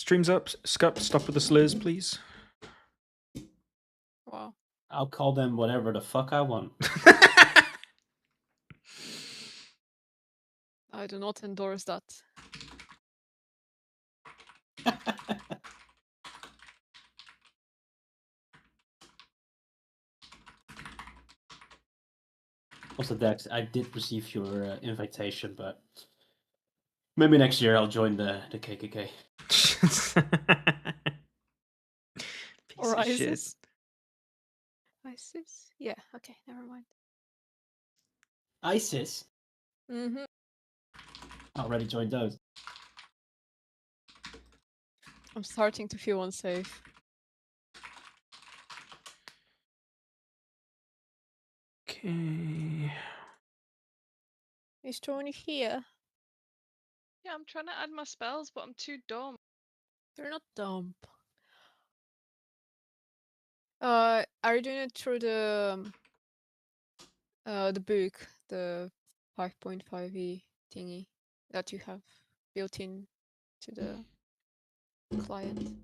Streams up. Scup, stop with the slurs, please. Wow. I'll call them whatever the fuck I want. I do not endorse that. Also, Dex, I did receive your invitation, but maybe next year I'll join the KKK. Piece Or of shit. ISIS. ISIS? Yeah, okay, never mind. ISIS? Mm-hmm. I already joined those. I'm starting to feel unsafe. Okay. Is Tony here? Yeah, I'm trying to add my spells, but I'm too dumb. You're not dumb. Are you doing it through the book, the 5.5e thingy that you have built in to the client?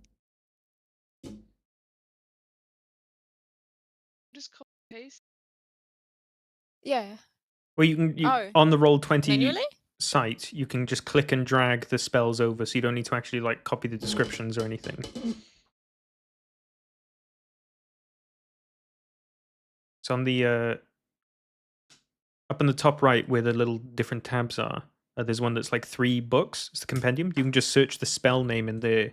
Just copy paste. Yeah. Well, you can Oh. on the Roll20 Manually? site, you can just click and drag the spells over, so you don't need to actually like copy the descriptions or anything. It's on the up in the top right where the little different tabs are. There's one that's like 3 books. It's the compendium. You can just search the spell name in there,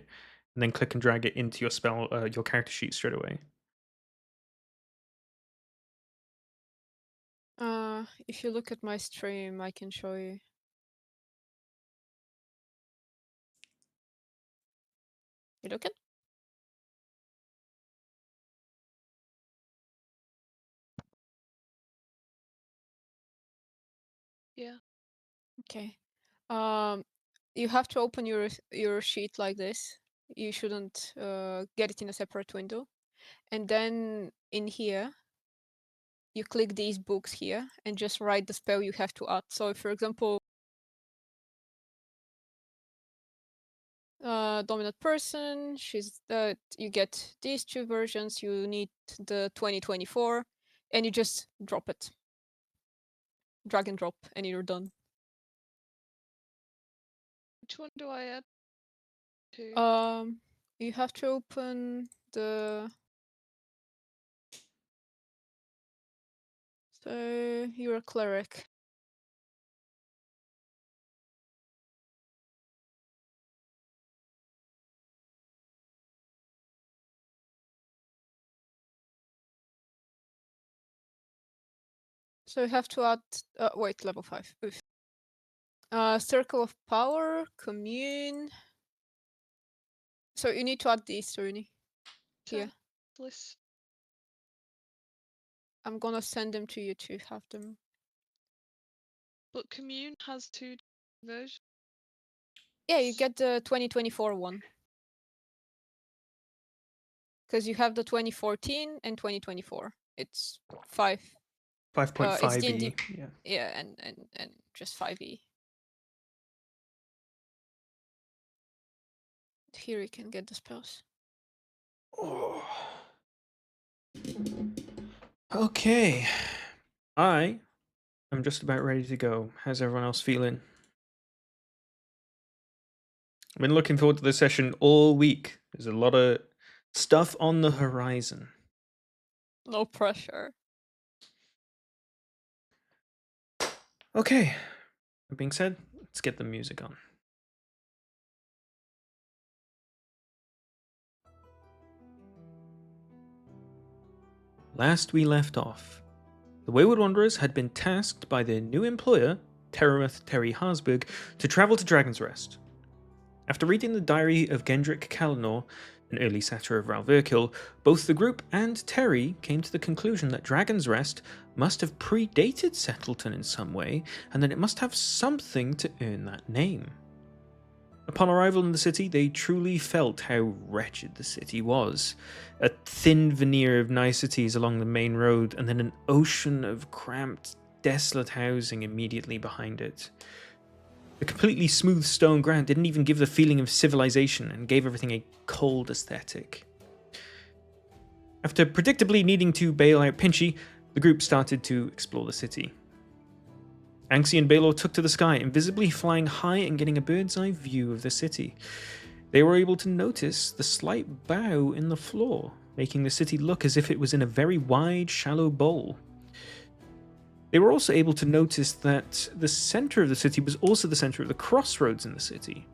and then click and drag it into your spell, your character sheet straight away. If you look at my stream, I can show you. You looking? Yeah. Okay. You have to open your sheet like this. You shouldn't get it in a separate window. And then in here, you click these books here and just write the spell you have to add. So, for example, dominant person, you get these 2 versions. You need the 2024, and you just drop it. Drag and drop, and you're done. Which one do I add to? You have to open the. So you're a cleric. So you have to add. Wait, level 5. Oof. Circle of power, commune. So you need to add these, Tony. Here. List. I'm gonna send them to you to have them. But commune has 2 versions. Yeah, you get the 2024 one. Because you have the 2014 and 2024. It's 5. 5.5e. Yeah. Yeah, and just 5e. Here you can get the spells. Oh. Okay. I am just about ready to go. How's everyone else feeling? I've been looking forward to this session all week. There's a lot of stuff on the horizon. No pressure. Okay. That being said, let's get the music on. Last we left off, the Wayward Wanderers had been tasked by their new employer, Terramouth Terry Harsburg, to travel to Dragon's Rest. After reading the diary of Gendrick Kalinor, an early satyr of Ralverkill, both the group and Terry came to the conclusion that Dragon's Rest must have predated Settleton in some way, and that it must have something to earn that name. Upon arrival in the city, they truly felt how wretched the city was. A thin veneer of niceties along the main road, and then an ocean of cramped, desolate housing immediately behind it. The completely smooth stone ground didn't even give the feeling of civilization and gave everything a cold aesthetic. After predictably needing to bail out Pinchy, the group started to explore the city. Anxie and Baylor took to the sky, invisibly flying high and getting a bird's eye view of the city. They were able to notice the slight bow in the floor, making the city look as if it was in a very wide, shallow bowl. They were also able to notice that the center of the city was also the center of the crossroads in the city,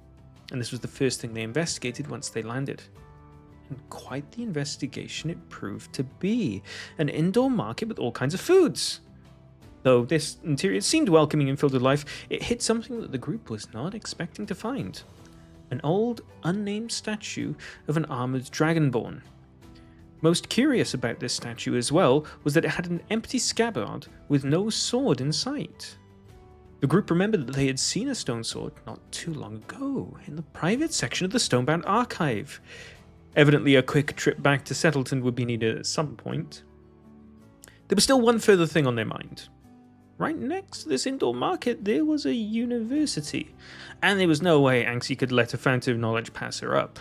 and this was the first thing they investigated once they landed. And quite the investigation it proved to be. An indoor market with all kinds of foods. Though this interior seemed welcoming and filled with life, it hid something that the group was not expecting to find. An old, unnamed statue of an armored dragonborn. Most curious about this statue as well was that it had an empty scabbard with no sword in sight. The group remembered that they had seen a stone sword not too long ago in the private section of the Stonebound Archive. Evidently a quick trip back to Settleton would be needed at some point. There was still one further thing on their mind. Right next to this indoor market, there was a university, and there was no way Anxie could let a fountain of knowledge pass her up.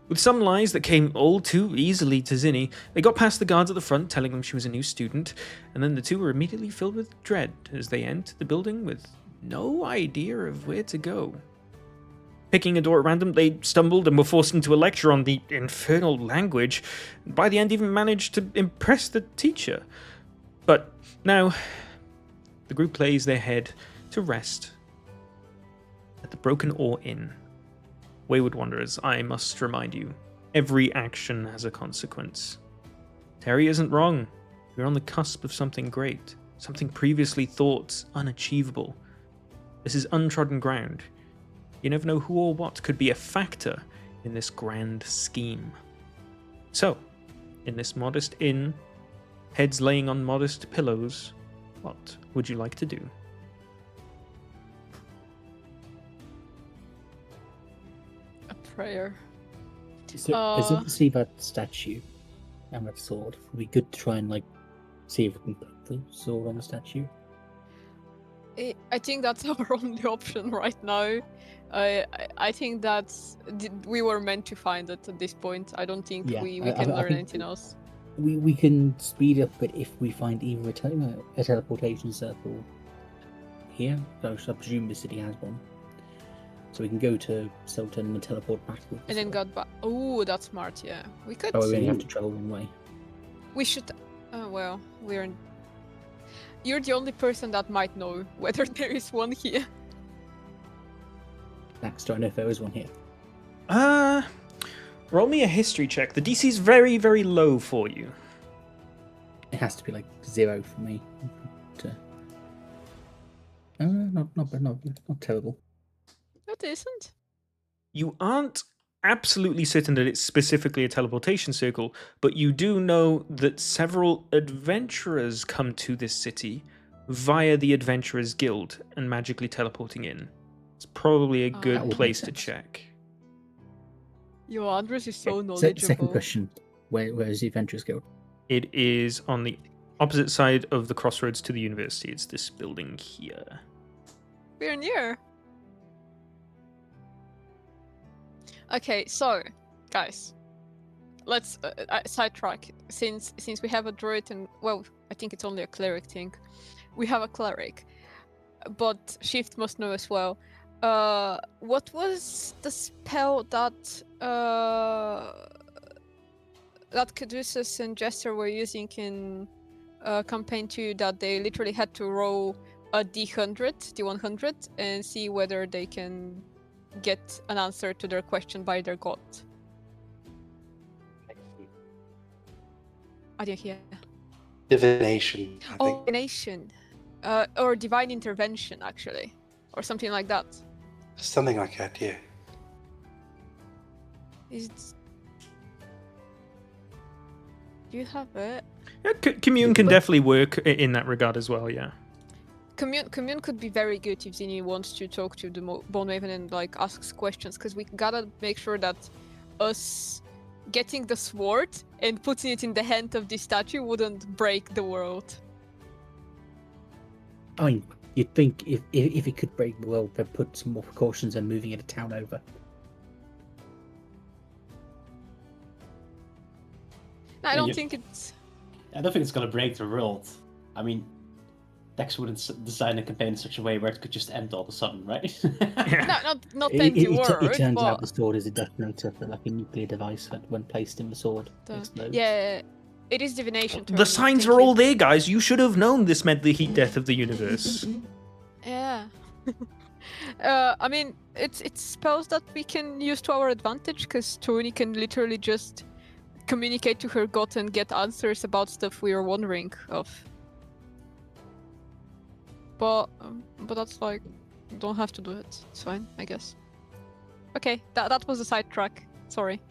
With some lies that came all too easily to Zinni, they got past the guards at the front telling them she was a new student, and then the two were immediately filled with dread as they entered the building with no idea of where to go. Picking a door at random, they stumbled and were forced into a lecture on the infernal language, and by the end even managed to impress the teacher. But now, the group lays their head to rest at the Broken Oar Inn. Wayward Wanderers, I must remind you, every action has a consequence. Terry isn't wrong. We're on the cusp of something great, something previously thought unachievable. This is untrodden ground. You never know who or what could be a factor in this grand scheme. So, in this modest inn, heads laying on modest pillows, what would you like to do? A prayer. Is it to see that statue and that sword? It'd be good to try and see if we can put the sword on the statue. I think that's our only option right now. I think we were meant to find it at this point. I don't think we can learn anything else. We can speed up it if we find either a teleportation circle here. So I presume the city has one. So we can go to Sultan and teleport back. And then got back. Oh, that's smart, yeah. We could. Oh, we only have to travel one way. We should. Oh, well, we're in. You're the only person that might know whether there is one here. Next, do I know if there is one here? Roll me a history check. The DC is very, very low for you. It has to be 0 for me. Not terrible. That isn't. You aren't absolutely certain that it's specifically a teleportation circle, but you do know that several adventurers come to this city via the Adventurers Guild and magically teleporting in. It's probably a good place to check. Yo, Andres is so knowledgeable. Second question: Where is the Adventurers Guild? It is on the opposite side of the crossroads to the university. It's this building here. We're near. Okay, so guys, let's sidetrack. Since we have a druid and I think it's only a cleric thing. We have a cleric, but Shift must know as well. What was the spell that Caduceus and Jester were using in campaign 2 that they literally had to roll a D100, and see whether they can get an answer to their question by their god? I didn't hear. Divination, I think. Divination. Or divine intervention, actually. Or something like that. Something like that, yeah. Do you have it? Yeah, commune can definitely work in that regard as well, yeah. Commune could be very good if Zinni wants to talk to the Bone Maven and asks questions, because we gotta make sure that us getting the sword and putting it in the hand of this statue wouldn't break the world. I mean, You'd think if it could break the world, they'd put some more precautions on moving it a town over. I Yeah, don't you- think it's. I don't think it's gonna break the world. I mean, Dex wouldn't design a campaign in such a way where it could just end all of a sudden, right? Yeah. Not end the world, It turns out but the sword is a detonator for like a nuclear device that, when placed in the sword, explodes. yeah, it is divination. The Tony, signs thank are you. all there, guys. You should have known this meant the heat death of the universe. Yeah. I mean, it's spells that we can use to our advantage, because Tony can literally just communicate to her god and get answers about stuff we are wondering of. But that's like, you don't have to do it. It's fine, I guess. Okay, that was a sidetrack. Sorry.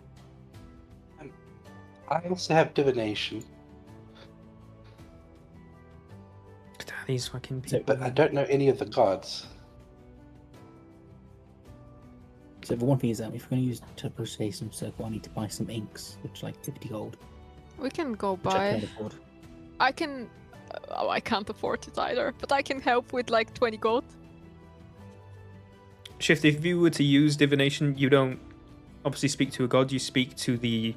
I also have divination, These fucking So- people. but I don't know any of the gods. So the one thing is that if we're going to use teleportation circle, I need to buy some inks, which are like 50 gold, We can go which I by. can't afford. I can. Oh, I can't afford it either, but I can help with like 20 gold. Shift, if you were to use divination, you don't obviously speak to a god, you speak to the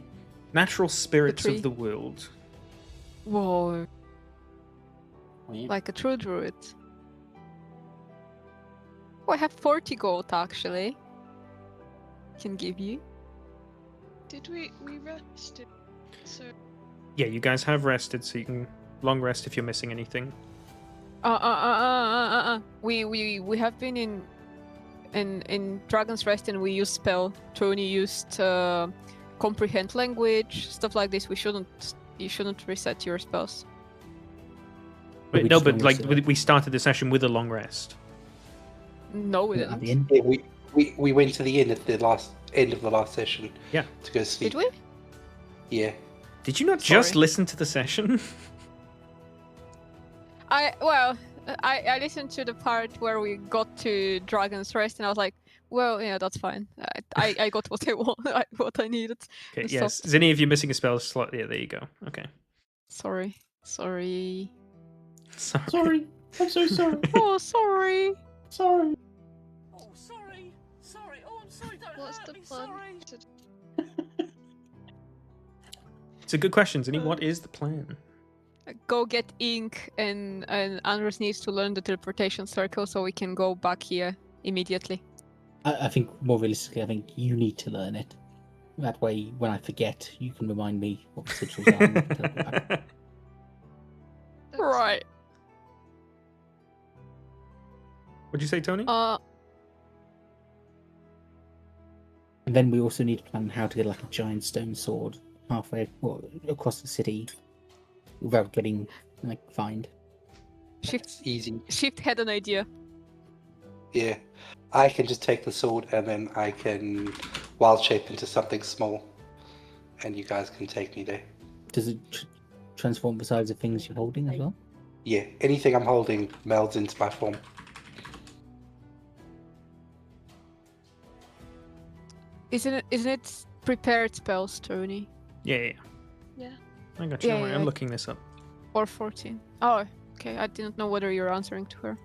natural spirits tree. of the world. Whoa, Well, you- like a true druid. Oh, I have 40 gold actually. Can give you. Did we rested? So Yeah, you guys have rested, so you can long rest if you're missing anything. We have been in Dragon's Rest and we used spell. Tony used comprehend language, stuff like this. You shouldn't reset your spells. But we No, just but long like rested. we started the session with a long rest. No, we At the didn't. end, Yeah, we went to the end at the end of the last session. Yeah. To go sleep. Did we? Yeah. Did you not just Sorry. listen to the session? I listened to the part where we got to Dragon's Rest and I was like, well, yeah, that's fine. I got what I want, what I needed. Okay, It yes. stopped. Zinni, if you're missing a spell slot, yeah, there you go. Okay. Sorry. Sorry. Sorry, I'm so sorry. Oh, sorry. Sorry. Oh, sorry. Sorry. Oh, I'm sorry. Don't what's hurt the me. plan? Sorry. It's a good question, Zinni. What is the plan? Go get ink and Andres needs to learn the teleportation circle so we can go back here immediately. I think more realistically, I think you need to learn it. That way, when I forget, you can remind me what the sigils are. and we can teleport back. That's- Right. What'd you say, Tony? And then we also need to plan how to get like a giant stone sword halfway across the city without getting like fined. Shift Easy. had an idea. Yeah. I can just take the sword and then I can wild shape into something small. And you guys can take me there. Does it transform the size of things you're holding as well? Yeah. Anything I'm holding melds into my form. Isn't it prepared spells, Tony? Yeah. Yeah. I got you. Yeah, Don't worry, yeah, I'm I- looking this up. Or 14? Oh, okay. I didn't know whether you're answering to her.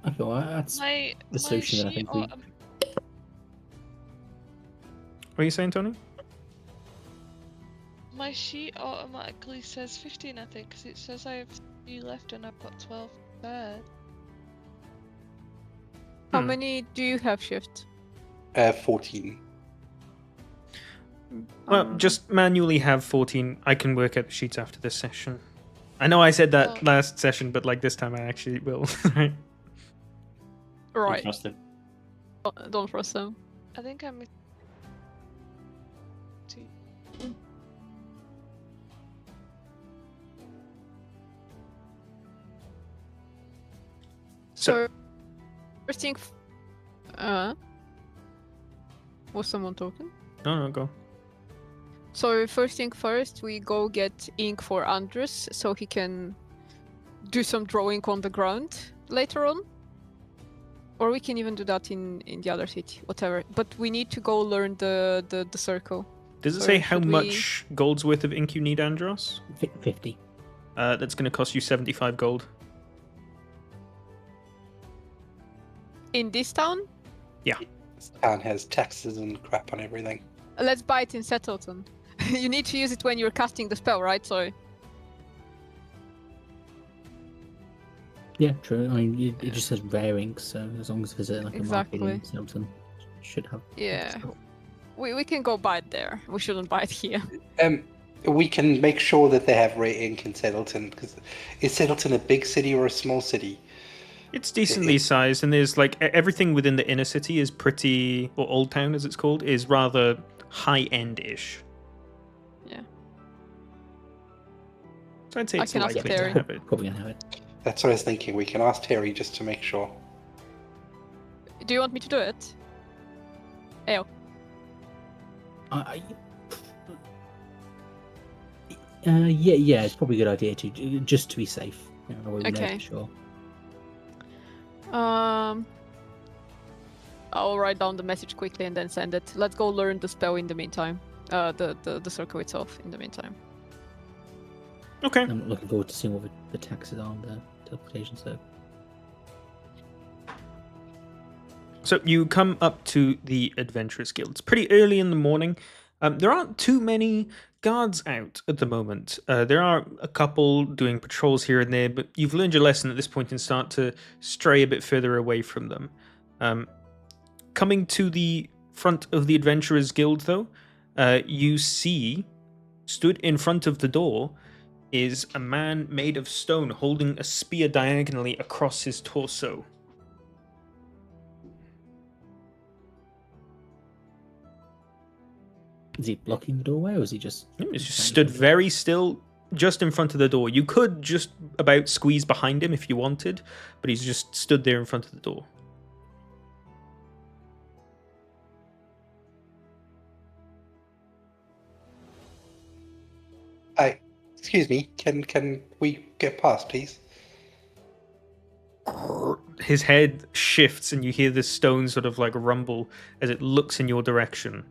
Okay, well, that's My the solution that I sheet think we. What are you saying, Tony? my sheet automatically says 15, I think, because it says I have 3 left and I've got 12 prepared. How Hmm. many do you have, Shift? 14. Well, just manually have 14. I can work out the sheets after this session. I know I said that Oh. last session, but like this time I actually will. Right? Don't Right. trust it. Don't trust them. I think I'm. 2. So- So, first thing. Was someone talking? No, go. So first thing first, we go get ink for Andres so he can do some drawing on the ground later on. Or we can even do that in the other city, whatever. But we need to go learn the circle. Does it So say how should we- much gold's worth of ink you need, Andros? 50. That's going to cost you 75 gold. In this town? This town has taxes and crap on everything. Let's buy it in Settleton. You need to use it when you're casting the spell, right? So Yeah, true. I mean, it just says rare ink, so as long as there's a market Exactly. in Simpson, should have. yeah, we can go buy it there. We shouldn't buy it here. We can make sure that they have rare ink in Settleton, because is Settleton a big city or a small city? It's decently sized, and there's like everything within the inner city is pretty, or Old Town as it's called, is rather high-end-ish. Yeah. So I'd say I it's can ask likely to Terry. have it. Probably gonna have it. That's what I was thinking. We can ask Terry just to make sure. Do you want me to do it? Ayo. Yeah, it's probably a good idea to just to be safe. You know, we know Okay. for sure. I'll write down the message quickly and then send it. Let's go learn the spell in the meantime. The circle itself in the meantime. Okay. I'm looking forward to seeing what the taxes are on the teleportation circle. So you come up to the Adventurers Guild. It's pretty early in the morning. There aren't too many guards out at the moment. There are a couple doing patrols here and there, but you've learned your lesson at this point and start to stray a bit further away from them. Coming to the front of the Adventurers Guild, though, you see, stood in front of the door, is a man made of stone holding a spear diagonally across his torso. Is he blocking the doorway, or is he just? He's just stood very still just in front of the door. You could just about squeeze behind him if you wanted, but he's just stood there in front of the door. Excuse me, can we get past, please? His head shifts and you hear the stone sort of like rumble as it looks in your direction.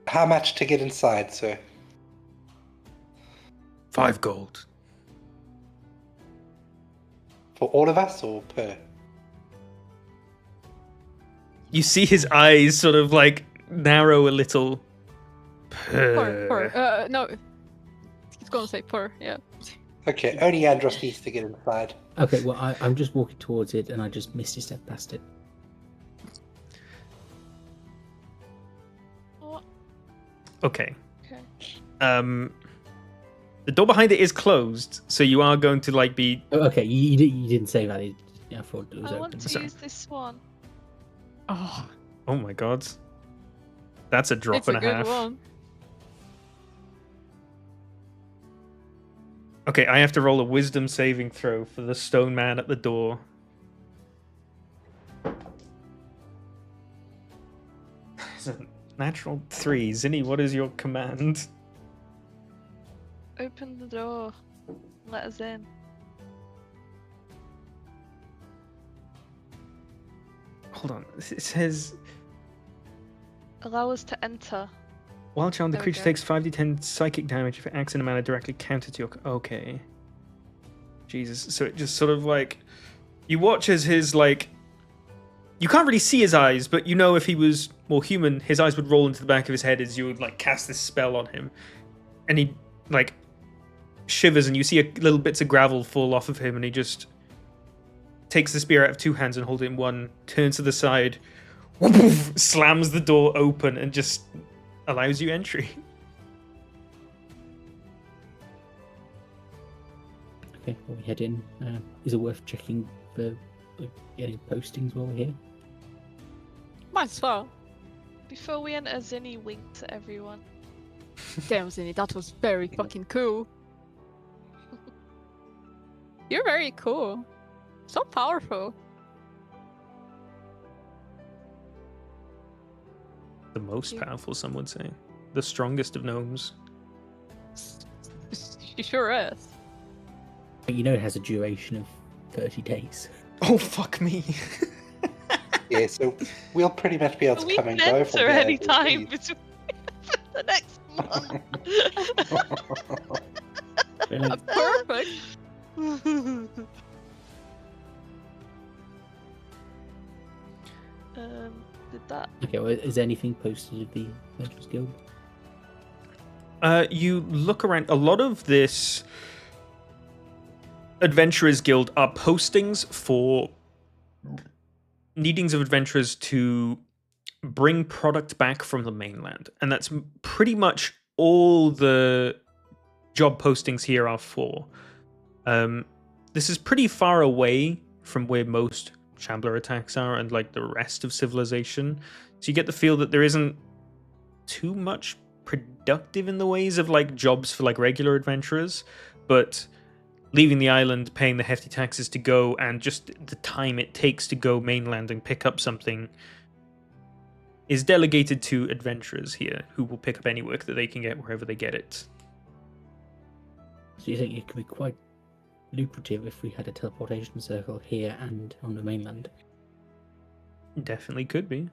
How much to get inside, sir? 5 gold. For all of us or per? You see his eyes sort of like narrow a little. Per. No. He's gonna say per, yeah. Okay, only Andros needs to get inside. Okay, well, I'm just walking towards it, and I just missed a step past it. What? Okay. Okay. The door behind it is closed, so you are going to like be. Oh, okay, you didn't say that. I thought it was I open. want to Sorry. use this one. Oh, Oh my god. That's a drop it's a and a good half. one. Okay, I have to roll a wisdom saving throw for the stone man at the door. It's a natural 3. Zinni, what is your command? Open the door. Let us in. Hold on. It says, Allow us to enter. while charmed, the There we creature go. takes 5d10 psychic damage if it acts in a manner directly counter to your. Okay. Jesus. So it just sort of like. You watch as his, like. You can't really see his eyes, but you know if he was more human, his eyes would roll into the back of his head as you would, like, cast this spell on him. And he, like, shivers, and you see little bits of gravel fall off of him, and he just takes the spear out of 2 hands and holds it in one, turns to the side, slams the door open, and just allows you entry. Okay, well, we head in. Is it worth checking for any postings while we're here? Might as well. Before we enter, Zinni winks at everyone. Damn, Zinni, that was very fucking cool. You're very cool. So powerful. The most You- powerful, some would say. The strongest of gnomes. She sure is. But you know it has a duration of 30 days. Oh, fuck me. Yeah, so we'll pretty much be able to We come and can go from enter there any as we time please. between the next month. Really? Perfect. Did that? Okay, well, is there anything posted of the Adventurers Guild? You look around. A lot of this Adventurers Guild are postings for needings of adventurers to bring product back from the mainland, and that's pretty much all the job postings here are for. This is pretty far away from where most Shambler attacks are and like the rest of civilization, so you get the feel that there isn't too much productive in the ways of like jobs for like regular adventurers, but leaving the island, paying the hefty taxes to go, and just the time it takes to go mainland and pick up something is delegated to adventurers here, who will pick up any work that they can get wherever they get it. So you think it could be quite lucrative if we had a teleportation circle here and on the mainland? Definitely could be.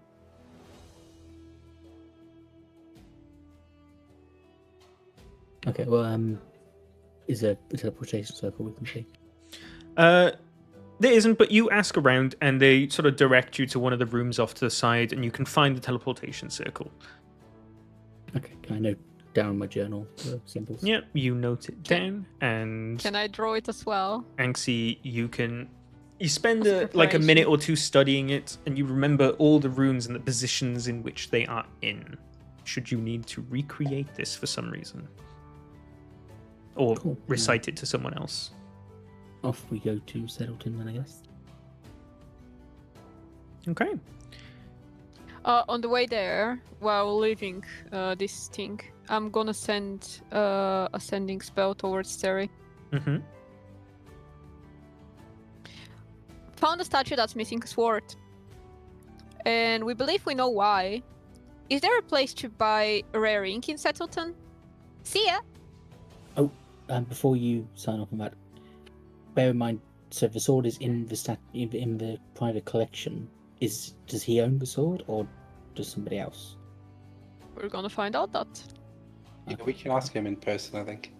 Okay, well, is there a teleportation circle we can see? There isn't, but you ask around and they sort of direct you to one of the rooms off to the side and you can find the teleportation circle. Okay, can I note down my journal the symbols? Yeah, you note it down, and Can I draw it as well? Anxie, you spend As like a minute preparation. or two studying it, and you remember all the runes and the positions in which they are in, should you need to recreate this for some reason. Or Cool. recite it to someone else. Off we go to Settleton then, I guess. Okay. On the way there, while leaving this thing, I'm gonna send a sending spell towards Terry. Mm-hmm. Found a statue that's missing a sword. And we believe we know why. Is there a place to buy rare ink in Settleton? See ya! Before you sign off on that, bear in mind, so the sword is in the in the private collection. Does he own the sword or does somebody else? We're gonna find out that. Yeah, we can ask him in person, I think.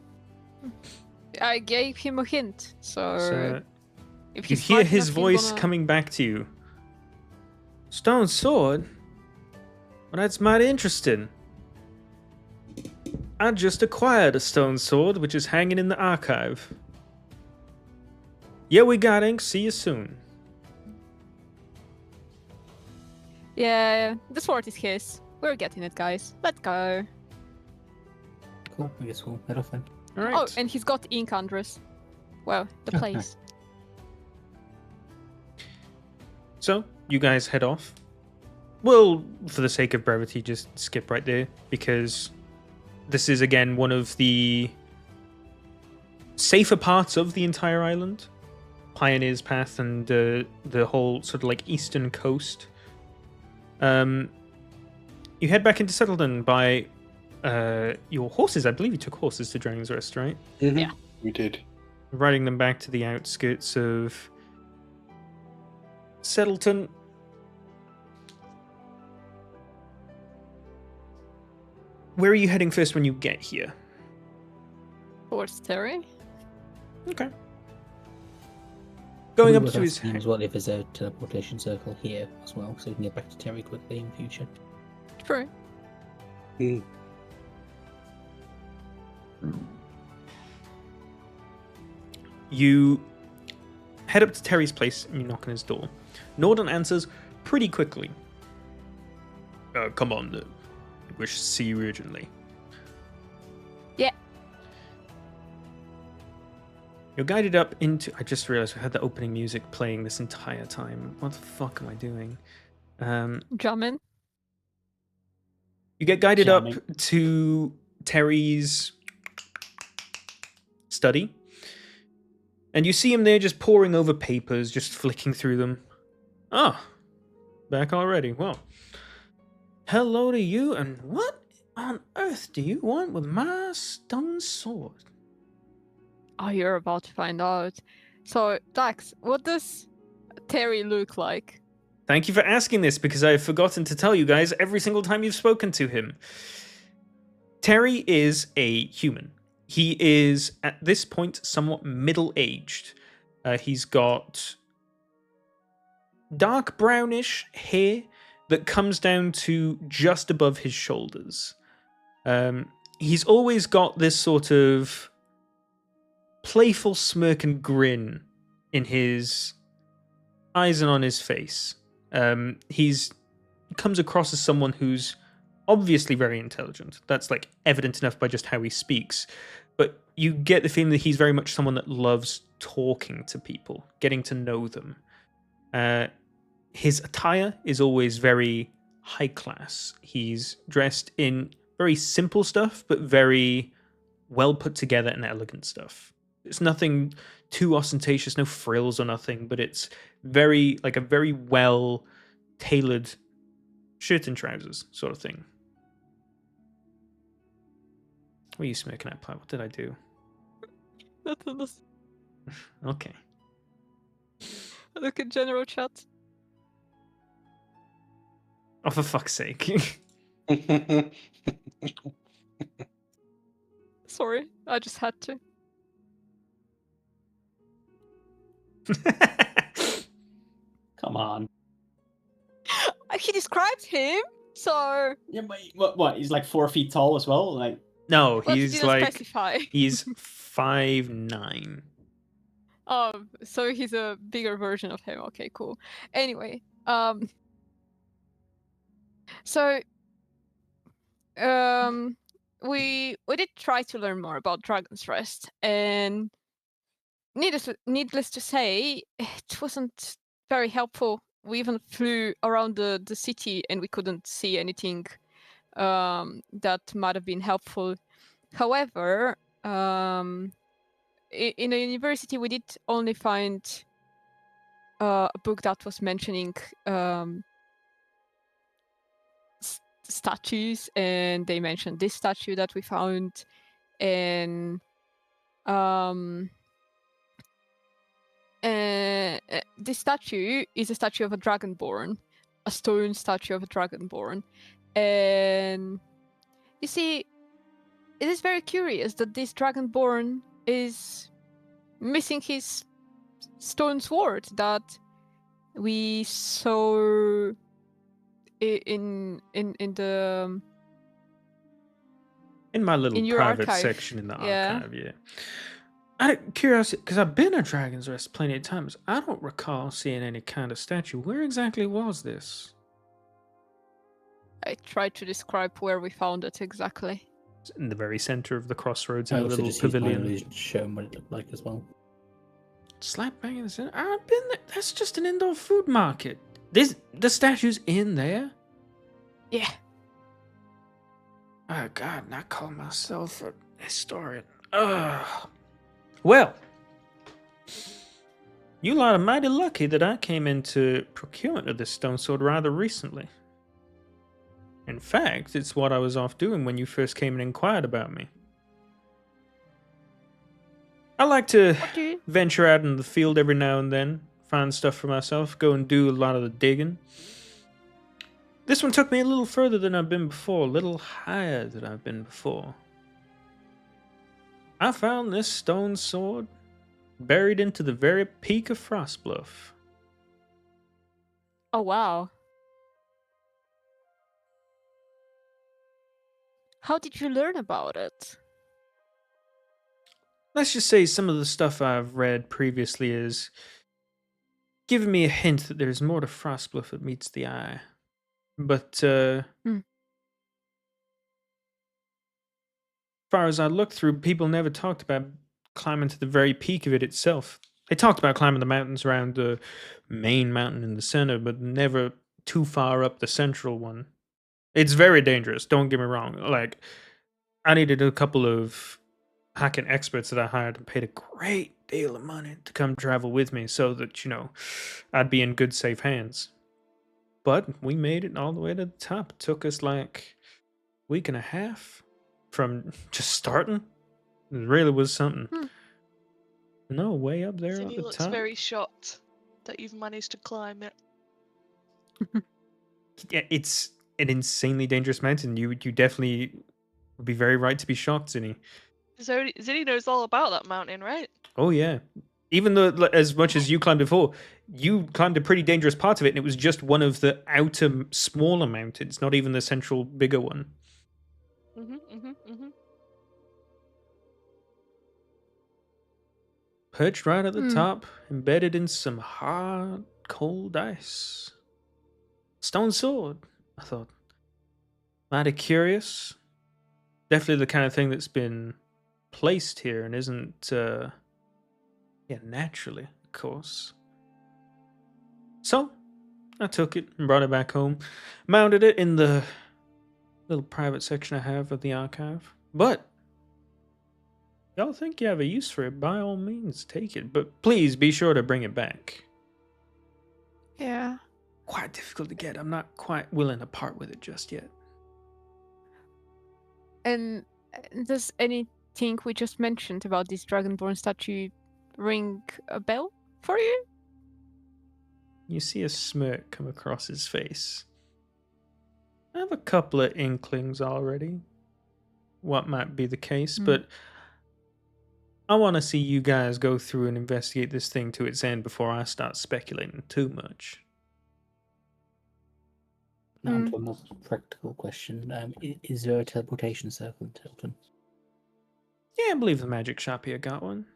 I gave him a hint, so, So if you he's hear smart his enough, he's voice gonna... coming back to you. Stone sword? Well, that's mighty interesting. I just acquired a stone sword, which is hanging in the archive. Yeah, we got ink. See you soon. Yeah, the sword is his. We're getting it, guys. Let's go. Cool. I guess we'll head off then. All right. Oh, and he's got ink Andres. Well, the Oh, place. So, you guys head off. We'll, for the sake of brevity, just skip right there, because this is, again, one of the safer parts of the entire island. Pioneer's Path and the whole sort of like eastern coast. You head back into Settleton by your horses. I believe you took horses to Dragon's Rest, right? Yeah. We did. Riding them back to the outskirts of Settleton. Where are you heading first when you get here? Towards Terry. Okay. Going up Probably to worth his asking as well if there's a teleportation circle here as well, so we can get back to Terry quickly in future. True. You head up to Terry's place and you knock on his door. Norden answers pretty quickly. Come on, I wish to see you urgently. Yeah. You're guided up into... I just realized I had the opening music playing this entire time. What the fuck am I doing? Jamming. You get guided Jamming. up to Terry's study. And you see him there just poring over papers, just flicking through them. Ah, back already. Well, hello to you, and what on earth do you want with my stone sword? Oh, you're about to find out. So, Dax, what does Terry look like? Thank you for asking this, because I've forgotten to tell you guys every single time you've spoken to him. Terry is a human. He is, at this point, somewhat middle-aged. He's got dark brownish hair that comes down to just above his shoulders. He's always got this sort of playful smirk and grin in his eyes and on his face. He comes across as someone who's obviously very intelligent. That's like evident enough by just how he speaks. But you get the feeling that he's very much someone that loves talking to people, getting to know them. His attire is always very high class. He's dressed in very simple stuff, but very well put together and elegant stuff. It's nothing too ostentatious, no frills or nothing, but it's very like a very well tailored shirt and trousers sort of thing. What are you smoking at, Plat? What did I do? Nothing. Okay. Look at general chat. Oh, for fuck's sake. Sorry, I just had to. Come on. He described him, so Yeah, but what? He's like 4 feet tall as well. Like, No, well, he he's didn't like specify. he's 5'9". So he's a bigger version of him. Okay, cool. Anyway, so we did try to learn more about Dragon's Rest, and needless to say, it wasn't very helpful. We even flew around the city and we couldn't see anything that might have been helpful. However, in a university, we did only find a book that was mentioning statues, and they mentioned this statue that we found, and this statue is a statue of a dragonborn, a stone statue of a dragonborn. And you see, it is very curious that this dragonborn is missing his stone sword that we saw in the In my little in your private archive. section in the Yeah. archive, yeah. Out of curiosity, because I've been to Dragon's Rest plenty of times, I don't recall seeing any kind of statue. Where exactly was this? I tried to describe where we found it exactly. It's in the very center of the crossroads in I a also little just used my pavilion. illusion to show him what it looked like as well. Slap bang in the center. I've been there. That's just an indoor food market. The statue's in there. Yeah. Oh God, not call myself a historian. Ugh. Well, you lot are mighty lucky that I came into procurement of this stone sword rather recently. In fact, it's what I was off doing when you first came and inquired about me. I like to What do you? venture out in the field every now and then, find stuff for myself, go and do a lot of the digging. This one took me a little further than I've been before, a little higher than I've been before. I found this stone sword buried into the very peak of Frostbluff. Oh wow. How did you learn about it? Let's just say some of the stuff I've read previously is giving me a hint that there's more to Frostbluff than meets the eye. But as far as I looked through, people never talked about climbing to the very peak of it itself. They talked about climbing the mountains around the main mountain in the center, but never too far up the central one. It's very dangerous, don't get me wrong. Like, I needed a couple of hacking experts that I hired and paid a great deal of money to come travel with me so that, I'd be in good, safe hands. But we made it all the way to the top. It took us like a week and a half from just starting. It really was something. No, way up there Zinni at the looks top. very shocked that you've managed to climb it. Yeah, it's an insanely dangerous mountain. You definitely would be very right to be shocked, Zinni. Ziddy knows all about that mountain, right? Oh yeah. Even though, as much as you climbed before, you climbed a pretty dangerous part of it, and it was just one of the outer, smaller mountains, not even the central, bigger one. Mm-hmm. Perched right at the Hmm. top, embedded in some hard, cold ice. Stone sword, I thought. Mighty curious. Definitely the kind of thing that's been placed here and isn't, naturally, of course. So, I took it and brought it back home, mounted it in the little private section I have of the archive. But, y'all think you have a use for it, by all means, take it. But please be sure to bring it back. Yeah. Quite difficult to get. I'm not quite willing to part with it just yet. And does anything we just mentioned about this Dragonborn statue ring a bell for you? You see a smirk come across his face. I have a couple of inklings already. What might be the case, but I want to see you guys go through and investigate this thing to its end before I start speculating too much. Now onto a more practical question. Is there a teleportation circle in Tilton? Yeah, I believe the magic shop here got one.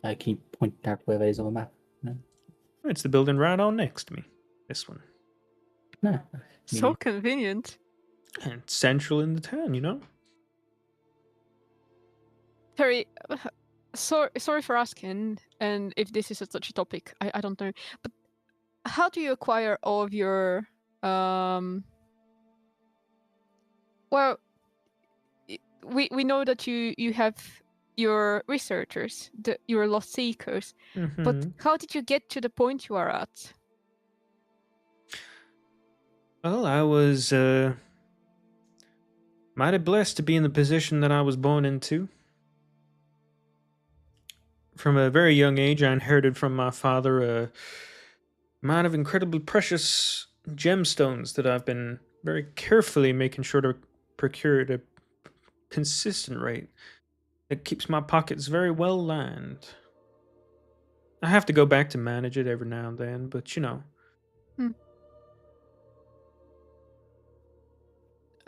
Can you point out where that is on the map? No? It's the building right on next to me. This one. No. So convenient. And it's central in the town, you know? Terry, sorry for asking, and if this is a touchy topic, I don't know. But how do you acquire all of your we know that you have your researchers, your lost seekers, but how did you get to the point you are at? Well, I was mighty blessed to be in the position that I was born into. From a very young age, I inherited from my father a amount of incredibly precious gemstones that I've been very carefully making sure to procure at a consistent rate that keeps my pockets very well lined. I have to go back to manage it every now and then, but you know.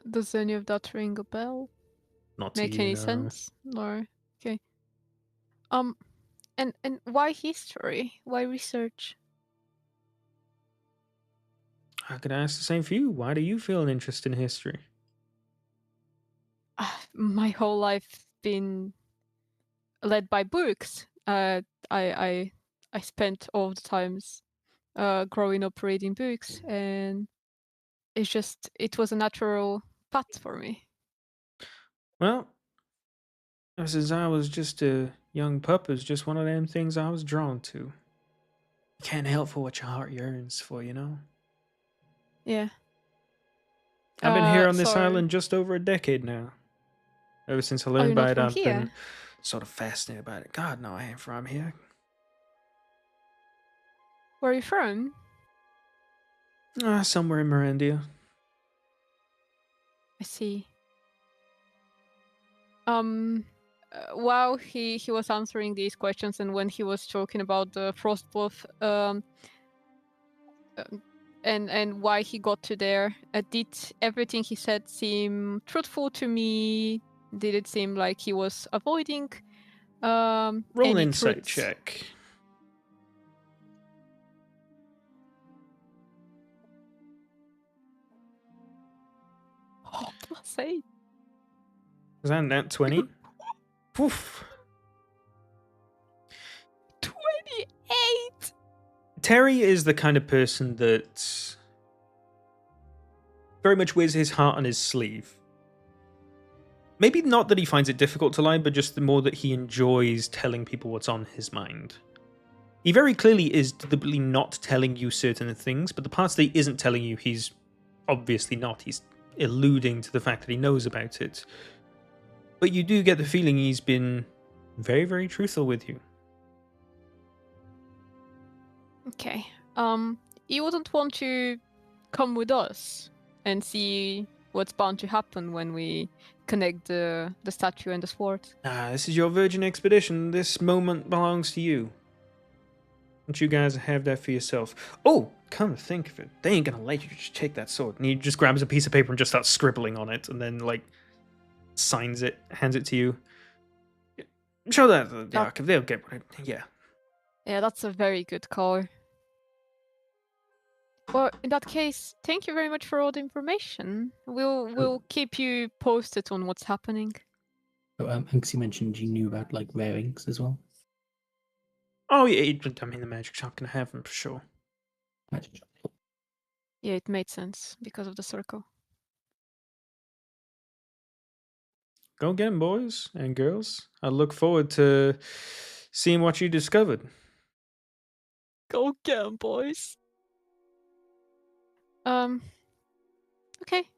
Does any of that ring a bell? Not to Make you, any no. sense? Or okay. And why history? Why research? I could ask the same for you. Why do you feel an interest in history? My whole life been led by books. I spent all the times growing up reading books, and it was a natural path for me. Well, ever since I was just a young pup, it was just one of them things I was drawn to. You can't help for what your heart yearns for, you know? Yeah. I've been here on this so island just over a decade now. Ever since I you're learned not about it, from I've here? been sort of fascinated by it. God, no, I ain't from here. Where are you from? Somewhere in Mirandia. I see. While he was answering these questions, and when he was talking about the Frostwolf, and why he got to there, did everything he said seem truthful to me? Did it seem like he was avoiding Roll an any insight truths? check. Oh, +8. Is that nat 20? Poof. 28. Terry is the kind of person that very much wears his heart on his sleeve. Maybe not that he finds it difficult to lie, but just the more that he enjoys telling people what's on his mind. He very clearly is deliberately not telling you certain things, but the parts that he isn't telling you, he's obviously not. He's alluding to the fact that he knows about it. But you do get the feeling he's been very, very truthful with you. Okay. You wouldn't want to come with us and see what's bound to happen when we connect the statue and the sword. This is your virgin expedition. This moment belongs to you. Don't you guys have that for yourself? Oh, come to think of it, they ain't gonna let you just take that sword. And he just grabs a piece of paper and just starts scribbling on it, and then like signs it, hands it to you. Show that to the archive. They'll get what it. Yeah. Yeah, that's a very good call. Well, in that case, thank you very much for all the information. We'll keep you posted on what's happening. So, Hanksy mentioned you knew about like rare inks as well. Oh yeah, I mean the magic shop can have them for sure. Magic shop. Yeah, it made sense because of the circle. Go get 'em, boys and girls. I look forward to seeing what you discovered. Go get 'em, boys. Okay.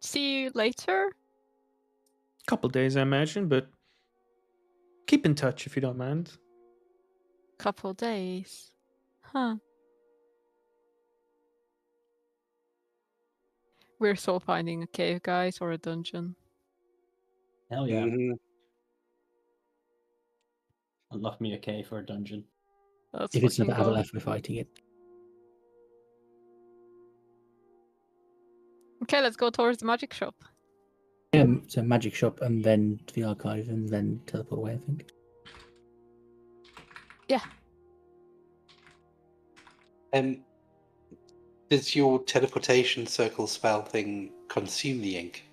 See you later. Couple days, I imagine, but keep in touch if you don't mind. Couple days. Huh. We're still finding a cave, guys, or a dungeon. Hell yeah. Mhm. I love me a cave or a dungeon. That's If it's fucking another cool. Avaleth, we're fighting it. Okay, let's go towards the magic shop. So magic shop and then to the archive and then teleport away, I think. Yeah. Does your teleportation circle spell thing consume the ink?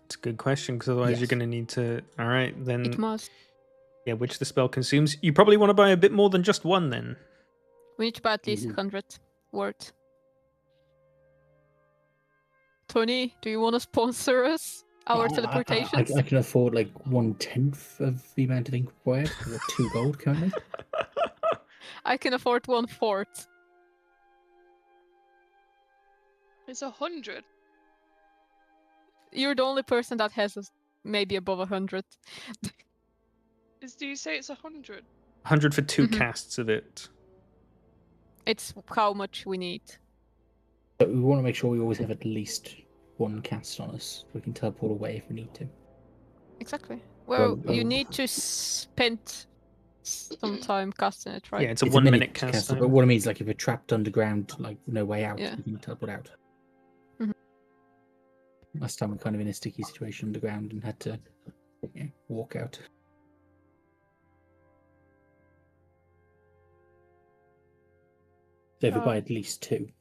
It's a good question because otherwise you're Yes. going to need to. All right, then. It must. Yeah, which the spell consumes. You probably want to buy a bit more than just one then. We need to buy at least 100 worth. Tony, do you want to sponsor us? Our teleportations? I can afford like 1/10 of the amount of ink required. I've got 2 gold currently. I can afford 1/4. It's 100. You're the only person that has maybe above 100. Do you say it's 100? 100 for 2 Mhm. casts of it. It's how much we need. But we want to make sure we always have at least 1 cast on us. So we can teleport away if we need to. Exactly. Well, you oh. need to spend some time casting it, right? Yeah, it's a It's 1 a minute cast caster, time. but what I mean is like if we're trapped underground, like no way out, Yeah. we can teleport out. Mhm. Last time we're kind of in a sticky situation underground and had to walk out. So if we buy at least 2.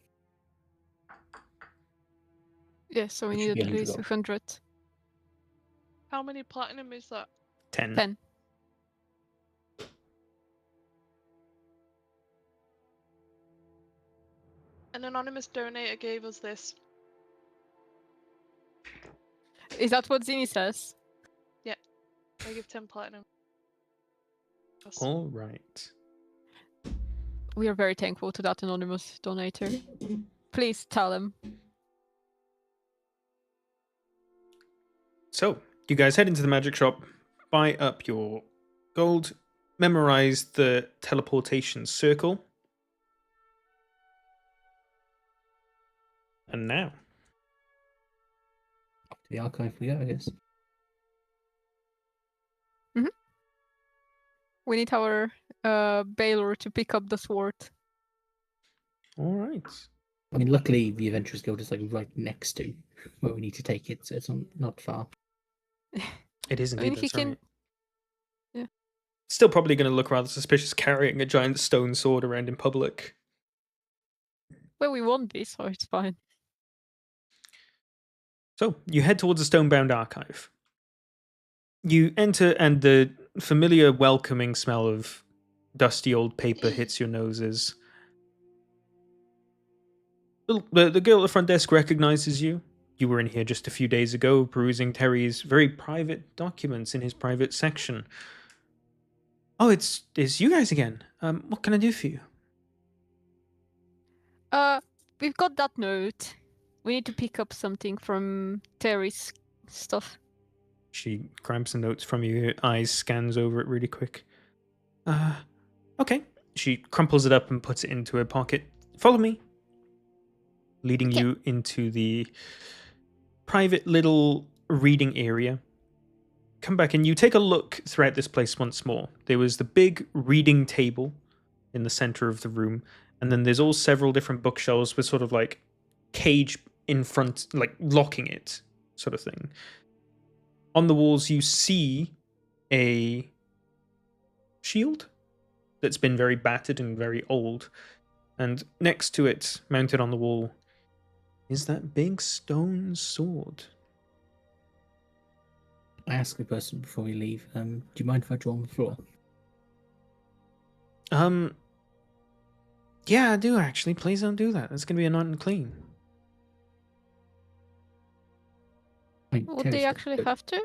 Yeah, so we It need should be at 100 least gold. 100. How many platinum is that? 10. 10. An anonymous donator gave us this. Is that what Zini says? I give 10 platinum. All right. We are very thankful to that anonymous donator. Please tell him. So, you guys head into the magic shop, buy up your gold, memorize the teleportation circle. And now, To the archive we go, I guess. We need our Baylor to pick up the sword. all right. I mean, luckily the Adventurers Guild is like right next to where we need to take it, so it's not far. It is I mean, indeed, he that's can. right. Yeah. Still probably going to look rather suspicious carrying a giant stone sword around in public. Well, we won't be, so it's fine. So, you head towards the stone-bound archive. You enter, and the familiar welcoming smell of dusty old paper hits your noses. The girl at the front desk recognizes you. You were in here just a few days ago, perusing Terry's very private documents in his private section. Oh, it's you guys again. What can I do for you? We've got that note. We need to pick up something from Terry's stuff. She grabs the notes from you, her eyes scans over it really quick. Okay. She crumples it up and puts it into her pocket. Follow me. Leading Okay. you into the private little reading area. Come back and you take a look throughout this place once more. There was the big reading table in the center of the room, and then there's all several different bookshelves with sort of like cage in front, like locking it, sort of thing. On the walls, you see a shield that's been very battered and very old, and next to it, mounted on the wall, is that big stone sword. I asked the person before we leave, do you mind if I draw on the floor? Yeah, I do actually. Please don't do that. That's gonna be a not unclean. Would they actually have to?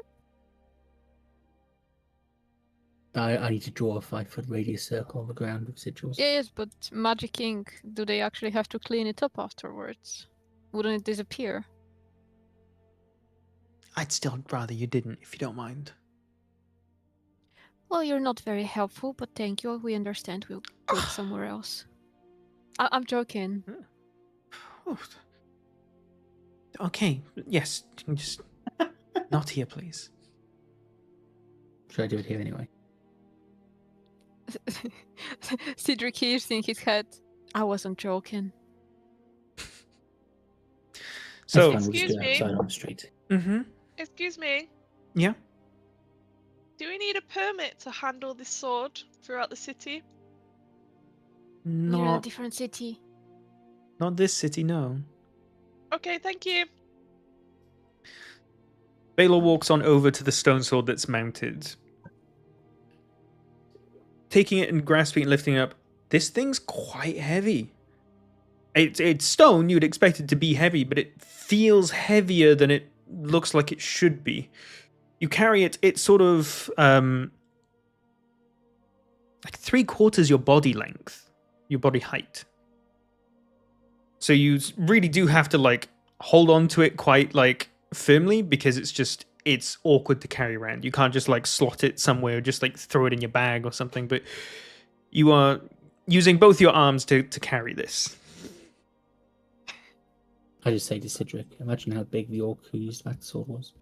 I need to draw a 5-foot radius circle on the ground with sigils. Yes, but magic ink, do they actually have to clean it up afterwards? Wouldn't it disappear? I'd still rather you didn't, if you don't mind. Well, you're not very helpful, but thank you. We understand. We'll go it somewhere else. I'm joking. Okay, yes, just not here, please. Should I do it here anyway? Cedric hears in his head, I wasn't joking. So, That's fine, we'll just do Excuse it me. outside on the street. Excuse me. Yeah. Do we need a permit to handle this sword throughout the city? We're in a Not, different city. not this city, no. Okay, thank you. Baylor walks on over to the stone sword that's mounted. Taking it and grasping it, lifting it up. This thing's quite heavy. It's stone, you'd expect it to be heavy, but it feels heavier than it looks like it should be. You carry it, it's sort of like 3/4 your body length, your body height. So you really do have to like hold on to it quite like firmly, because it's awkward to carry around. You can't just like slot it somewhere or just like throw it in your bag or something, but you are using both your arms to carry this. I just say to Cedric, imagine how big the orc who used that sword was.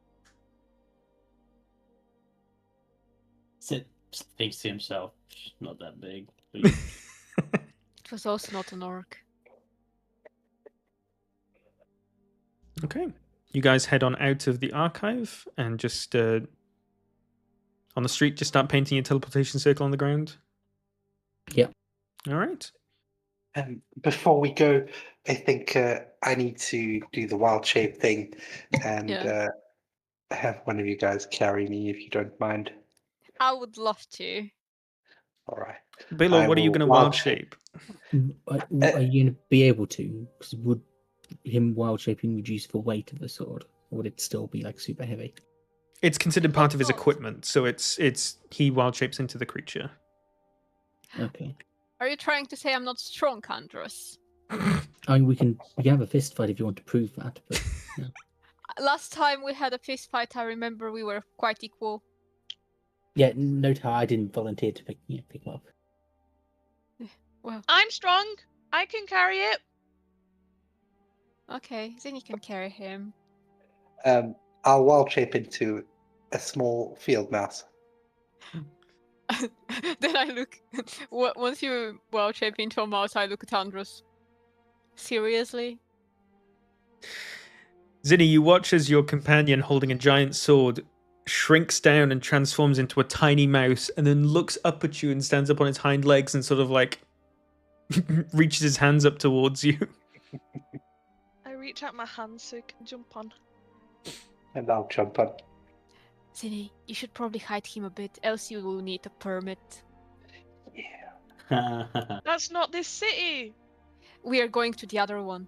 Sid thinks to himself, "She's not that big." But It was also not an orc. Okay. You guys head on out of the archive and just on the street, just start painting a teleportation circle on the ground. Yep. All right. Before we go, I think I need to do the wild shape thing and Yeah. have one of you guys carry me if you don't mind. I would love to. All right. Baylor, I what are you will going to wild wild shape? Are you going to be able to? Because would him wild shaping reduce the weight of the sword? Or would it still be like super heavy? It's considered part of his not? equipment, so it's he wild shapes into the creature. Okay. Are you trying to say I'm not strong, Andros? I mean, we can have a fist fight if you want to prove that, but no. Last time we had a fist fight, I remember we were quite equal. Yeah, note how I didn't volunteer to pick him up. Well, I'm strong. I can carry it. okay, then you can carry him. I'll wild shape into a small field mouse. Then I look. Once you wild shape into a mouse, I look at Andros. Seriously? Zinni, you watch as your companion holding a giant sword shrinks down and transforms into a tiny mouse, and then looks up at you and stands up on its hind legs and sort of like reaches his hands up towards you. I reach out my hand so it can jump on. And I'll jump on. Zinni, you should probably hide him a bit, else you will need a permit. Yeah. That's not this city. We are going to the other one.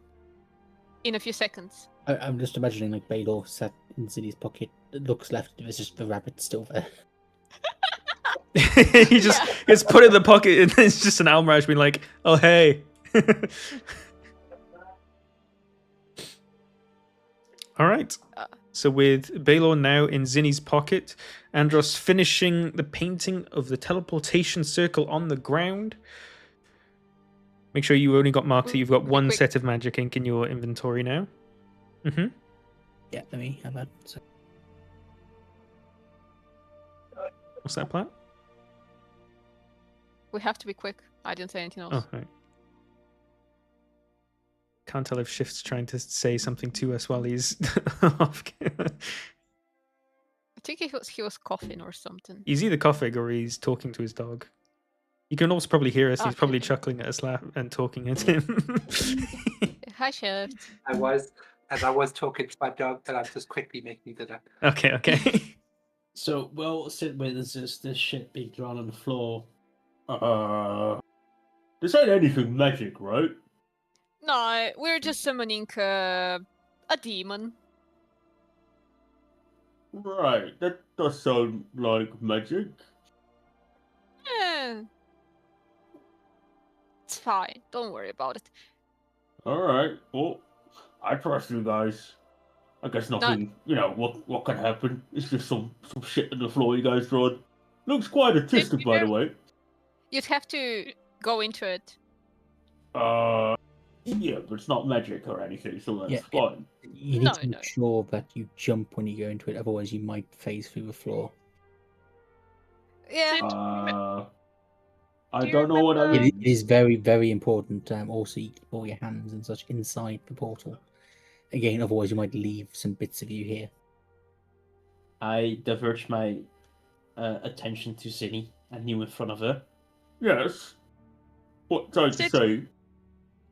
In a few seconds. I'm just imagining like Baylor sat in Zinni's pocket. It looks left, there's just the rabbit still there. He just gets put in the pocket, and then it's just an Almirage being like, "Oh hey." All right. So with Baylor now in Zinni's pocket, Andros finishing the painting of the teleportation circle on the ground. Make sure you only got marked that you've got Be one quick. set of magic ink in your inventory now. Mm-hmm. Yeah, let me have that. So, What's that, Platt? We have to be quick. I didn't say anything else. Oh, right. Can't tell if Shift's trying to say something to us while he's off camera. I think he was coughing or something. He's either coughing or he's talking to his dog. You can also probably hear us. He's probably Okay. chuckling at us and talking at him. Hi, Shift. I was talking to my dog, but I'm just quickly making dinner. Okay. So, well, sit with this shit being drawn on the floor. This ain't anything magic, right? No, we're just summoning a demon. Right, that does sound like magic. Eh, it's fine. Don't worry about it. Alright, well, I trust you guys. I guess nothing, what can happen? It's just some shit on the floor you guys drawed. Looks quite artistic, by the way. You'd have to go into it. Yeah, but it's not magic or anything, so that's Yeah, fine. you need No, to make no. sure that you jump when you go into it, otherwise you might phase through the floor. Yeah. I Do you don't know what I remember- It mean. is very, very important. Also, you keep all your hands and such inside the portal. Again, otherwise you might leave some bits of you here. I diverge my attention to Zinni and you in front of her. Yes. What time to Sid- say?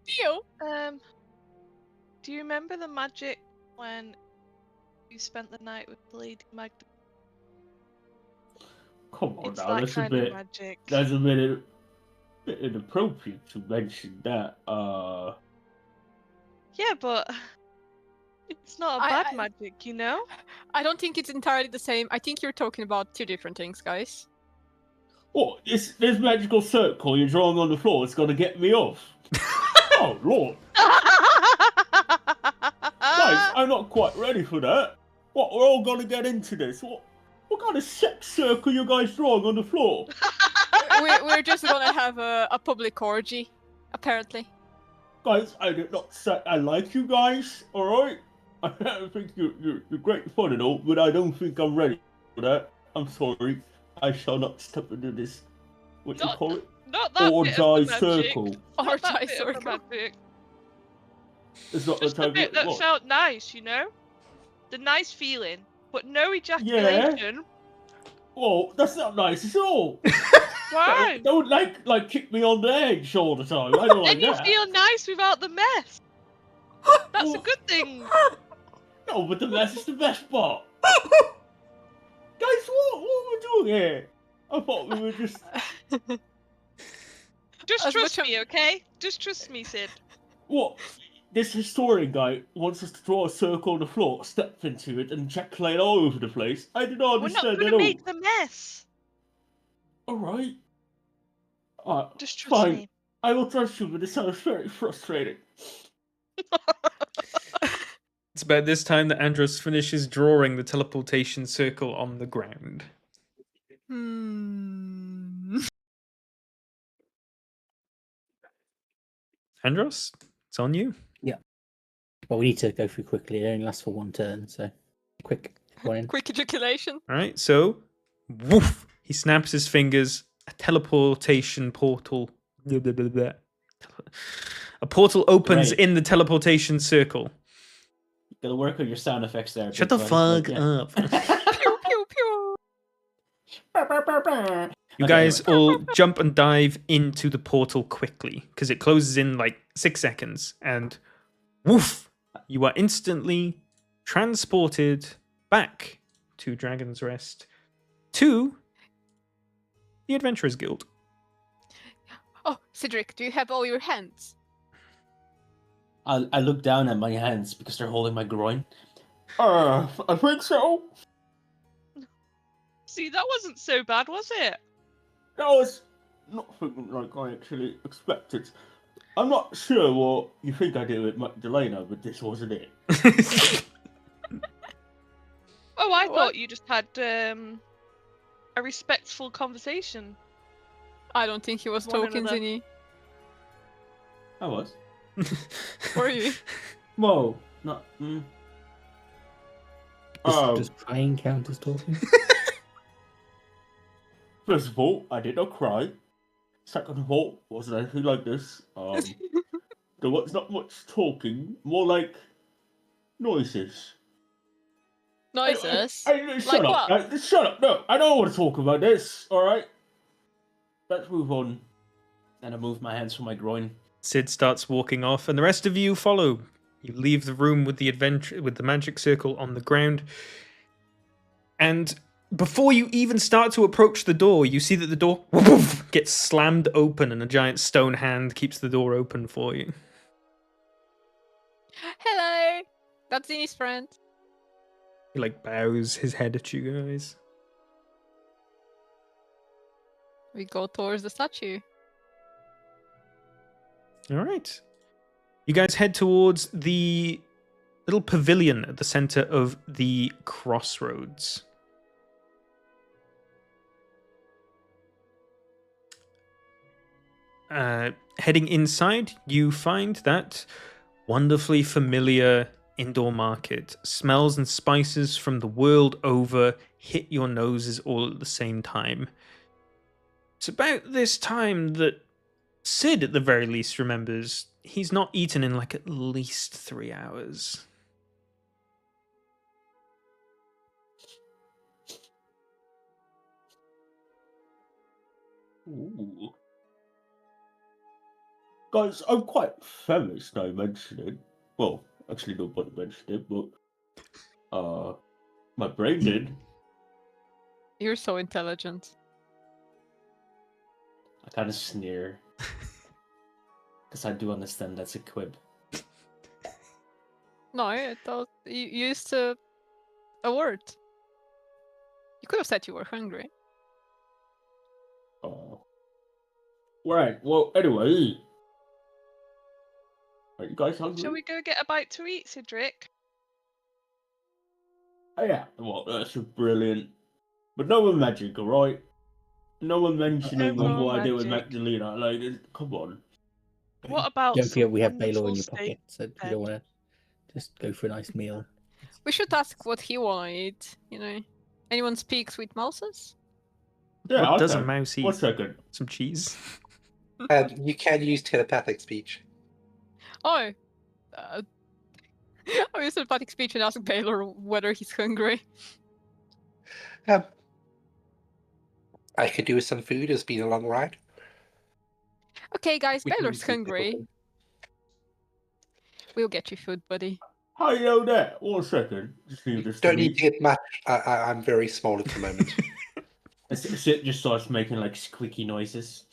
Deal. Do you remember the magic when you spent the night with Lady Magda? Come on It's now, that that's a kind of bit. magic. That's a bit inappropriate to mention that. Yeah, but it's not a I- bad I- magic, you know? I don't think it's entirely the same. I think you're talking about two different things, guys. What? This magical circle you're drawing on the floor is gonna get me off. Oh lord, guys, I'm not quite ready for that. What? We're all gonna get into this. What kind of sex circle you guys drawing on the floor? We're just gonna have a public orgy, apparently. Guys, I did not say I like you guys. All right. I think you're great fun and all, but I don't think I'm ready for that. I'm sorry. I shall not step into this. What you Not- call it? Not that bit of Orgy the magic. circle. Not that Orgy bit of the circle. magic. It's not Just the the type bit of that what? felt nice, you know? The nice feeling, but no ejaculation. Well, that's not nice at all. Why? Don't like kick me on the edge all the time. I don't like Then you that. feel nice without the mess. That's a Well, good thing. No, but the mess is the best part. Guys, what are we doing here? I thought we were just. Just As trust much me, okay? Just trust me, Sid. What? This historian guy wants us to draw a circle on the floor, step into it, and ejaculate all over the place. I do not We're not understand going at to all. make the mess. Alright. Just trust Fine. me. I will trust you, but it sounds very frustrating. It's about this time that Andros finishes drawing the teleportation circle on the ground. Andros, it's on you. But we need to go through quickly. It only lasts for one turn, so quick. One in. Quick ejaculation. All right, so woof, he snaps his fingers. A teleportation portal. Blah, blah, blah, blah. A portal opens Great. in the teleportation circle. Gotta work on your sound effects there. Shut big the buddy, fuck but yeah. up. Pew pew pew. You Okay, guys anyway. all jump and dive into the portal quickly because it closes in like 6 seconds, and woof, you are instantly transported back to Dragon's Rest to the Adventurers Guild. Oh, Cedric, do you have all your hands? I look down at my hands because they're holding my groin. I think so. See, that wasn't so bad, was it? That was nothing like I actually expected. I'm not sure what you think I did with Magdalena, but this wasn't it. Oh, I What? thought you just had a respectful conversation. I don't think he was One talking, another. Zinni. I was. Were you? Whoa, not. Does crying count as talking? First of all, I did not cry. Second of all, wasn't anything like this. There was not much talking, more like noises. Noises? Shut Like up! what? Shut up! No, I don't want to talk about this. All right, let's move on. And I moved my hands from my groin. Sid starts walking off, and the rest of you follow. You leave the room with the magic circle on the ground, and before you even start to approach the door, you see that the door gets slammed open, and a giant stone hand keeps the door open for you. Hello! That's Zinni's friend. He bows his head at you guys. We go towards the statue. All right. You guys head towards the little pavilion at the center of the crossroads. Heading inside, you find that wonderfully familiar indoor market. Smells and spices from the world over hit your noses all at the same time. It's about this time that Sid, at the very least, remembers he's not eaten in at least 3 hours. Ooh. Guys, I'm quite famous now mention it. Well, actually nobody mentioned it, but my brain did. You're so intelligent. I kind of sneer. Because I do understand that's a quib. No, I thought you used a word. You could have said you were hungry. Right, well, anyway. Are you guys hungry? Shall we go get a bite to eat, Cedric? Oh, yeah, well, that's brilliant. But no one magic, alright? No one mentioning No of more what I did with magic. Magdalena. Come on. What about Don't forget some we have Baylor wonderful in your steak pocket, so you bed? don't want to just go for a nice meal. We should ask what he wanna eat, Anyone speaks with mouses? Yeah, What I'll does a take- mouse eat? 1 second. Some cheese? And you can use telepathic speech. Oh! I use telepathic speech and ask Baylor whether he's hungry. I could do with some food. It's been a long ride. Okay, guys, We can Baylor's use these hungry. people. We'll get you food, buddy. How you know that? 1 second. Just leave this to Don't me. need to get much. I'm very small at the moment. Sid just starts making squeaky noises.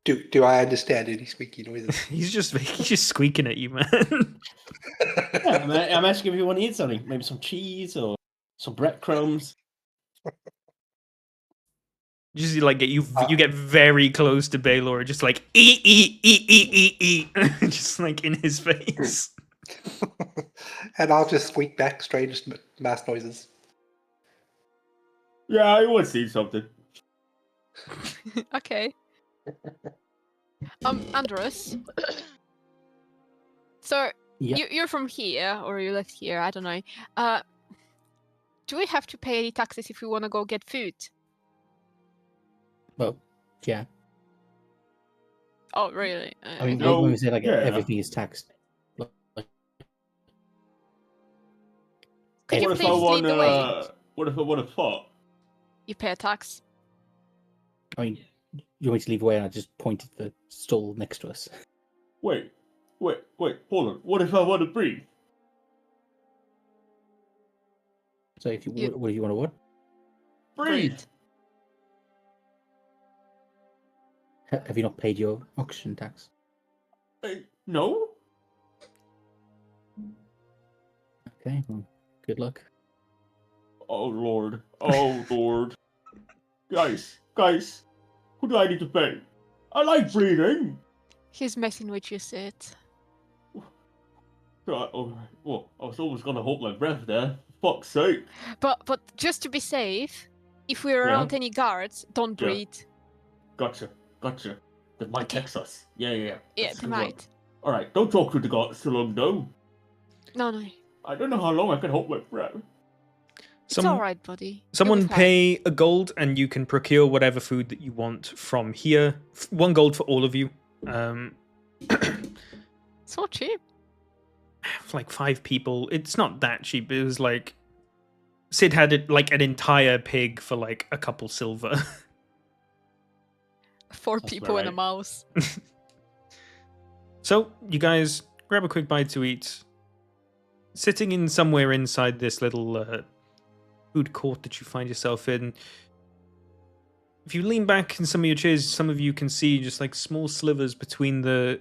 Do I understand any squeaky noises? he's just squeaking at you, man. Yeah, I'm asking if you want to eat something. Maybe some cheese or some breadcrumbs. Just you get very close to Baylor, just eat, just in his face. And I'll just squeak back strange mass noises. Yeah, I want to see something. Okay. Andres. So Yeah. you're from here, or you live here? I don't know. Do we have to pay any taxes if we want to go get food? Well, yeah. Oh, really? I mean, No, when we say yeah. everything is taxed. Could you What if I please want lead the way? What if I want a fart? You pay a tax. I mean, you want me to leave away and I just point at the stall next to us. Wait, hold on. What if I want to breathe? So if you, You- what do you want to what? Breathe. Have you not paid your oxygen tax? No. Okay, well, good luck. Oh lord. Oh lord. Guys, who do I need to pay? I like breathing. He's messing with you, Sid. Right, alright. Well, I was almost gonna hold my breath there. Fuck's sake. But just to be safe, if we're Yeah. around any guards, don't Yeah. breathe. Gotcha. They might Okay. text us. Yeah. Yeah, That's a they good one. might. Alright, don't talk to the guards too long, though. No. I don't know how long I can hold my breath. It's alright, buddy. You'll be Someone fine. pay a gold, and you can procure whatever food that you want from here. 1 gold for all of you. So cheap. For like 5 people, it's not that cheap. It was like Sid had it like an entire pig for like a couple silver. 4 Sounds people about and a right. mouse. So you guys grab a quick bite to eat. Sitting in somewhere inside this little food court that you find yourself in. If you lean back in some of your chairs, some of you can see just like small slivers between the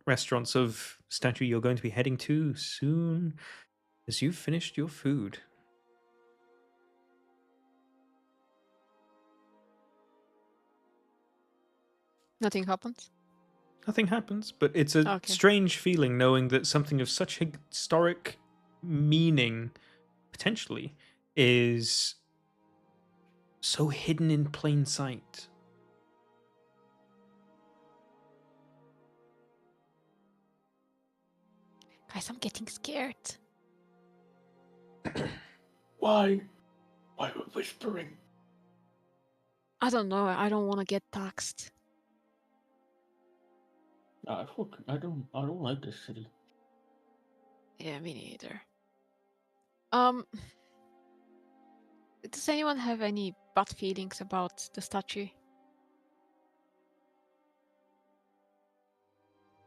restaurants of statue you're going to be heading to soon as you've finished your food. Nothing happens. Nothing happens, but it's a Okay. strange feeling knowing that something of such historic meaning, potentially, is so hidden in plain sight. Guys, I'm getting scared. Why? Why we're whispering? I don't know. I don't want to get taxed. I don't like this city. Yeah, me neither. Does anyone have any bad feelings about the statue?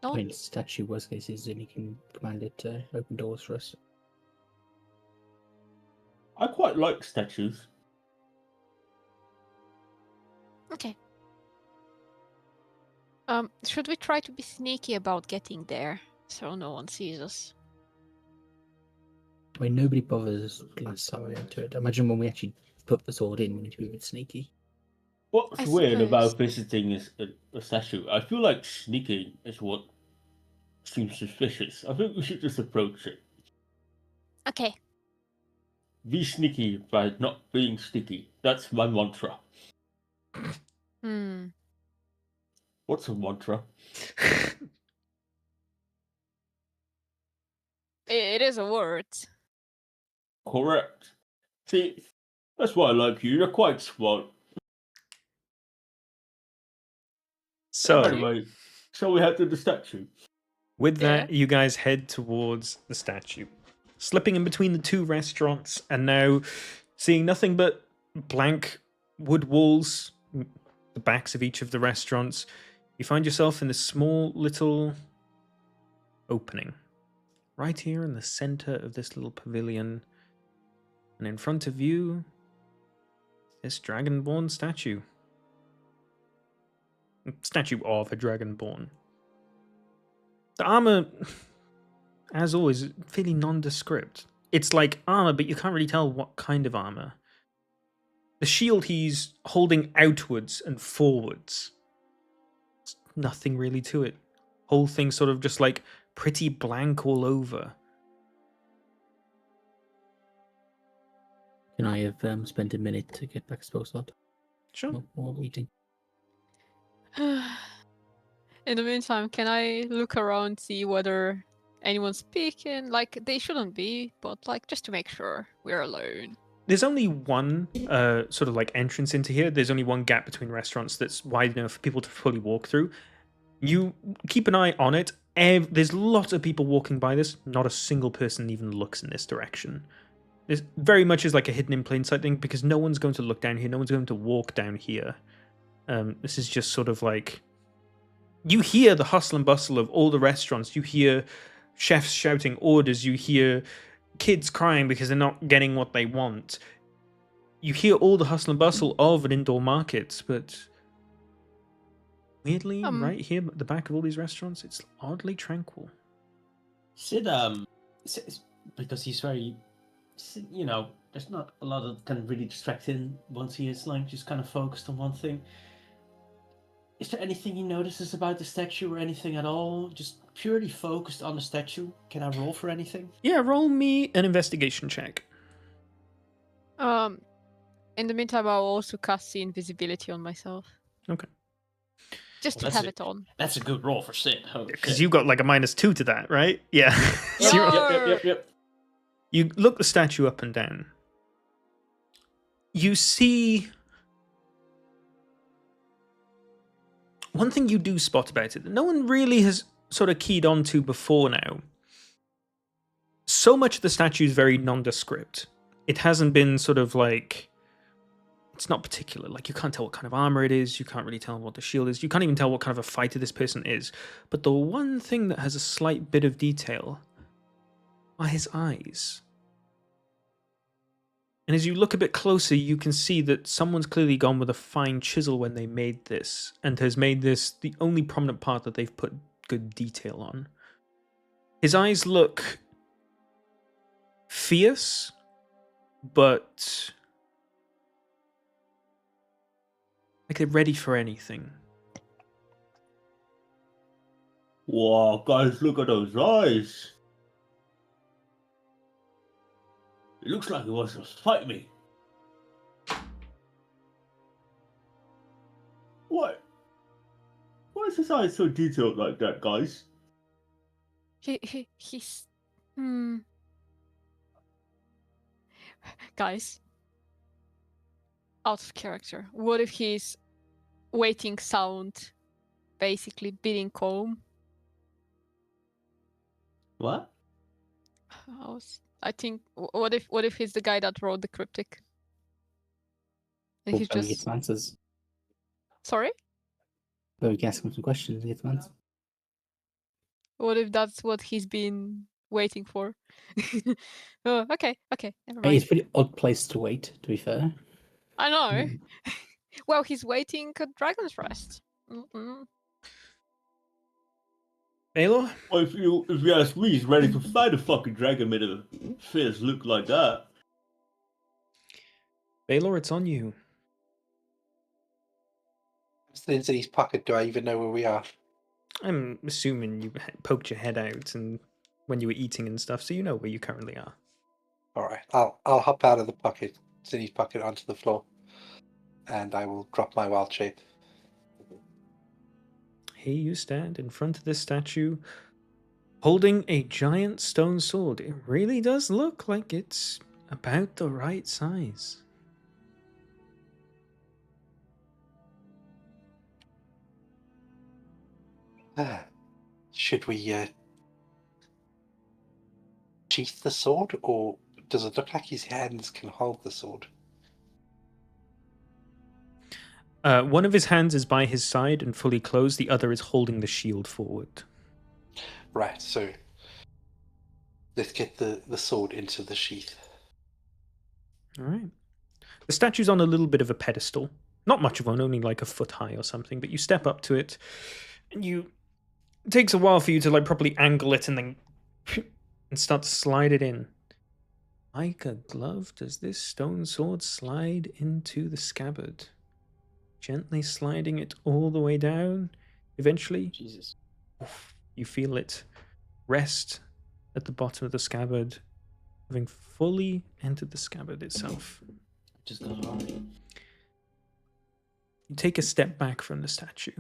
No I one? mean, statue worst case is then you can command it to open doors for us. I quite like statues. Okay. Should we try to be sneaky about getting there so no one sees us? I mean, nobody bothers last time we went to it. Imagine when we actually put the sword in, we need to be a bit sneaky. What's I weird suppose. about visiting a statue? I feel like sneaking is what seems suspicious. I think we should just approach it. Okay. Be sneaky by not being sticky. That's my mantra. What's a mantra? It is a word. Correct. See, that's why I like you. You're quite smart. So, Anyway, shall we head to the statue? with that, Yeah. you guys head towards the statue, slipping in between the 2 restaurants, and now seeing nothing but blank wood walls, the backs of each of the restaurants. You find yourself in this small little opening, right here in the center of this little pavilion, and in front of you, this dragonborn statue. Statue of a dragonborn. The armor, as always, fairly nondescript. It's like armor, but you can't really tell what kind of armor. The shield he's holding outwards and forwards. There's nothing really to it. Whole thing sort of just like pretty blank all over. Can I have spent a minute to get back a spell slot Sure. while eating? In the meantime, can I look around, see whether anyone's speaking? Like, they shouldn't be, but like, just to make sure we're alone. There's only one sort of like entrance into here. There's only one gap between restaurants that's wide enough for people to fully walk through. You keep an eye on it. There's lots of people walking by this. Not a single person even looks in this direction. This very much is like a hidden in plain sight thing because no one's going to look down here. No one's going to walk down here. This is just sort of like... You hear the hustle and bustle of all the restaurants. You hear chefs shouting orders. You hear kids crying because they're not getting what they want. You hear all the hustle and bustle of an indoor market, but weirdly, right here at the back of all these restaurants, it's oddly tranquil. Sid, because he's very, there's not a lot that can really distract him once he is like just kind of focused on one thing. Is there anything he notices about the statue or anything at all? Just purely focused on the statue. Can I roll for anything? Yeah, roll me an investigation check. In the meantime, I'll also cast see invisibility on myself. Okay. Just to Well, have it on. That's a good roll for Sid. Holy Because shit. you got like a -2 to that, right? Yeah. Yep, So yep. you look the statue up and down. You see... One thing you do spot about it that no one really has sort of keyed on to before now. So much of the statue is very nondescript. It hasn't been sort of like... It's not particular. Like, you can't tell what kind of armor it is. You can't really tell what the shield is. You can't even tell what kind of a fighter this person is. But the one thing that has a slight bit of detail are his eyes. And as you look a bit closer, you can see that someone's clearly gone with a fine chisel when they made this, and has made this the only prominent part that they've put good detail on. His eyes look fierce, but like they're ready for anything. Wow, guys, look at those eyes. It looks like he wants to fight me. What? Why is his eyes so detailed like that, guys? He's... Guys. Out of character. What if he's waiting sound, basically bidding calm? What? I think. What if he's the guy that wrote the cryptic? And he's Or we get just some answers. sorry. But we can ask him some questions and get some answers. What if that's what he's been waiting for? Oh, okay, never It's mind. a pretty odd place to wait, to be fair. I know. Well, he's waiting at Dragon's Rest. Baylor? Well, if you ask me, he's ready to fight a fucking dragon with a fierce look like that. Baylor, it's on you. It's in his pocket. Do I even know where we are? I'm assuming you poked your head out and when you were eating and stuff, so you know where you currently are. All right, I'll hop out of the pocket, Zinni's pocket, onto the floor, and I will drop my wild shape. Here you stand in front of this statue, holding a giant stone sword. It really does look like it's about the right size. Should we sheath the sword, or does it look like his hands can hold the sword? One of his hands is by his side and fully closed. The other is holding the shield forward. Right, so let's get the sword into the sheath. All right. The statue's on a little bit of a pedestal. Not much of one, only like a foot high or something, but you step up to it and it takes a while for you to like properly angle it and then and start to slide it in. Like a glove, does this stone sword slide into the scabbard? Gently sliding it all the way down. Eventually, Jesus. you feel it rest at the bottom of the scabbard, having fully entered the scabbard itself. Just got hard. You take a step back from the statue.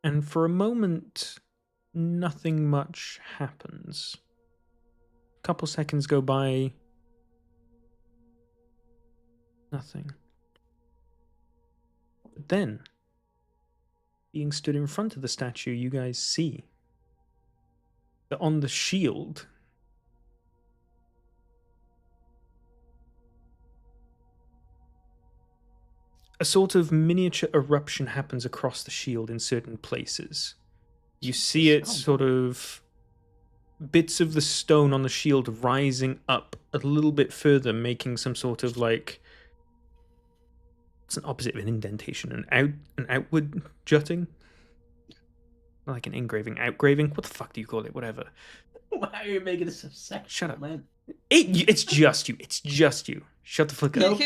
And for a moment, nothing much happens. A couple seconds go by. Nothing. But then, being stood in front of the statue, you guys see that on the shield, a sort of miniature eruption happens across the shield in certain places. You see it sort of bits of the stone on the shield rising up a little bit further, making some sort of like, it's an opposite of an indentation, an outward jutting, like an engraving, outgraving. What the fuck do you call it? Whatever. Why are you making this so sexual, Shut up, man? It's just you. It's just you. Shut the fuck up.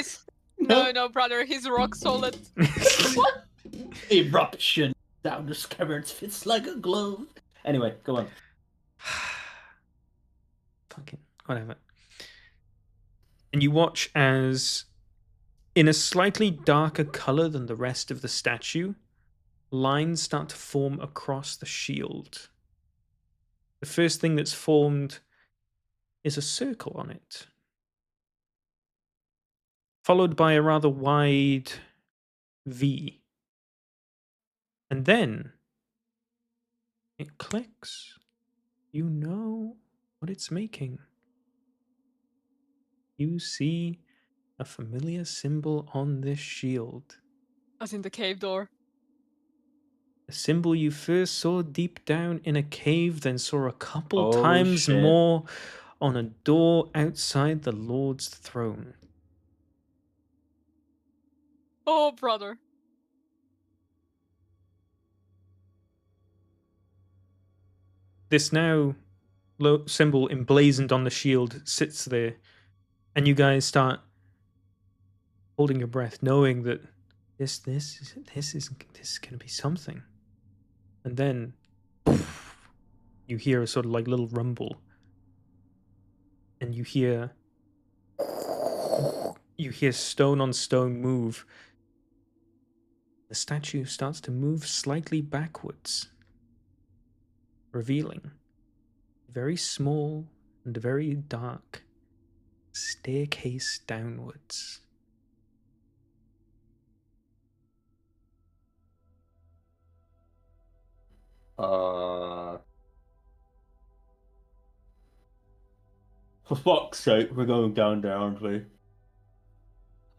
No, brother, he's rock solid. Eruption. down the scabbards fits like a glove. Anyway, go on. Fucking whatever. And you watch as, in a slightly darker color than the rest of the statue, lines start to form across the shield. The first thing that's formed is a circle on it, followed by a rather wide V. And then it clicks. You know what it's making. You see a familiar symbol on this shield. As in the cave door. A symbol you first saw deep down in a cave, then saw a couple Oh, times shit. more on a door outside the Lord's throne. Oh, brother. This now symbol emblazoned on the shield sits there, and you guys start holding your breath, knowing that this is going to be something. And then you hear a sort of like little rumble, and you hear stone on stone move. The statue starts to move slightly backwards, revealing a very small and very dark staircase downwards. For fuck's sake, we're going down there, aren't we?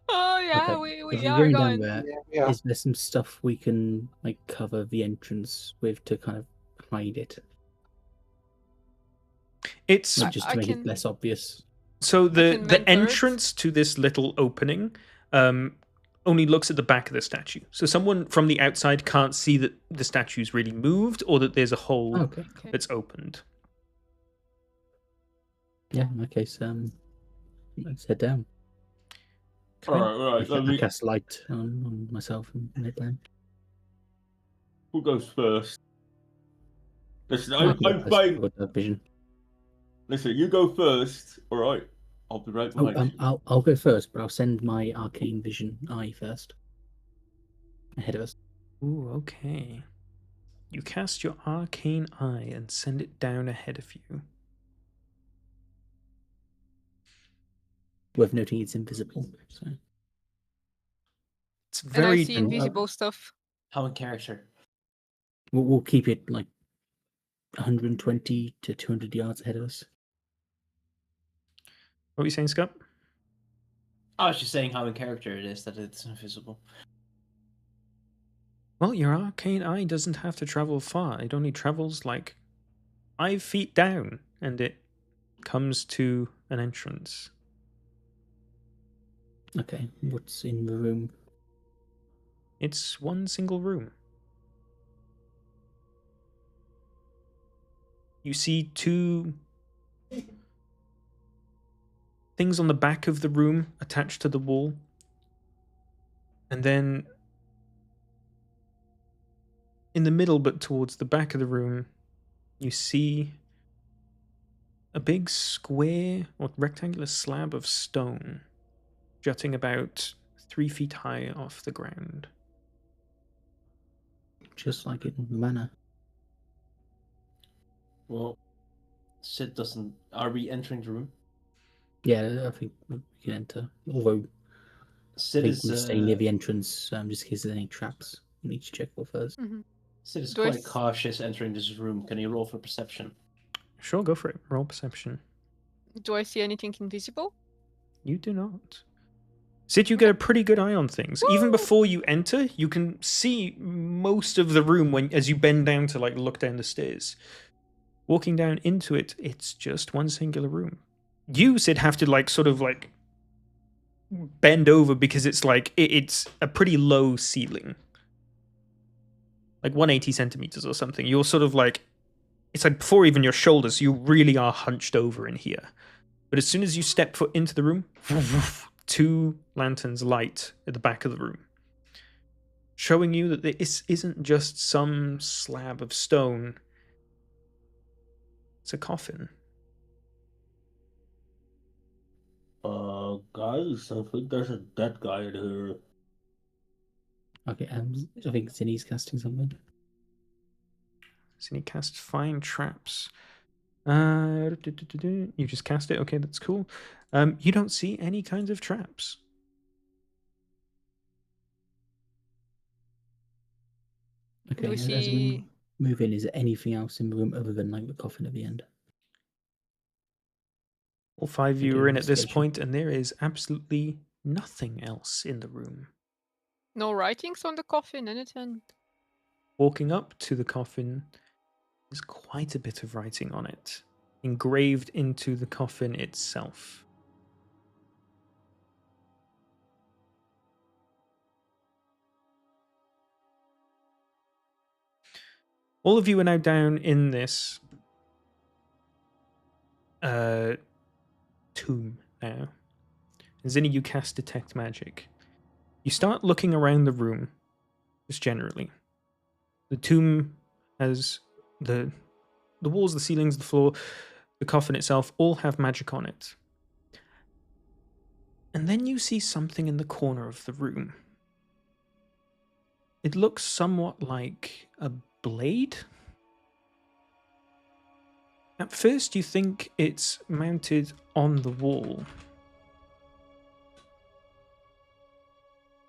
Oh, yeah, Okay, we if we're are going down going. there, Yeah, we are. is there some stuff we can like cover the entrance with to kind of hide it? It's Like just I to make can- it less obvious. so the can mentor it. entrance to this little opening only looks at the back of the statue. So someone from the outside can't see that the statue's really moved or that there's a hole Okay. Okay. that's opened. Yeah, in that case, let's head down. Okay. Alright, I let me. cast light on myself and head down. Who goes first? Listen, I can go I'm first fine. with the vision. Listen, you go first, alright? I'll be right Oh, behind you. I'll go first, but I'll send my arcane vision eye first. Ahead of us. Ooh, okay. You cast your arcane eye and send it down ahead of you. Worth noting it's invisible. So It's And I very see and, invisible stuff. How in character? we'll keep it like 120 to 200 yards ahead of us. What were you saying, Scott? I was just saying how in character it is that it's invisible. Well, your arcane eye doesn't have to travel far. It only travels like 5 feet down, and it comes to an entrance. Okay, what's in the room? It's one single room. You see 2 things on the back of the room attached to the wall. And then in the middle, but towards the back of the room, you see a big square or rectangular slab of stone jutting about 3 feet high off the ground. Just like in the manor. Well, Sid doesn't. Are we entering the room? Yeah, I think we can enter. Although I Sid think is. we stay near the entrance, just in case there's any traps. We need to check for first. Sid is Do I quite s- cautious entering this room. Can you roll for perception? Sure, go for it. Roll perception. Do I see anything invisible? You do not. Sid, you get a pretty good eye on things. Even Woo! before you enter, you can see most of the room when as you bend down to like look down the stairs. Walking down into it, it's just one singular room. You, Sid, have to like sort of like bend over because it's like it's a pretty low ceiling. Like 180 centimeters or something. You're sort of like, it's like before even your shoulders, you really are hunched over in here. But as soon as you step foot into the room, 2 lanterns light at the back of the room, showing you that this isn't just some slab of stone. It's a coffin. Guys, I think there's a dead guy in here. Okay, I think Zinni's casting something. So he casts Find Traps. You just cast it. Okay, that's cool. You don't see any kinds of traps. Okay, we and as we see- move in, is there anything else in the room other than like the coffin at the end? All five of you Okay, are in at this investigation. point, and there is absolutely nothing else in the room. No writings on the coffin, anything? Walking up to the coffin, there's quite a bit of writing on it, engraved into the coffin itself. All of you are now down in this tomb now. And Zinni, you cast Detect Magic. You start looking around the room, just generally. The tomb has the walls, the ceilings, the floor, the coffin itself all have magic on it. And then you see something in the corner of the room. It looks somewhat like a blade. At first you think it's mounted on the wall.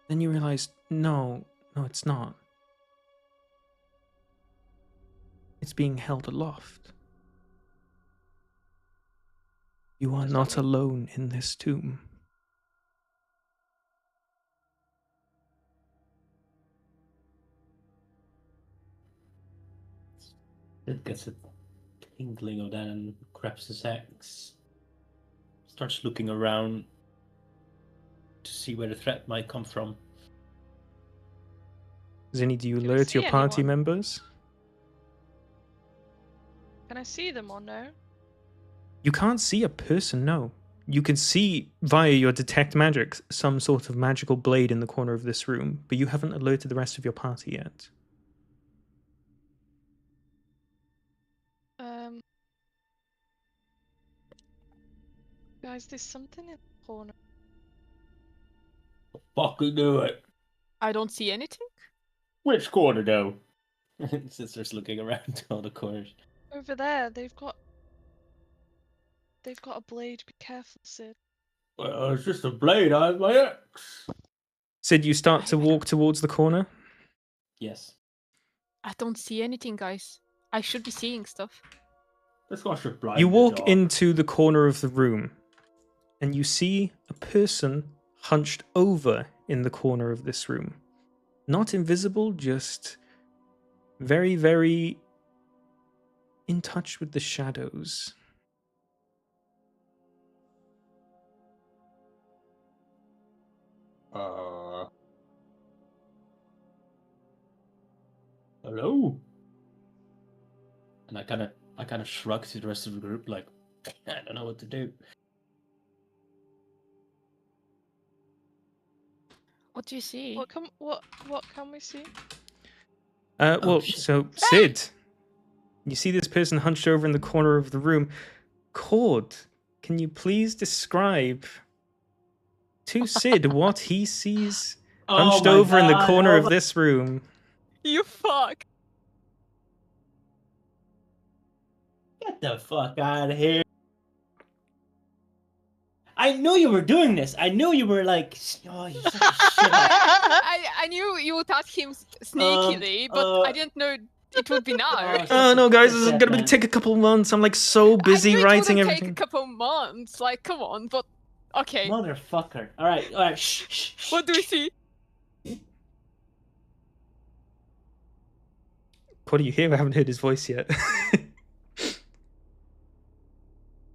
Then you realize, no, it's not. It's being held aloft. You are does that not mean? alone in this tomb. It gets a tingling of that and grabs his axe. Starts looking around to see where the threat might come from. Zinni, do you Do we alert your see party anyone? members? Can I see them or no? You can't see a person, no. You can see via your detect magic some sort of magical blade in the corner of this room, but you haven't alerted the rest of your party yet. Guys, there's something in the corner. Fucking do it. I don't see anything. Which corner though? Since there's looking around to all the corners. Over there, they've got a blade. Be careful, Sid. Well, it's just a blade. I have my axe. Sid, you start to walk towards the corner. Yes. I don't see anything, guys. I should be seeing stuff. This guy should blind You the walk dog. into the corner of the room, and you see a person hunched over in the corner of this room. Not invisible, just very, very in touch with the shadows. Hello? And I kind of shrug to the rest of the group, like, I don't know what to do. What do you see? What can we see? Shit. So Sid, you see this person hunched over in the corner of the room. Cord, can you please describe to Sid what he sees hunched my over in the God, corner oh of my- this room? You fuck! Get the fuck out of here. I knew you were doing this. I knew you were like, oh, you such a shit. I knew you would ask him sneakily, but I didn't know it would be now. Oh no, guys, this is gonna take a couple months. I'm like so busy I knew writing it wouldn't everything. take a couple months. Like, come on, but okay. Motherfucker. All right. Shh. What do we see? What do you hear? I haven't heard his voice yet.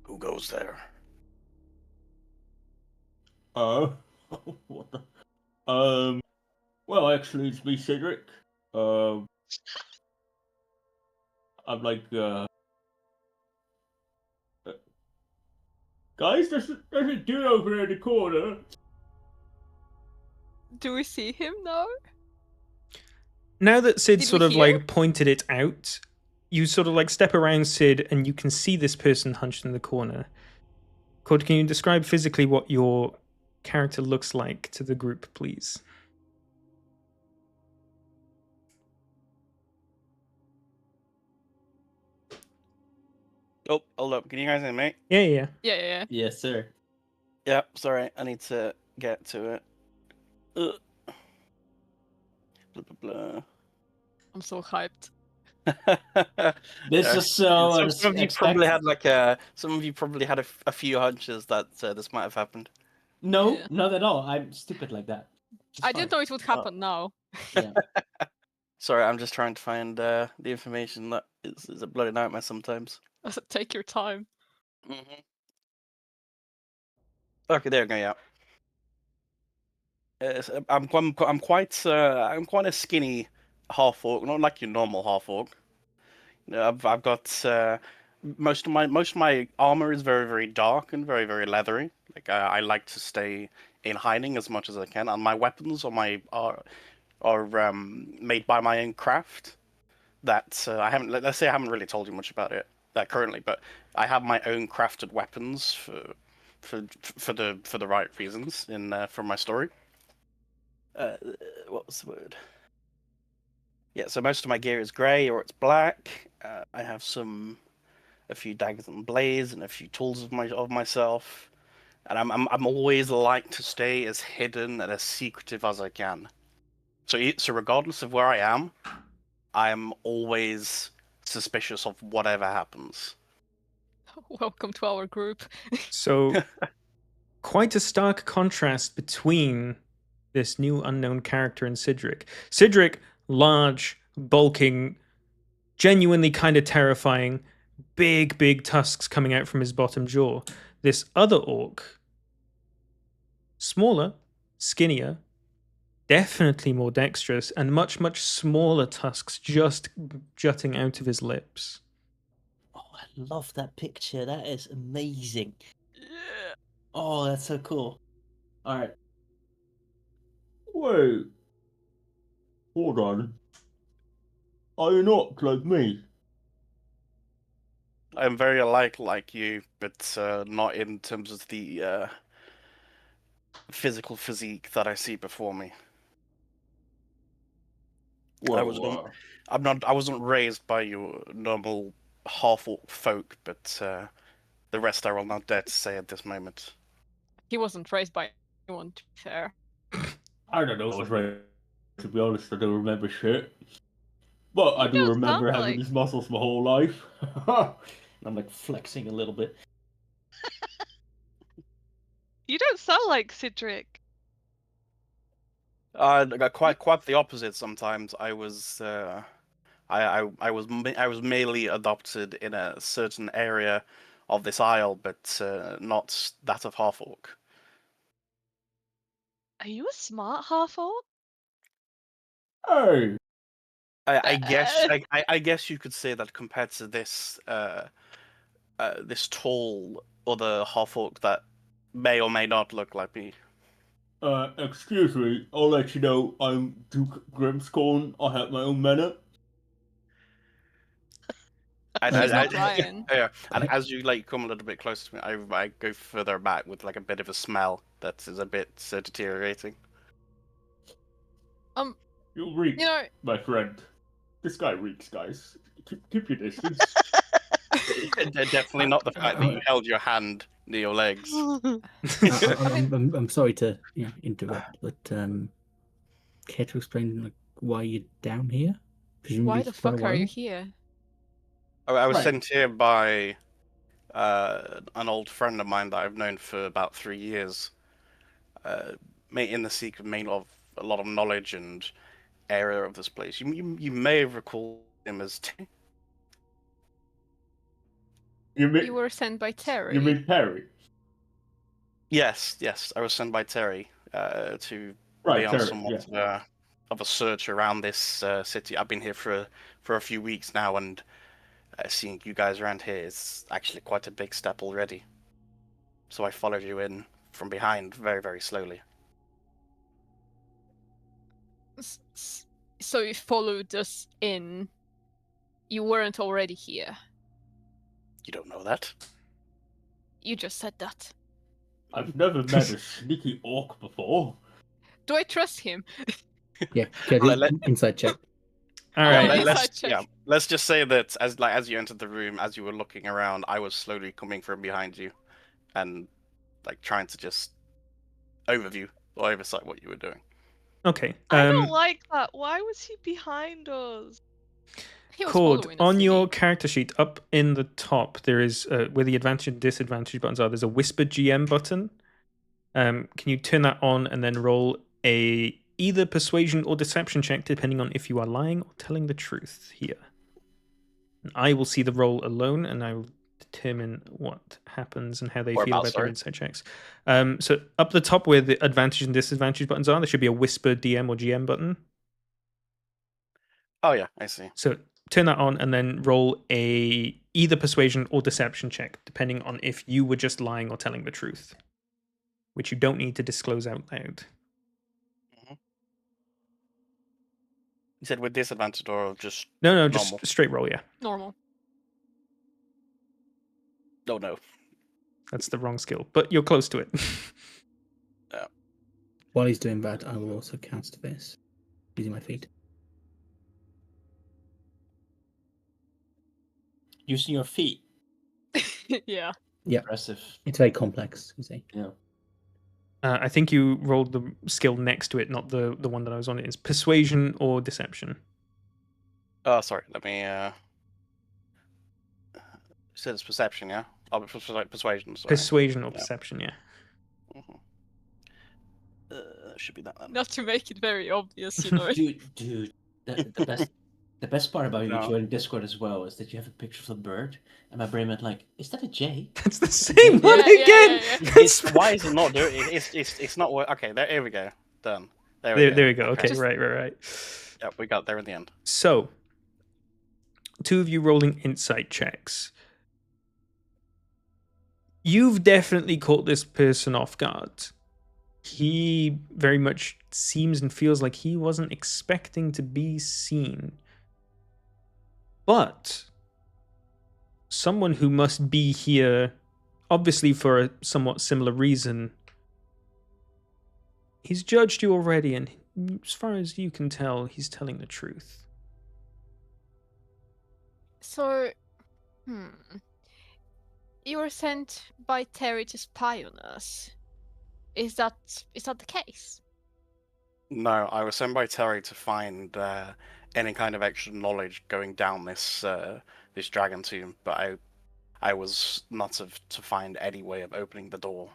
Who goes there? What the? Well, actually, it's me, Cedric. I'm like, guys, there's a dude over there in the corner. Do we see him now? Now that Sid Did sort we of hear? like pointed it out, you sort of like step around Sid and you can see this person hunched in the corner. Cord, can you describe physically what your character looks like to the group, please? Oh, hold up. Can you guys hear me? Yeah, yeah. Yeah. Yes, sir. Yeah, sorry. I need to get to it. Blah, blah, I'm so hyped. blah. This Yeah. is so Some of you probably unexpected. had some of you probably had a few hunches that this might have happened. No, Yeah. not at all. I'm stupid like that. It's I didn't fine. know it would happen now. Yeah. Sorry, I'm just trying to find the information that is a bloody nightmare sometimes. Take your time. Mm-hmm. Okay, there we go. Yeah. I'm quite a skinny half orc, not like your normal half orc. I've got most of my armor is very very dark and very very leathery. Like I like to stay in hiding as much as I can, and my weapons are made by my own craft. That I haven't. Let's say I haven't really told you much about it currently, but I have my own crafted weapons for the right reasons in from my story. What was the word? Yeah, so most of my gear is grey or it's black. I have a few daggers and blades and a few tools of myself, and I'm always like to stay as hidden and as secretive as I can. So regardless of where I am always suspicious of whatever happens. Welcome to our group. So, quite a stark contrast between this new unknown character and Cedric. Cedric, large, bulking, genuinely kind of terrifying, big tusks coming out from his bottom jaw. This other orc, smaller, skinnier, definitely more dexterous, and much smaller tusks just jutting out of his lips. Oh, I love that picture. That is amazing. Yeah. Oh, that's so cool. All right. Wait. Hold on. Are you not like me? I'm very alike like you, but not in terms of the physical physique that I see before me. Well, I wasn't raised by your normal half orc folk, but the rest I will not dare to say at this moment. He wasn't raised by anyone, to be fair. I don't know. I was right. To be honest, I don't remember shit. But I You do don't remember sound having like- these muscles my whole life. I'm like flexing a little bit. You don't sound like Cedric. Quite the opposite. Sometimes I was I was merely adopted in a certain area of this isle, but not that of half orc. Are you a smart half orc? Hey, I guess you could say that compared to this this tall other half orc that may or may not look like me. excuse me. I'll let you know I'm Duke Grimscorn. I have my own manner. He's not Ryan. Yeah, and as you like come a little bit closer to me, I go further back with like a bit of a smell that is a bit deteriorating. You reek, You know, my friend. This guy reeks, guys. Keep your distance. Definitely not the fact that you held your hand near your legs. I'm sorry to interrupt, but care to explain like why you're down here? Presumably why the for quite a fuck are you while? here? I was Right. sent here by an old friend of mine that I've known for about 3 years. In the secret main of a lot of knowledge and area of this place. You may have recalled him as You You were sent by Terry. You mean Perry? Yes, I was sent by Terry to Right, be on Terry. somewhat Yeah. of a search around this city. I've been here for a few weeks now, and seeing you guys around here is actually quite a big step already. So I followed you in from behind very, very slowly. So you followed us in. You weren't already here. You don't know that. You just said that. I've never met a sneaky orc before. Do I trust him? Yeah, get Let- an inside check. All Oh, right. let- let's inside check. yeah. Let's just say that as you entered the room, as you were looking around, I was slowly coming from behind you, and like trying to just overview or oversight what you were doing. Okay. I don't like that. Why was he behind us? He was Cord, following us. on didn't your he? character sheet, up in the top, there is where the advantage and disadvantage buttons are. There's a whisper GM button. Can you turn that on and then roll a either persuasion or deception check, depending on if you are lying or telling the truth here. And I will see the roll alone, and I will determine what happens and how they feel Whereabouts, about their sorry? insight checks. So up the top where the advantage and disadvantage buttons are, there should be a whisper DM or GM button. Oh yeah, I see. So turn that on and then roll a either persuasion or deception check, depending on if you were just lying or telling the truth, which you don't need to disclose out loud. You said with disadvantage or just No, normal? just straight roll, yeah. Normal. Oh no. That's the wrong skill, but you're close to it. While he's doing that, I will also cast this using my feet. Using your feet. Yeah. Yeah, Impressive. it's very complex, you see. Yeah. I think you rolled the skill next to it, not the one that I was on. It's persuasion or deception. Oh, sorry. Let me. You said it's perception, yeah. Oh, persuasion. Sorry. Persuasion or Yeah. perception, yeah. Mhm. Should be that then. Not to make it very obvious, you know. Dude, the best part about you No. joining Discord as well is that you have a picture of the bird, and my brain went like, "Is that a J?" That's the same one Yeah, again. yeah. It's why is it not doing? It's not work. Okay, here we go. Done. There There we go. Okay, Just- right. Yep, we got there in the end. So, two of you rolling insight checks. You've definitely caught this person off guard. He very much seems and feels like he wasn't expecting to be seen. But someone who must be here, obviously for a somewhat similar reason, he's judged you already, and as far as you can tell, he's telling the truth. So, you were sent by Terry to spy on us. Is that the case? No, I was sent by Terry to find any kind of extra knowledge going down this this dragon tomb, but I was not to find any way of opening the door.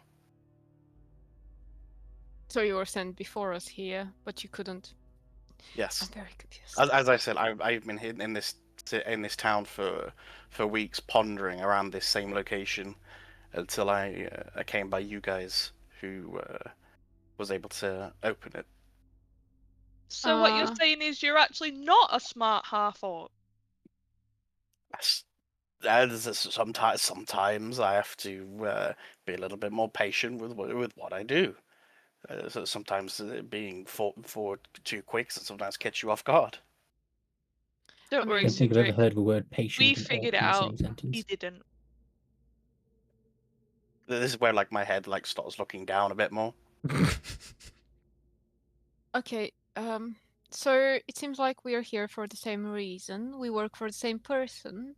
So you were sent before us here, but you couldn't. Yes. I'm very confused. As I said, I've been hidden in this town for weeks, pondering around this same location until I came by you guys, who was able to open it. So what you're saying is you're actually not a smart half orc. Sometimes I have to be a little bit more patient with what I do. So sometimes being fought for too quick, and sometimes catch you off guard. Don't I worry, don't think I've ever Cedric. heard the word patient We and figured orc it in the out. same sentence. He didn't. This is where like my head like starts looking down a bit more. Okay, so it seems like we are here for the same reason. We work for the same person.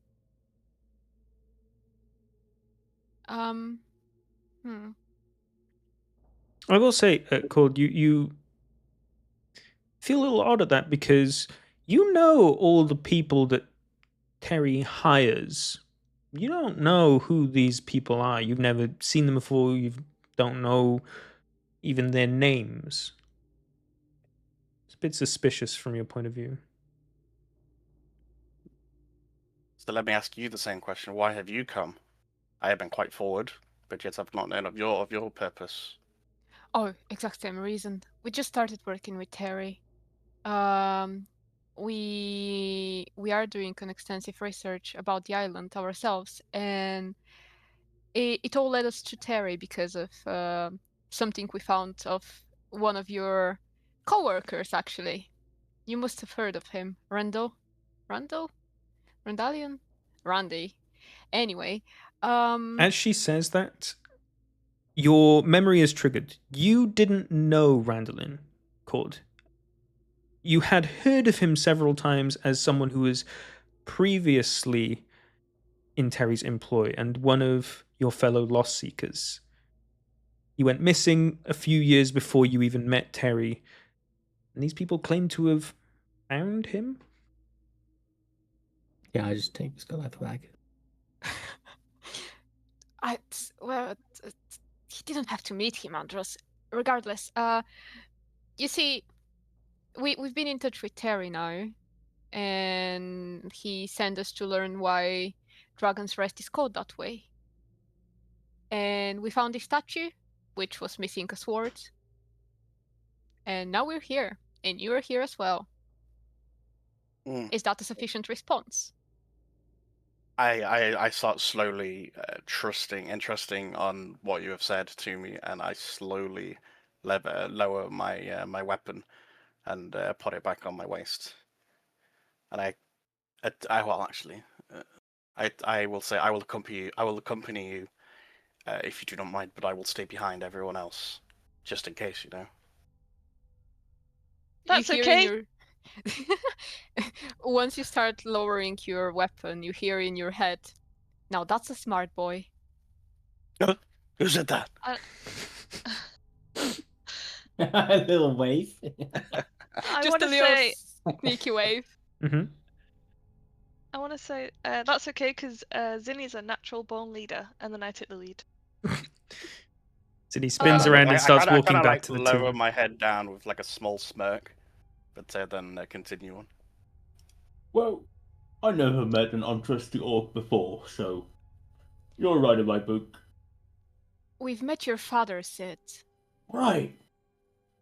I will say, Cord, you feel a little odd at that because you know all the people that Terry hires. You don't know who these people are. You've never seen them before. You don't know even their names. It's a bit suspicious from your point of view. So let me ask you the same question. Why have you come? I have been quite forward, but yet I've not known of your purpose. Oh, exact same reason. We just started working with Terry. We are doing an extensive research about the island ourselves, and it all led us to Terry because of something we found of one of your coworkers, actually. You must have heard of him. Randall? Randallion? Randy. Anyway, As she says that, your memory is triggered. You didn't know Randallin Cord. You had heard of him several times as someone who was previously in Terry's employ and one of your fellow Lost Seekers. He went missing a few years before you even met Terry, and these people claim to have found him. Yeah, I just take the skull out of the bag. he didn't have to meet him, Andros. Regardless, you see, we've been in touch with Terry now, and he sent us to learn why Dragon's Rest is called that way. And we found the statue, which was missing a sword. And now we're here, and you're here as well. Is that a sufficient response? I start slowly trusting on what you have said to me, and I slowly lower my my weapon and put it back on my waist. And I will say I will accompany you if you do not mind, but I will stay behind everyone else just in case, you know. That's okay. Once you start lowering your weapon, you hear in your head, "Now that's a smart boy." Who said that? A little wave. I Just want a to little say, sneaky wave. Mm-hmm. I want to say that's okay because Zinni's a natural born leader, and then I take the lead. So he spins around and starts walking back to the lower tomb. my head down with like a small smirk, but then continue on. Well, I never met an untrusty orc before, so you're right in my book. We've met your father, Sid. Right.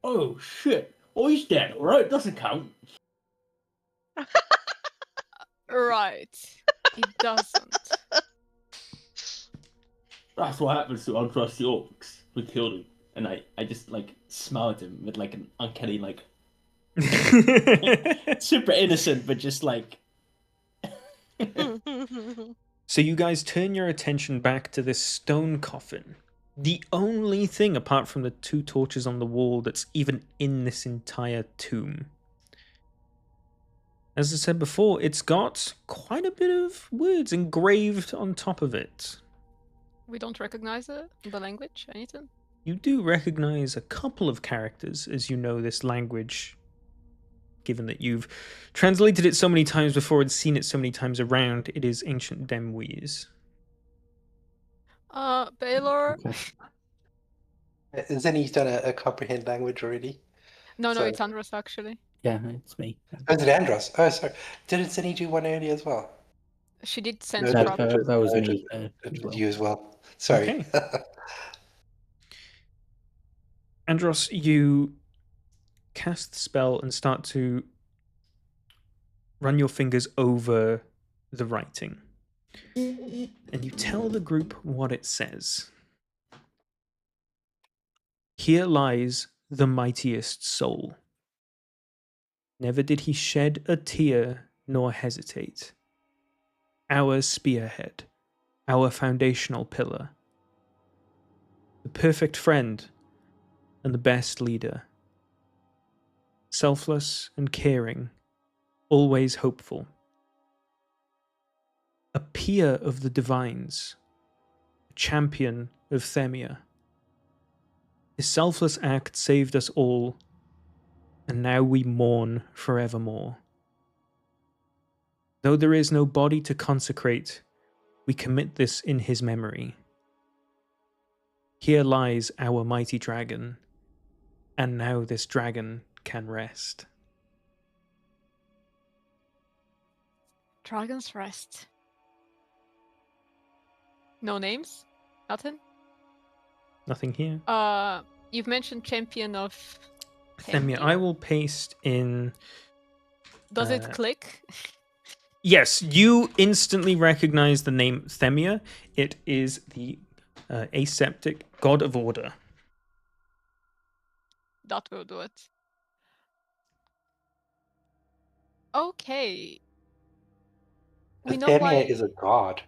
Oh shit. Oh, he's dead, alright? Doesn't count. Right. It doesn't. That's what happens to untrusty orcs. We killed him. And I just like smiled at him with like an uncanny like super innocent, but just like So you guys turn your attention back to this stone coffin. The only thing apart from the 2 torches on the wall that's even in this entire tomb. As I said before, it's got quite a bit of words engraved on top of it. We don't recognize the language, anything? You do recognize a couple of characters as you know this language, given that you've translated it so many times before and seen it so many times around. It is ancient Demwese. Baylor? Zinni's done a comprehend language already. No, So- it's Andros, actually. Yeah, it's me. Oh, is it Andros? Oh, sorry. Didn't Zinni do one earlier as well? She did sense No, trap. that was me. You as well. Sorry. Okay. Andros, you cast the spell and start to run your fingers over the writing. And you tell the group what it says. Here lies the mightiest soul. Never did he shed a tear nor hesitate. Our spearhead, our foundational pillar. The perfect friend and the best leader. Selfless and caring, always hopeful. A peer of the divines, a champion of Themia. His selfless act saved us all, and now we mourn forevermore. Though there is no body to consecrate, we commit this in his memory. Here lies our mighty dragon, and now this dragon can rest. Dragon's Rest. No names? Nothing? Nothing here. You've mentioned champion of Themia, I will paste in. Does it click? Yes, you instantly recognize the name Themia. It is the aseptic god of order. That will do it. Okay. We know Tamia why is a god.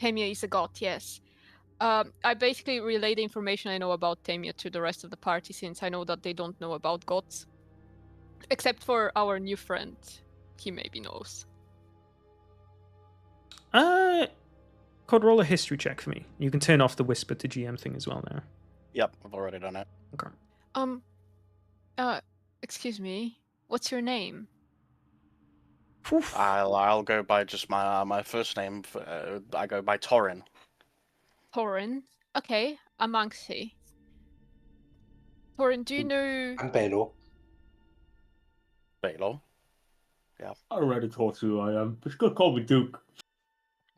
Tamia is a god, yes. I basically relay the information I know about Tamia to the rest of the party, since I know that they don't know about gods. Except for our new friend. He maybe knows. Could roll a history check for me. You can turn off the whisper to GM thing as well now. Yep, I've already done it. Okay. Excuse me. What's your name? Oof. I'll go by just my first name. I go by Torin. Thorin. Okay, Amangsi. Thorin, do you know... I'm Belo. Baylor. I already told you who I am. Just go call me Duke.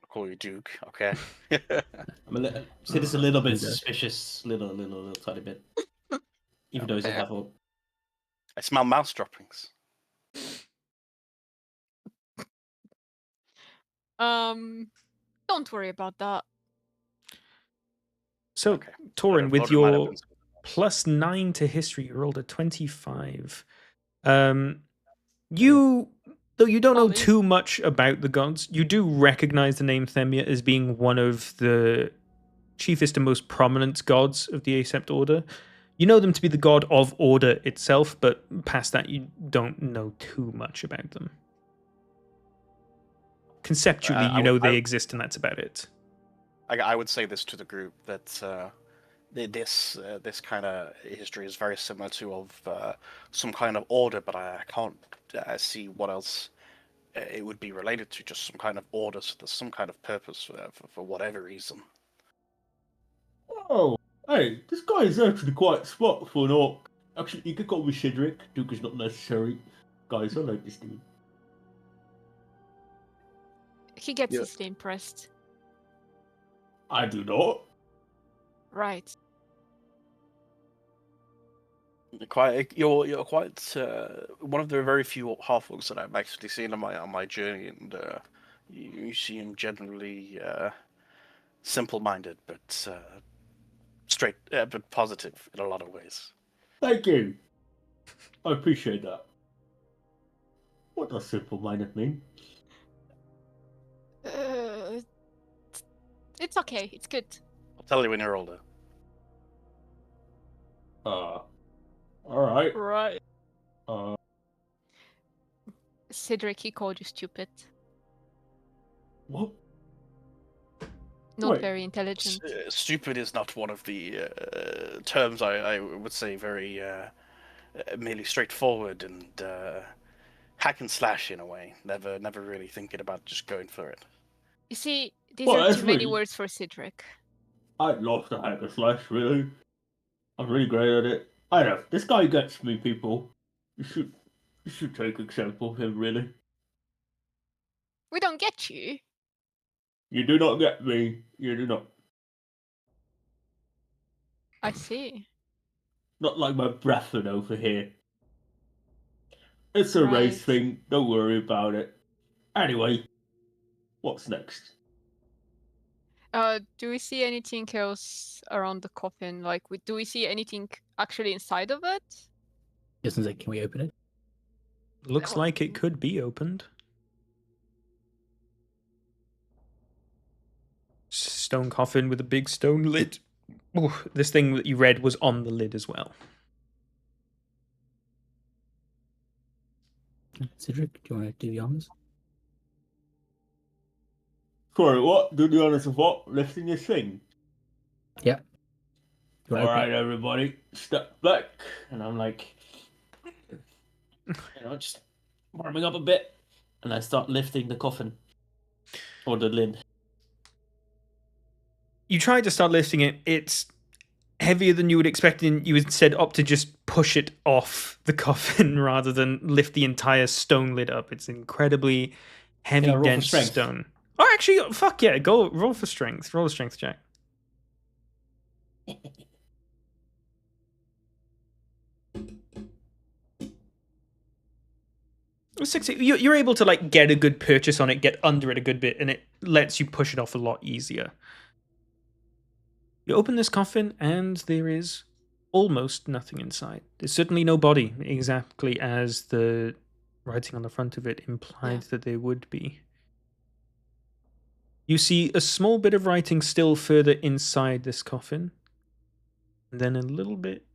I'll call you Duke. Okay. I'm so this is a little bit Okay. suspicious, little tiny bit. Even though he's a Okay. level. I smell mouse droppings. Don't worry about that. So, Okay. Torin, with Thought it might have your been something else. +9 to history, you rolled a 25. You, though you don't know Ollie? too much about the gods, you do recognize the name Themia as being one of the chiefest and most prominent gods of the Acept Order. You know them to be the god of order itself, but past that, you don't know too much about them. Conceptually, I you know would- they exist, and that's about it. I would say this to the group that this kind of history is very similar to of some kind of order, but I can't see what else it would be related to. Just some kind of order, so there's some kind of purpose for whatever reason. Oh, hey, this guy is actually quite smart for an orc. Actually, you could call me Cedric. Duke is not necessary. Guys, I like this dude. He gets Yeah. easily impressed. I do not. Right. You're quite one of the very few half-orcs that I've actually seen on my journey, and you seem generally simple-minded, but straight, but positive in a lot of ways. Thank you. I appreciate that. What does simple-minded mean? It's okay. It's good. I'll tell you when you're older. Alright. Right. Uh, Cedric, he called you stupid. what? Not Wait. very intelligent. Stupid is not one of the terms I would say very merely straightforward and hack and slash in a way. Never really thinking about just going for it. You see, these Well, are that's too many really- words for Cedric. I'd love to hack a slash, really. I'm really great at it. I know, this guy gets me, people. You should take example of him, really. We don't get you. You do not get me. You do not. I see. Not like my brethren over here. It's a race Right. thing. Don't worry about it. Anyway, what's next? Do we see anything else around the coffin? Like, do we see anything actually inside of it? Doesn't say, can we open it? Looks like it could be opened. Stone coffin with a big stone lid. Ooh, this thing that you read was on the lid as well. Cedric, do you want to do the honors? Sorry, what? Do the honors of what? Lifting this thing? Yeah. You wanna open Alright, it? everybody, step back. And I'm like, just warming up a bit. And I start lifting the coffin. Or the lid. You try to start lifting it. It's heavier than you would expect, and you instead opt to just push it off the coffin rather than lift the entire stone lid up. It's incredibly heavy, Can I roll for dense strength? stone. Oh, actually, fuck yeah, go roll for strength. Roll a strength check. You're able to like get a good purchase on it, get under it a good bit, and it lets you push it off a lot easier. You open this coffin, and there is almost nothing inside. There's certainly no body, exactly as the writing on the front of it implied Yeah. that there would be. You see a small bit of writing still further inside this coffin, and then a little bit,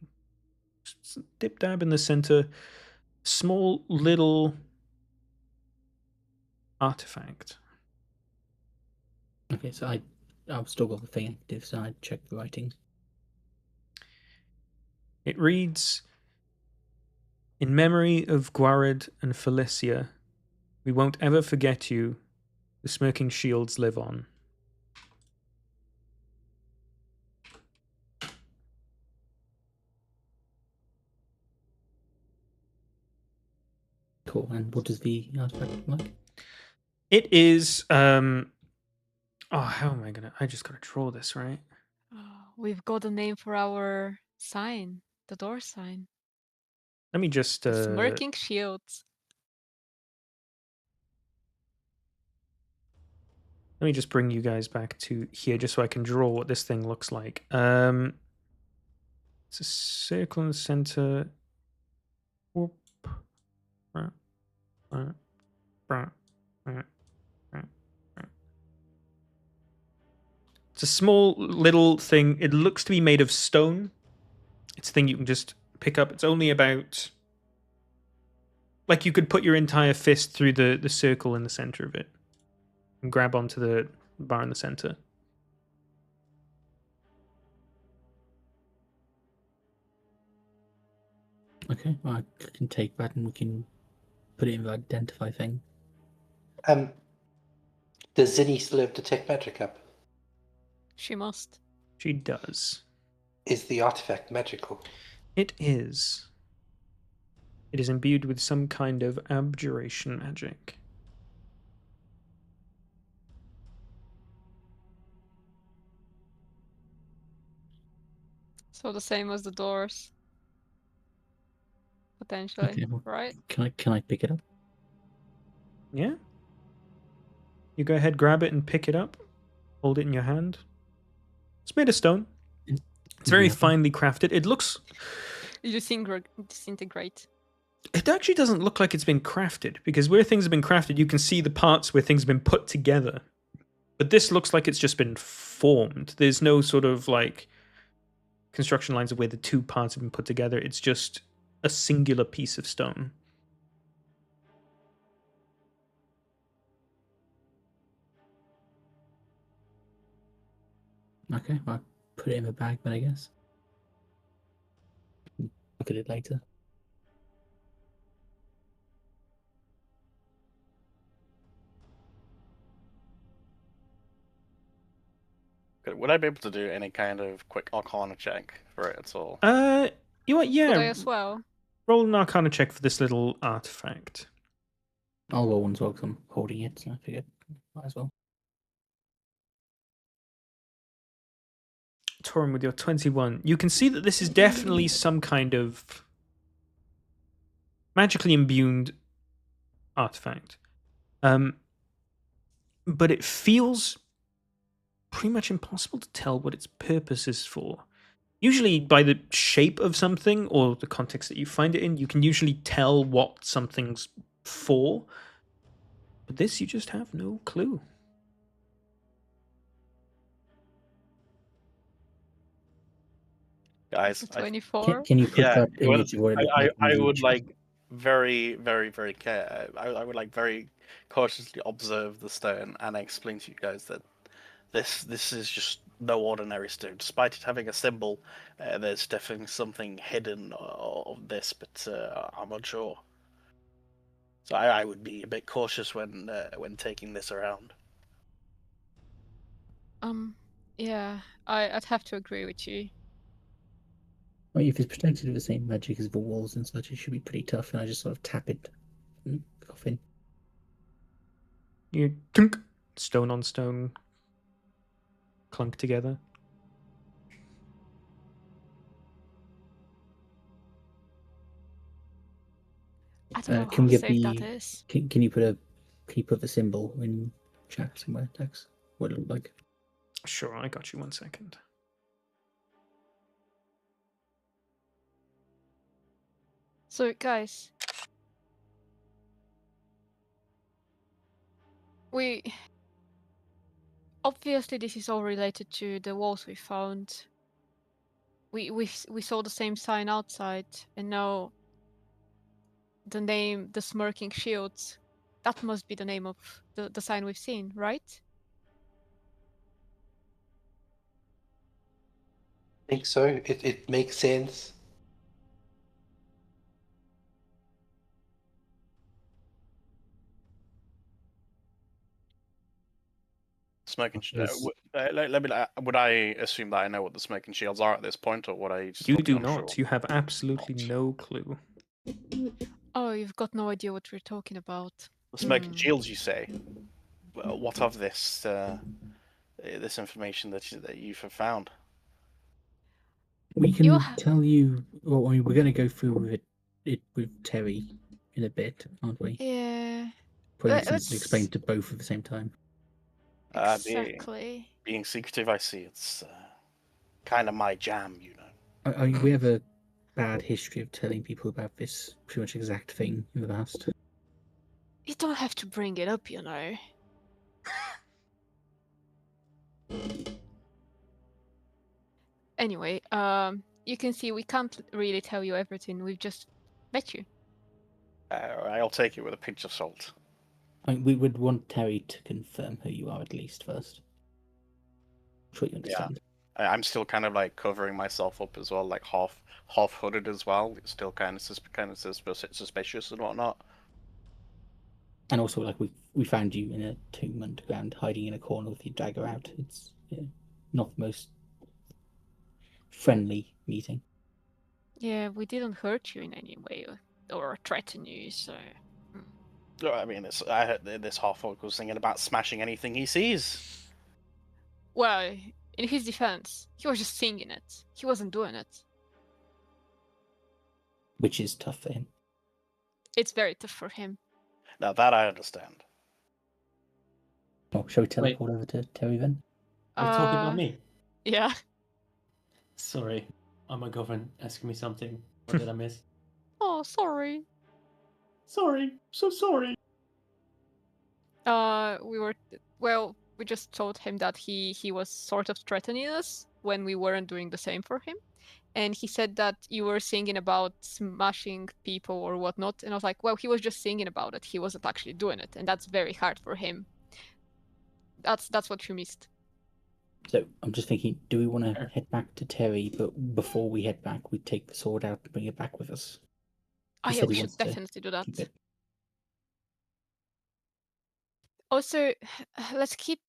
dip dab in the center, small little artifact. Okay, so I've still got the thing active, so I check the writing. It reads, "In memory of Guarid and Felicia, we won't ever forget you. The smirking shields live on." Cool. And what does the artifact look like? It is oh, how am I gonna? I just gotta draw this, right? Oh, we've got a name for our sign, the door sign. Let me just The smirking shields. let me just bring you guys back to here just so I can draw what this thing looks like. It's a circle in the center. Whoop. It's a small little thing. It looks to be made of stone. It's a thing you can just pick up. It's only about, like, you could put your entire fist through the circle in the center of it and grab onto the bar in the center. Okay, well, I can take that and we can put it in the identify thing. Does Zinni still have Detect Magic up? She must. She does. Is the artifact magical? It is. It is imbued with some kind of abjuration magic. So the same as the doors. Potentially, Okay, well, right? can I pick it up? Yeah? You go ahead, grab it, and pick it up. Hold it in your hand. It's made of stone. It's very Yeah. finely crafted. It looks... You disintegrate. It actually doesn't look like it's been crafted, because where things have been crafted, you can see the parts where things have been put together. But this looks like it's just been formed. There's no sort of, like, construction lines of where the two parts have been put together. It's just a singular piece of stone. Okay, well, put it in the bag, then I guess. Look at it later. Would I be able to do any kind of quick Arcana check for it at all? You know what? Could I Yeah. as well? Roll an Arcana check for this little artifact. I'll roll one as well because I'm holding it, so I figured might as well. Torin, with your 21, you can see that this is definitely some kind of magically imbued artifact. But it feels pretty much impossible to tell what its purpose is for. Usually, by the shape of something or the context that you find it in, you can usually tell what something's for. But this, you just have no clue. Guys, 24. Can you put yeah, that image of what it looked like I in the would chat? like very, very, very care. I would like very cautiously observe the stone and explain to you guys that this is just no ordinary stone. Despite it having a symbol, there's definitely something hidden of this, but I'm unsure. So I would be a bit cautious when taking this around. Yeah, I'd have to agree with you. Well, if it's protected with the same magic as the walls and such, it should be pretty tough. And I just sort of tap it, coffin. You clunk, stone on stone, clunk together. I don't know Can how we get safe that the? is. Can you put the symbol in chat somewhere, Dex? What it looked like? Sure, I got you 1 second. So, guys, We obviously this is all related to the walls we found. We saw the same sign outside, and now the name, the smirking shields. That must be the name of the sign we've seen, right? I think so. It makes sense. Smoking. Yes. Would I assume that I know what the smoking shields are at this point, or would I? Just You not do be not. unsure? You have absolutely no clue. Oh, you've got no idea what we're talking about. The smoking shields, you say? Well, what of this? This information that you've found. We can You ha- tell you. Well, I mean, we're going to go through it with Terry in a bit, aren't we? Yeah, Probably makes sense to let's- explain to both at the same time. exactly. Being secretive, I see. It's kind of my jam, you know. I mean, we have a bad history of telling people about this pretty much exact thing in the past. You don't have to bring it up, you know. Anyway, you can see we can't really tell you everything. We've just met you. I'll take it with a pinch of salt. I mean, we would want Terry to confirm who you are at least first. I'm sure you understand. I'm still kind of like covering myself up as well, like half hooded as well. It's still kind of suspicious and whatnot. And also, like we found you in a tomb underground, hiding in a corner with your dagger out. It's not the most friendly meeting. Yeah, we didn't hurt you in any way or threaten you, so. I mean, I heard this half-orc was thinking about smashing anything he sees. Well, in his defense, he was just singing it. He wasn't doing it. Which is tough for him. It's very tough for him. Now that I understand. Oh, shall we teleport over to Terry then? Are you talking about me? Yeah. Sorry. Oh, my girlfriend asking me something. What did I miss? Oh, sorry. Sorry. So sorry. We just told him that he was sort of threatening us when we weren't doing the same for him. And he said that you were singing about smashing people or whatnot. And I was like, well, he was just singing about it. He wasn't actually doing it. And that's very hard for him. That's what you missed. So I'm just thinking, do we want to head back to Terry, but before we head back, we take the sword out and bring it back with us? Oh, He yeah, said we he should wants to definitely do that. keep it. Also, let's keep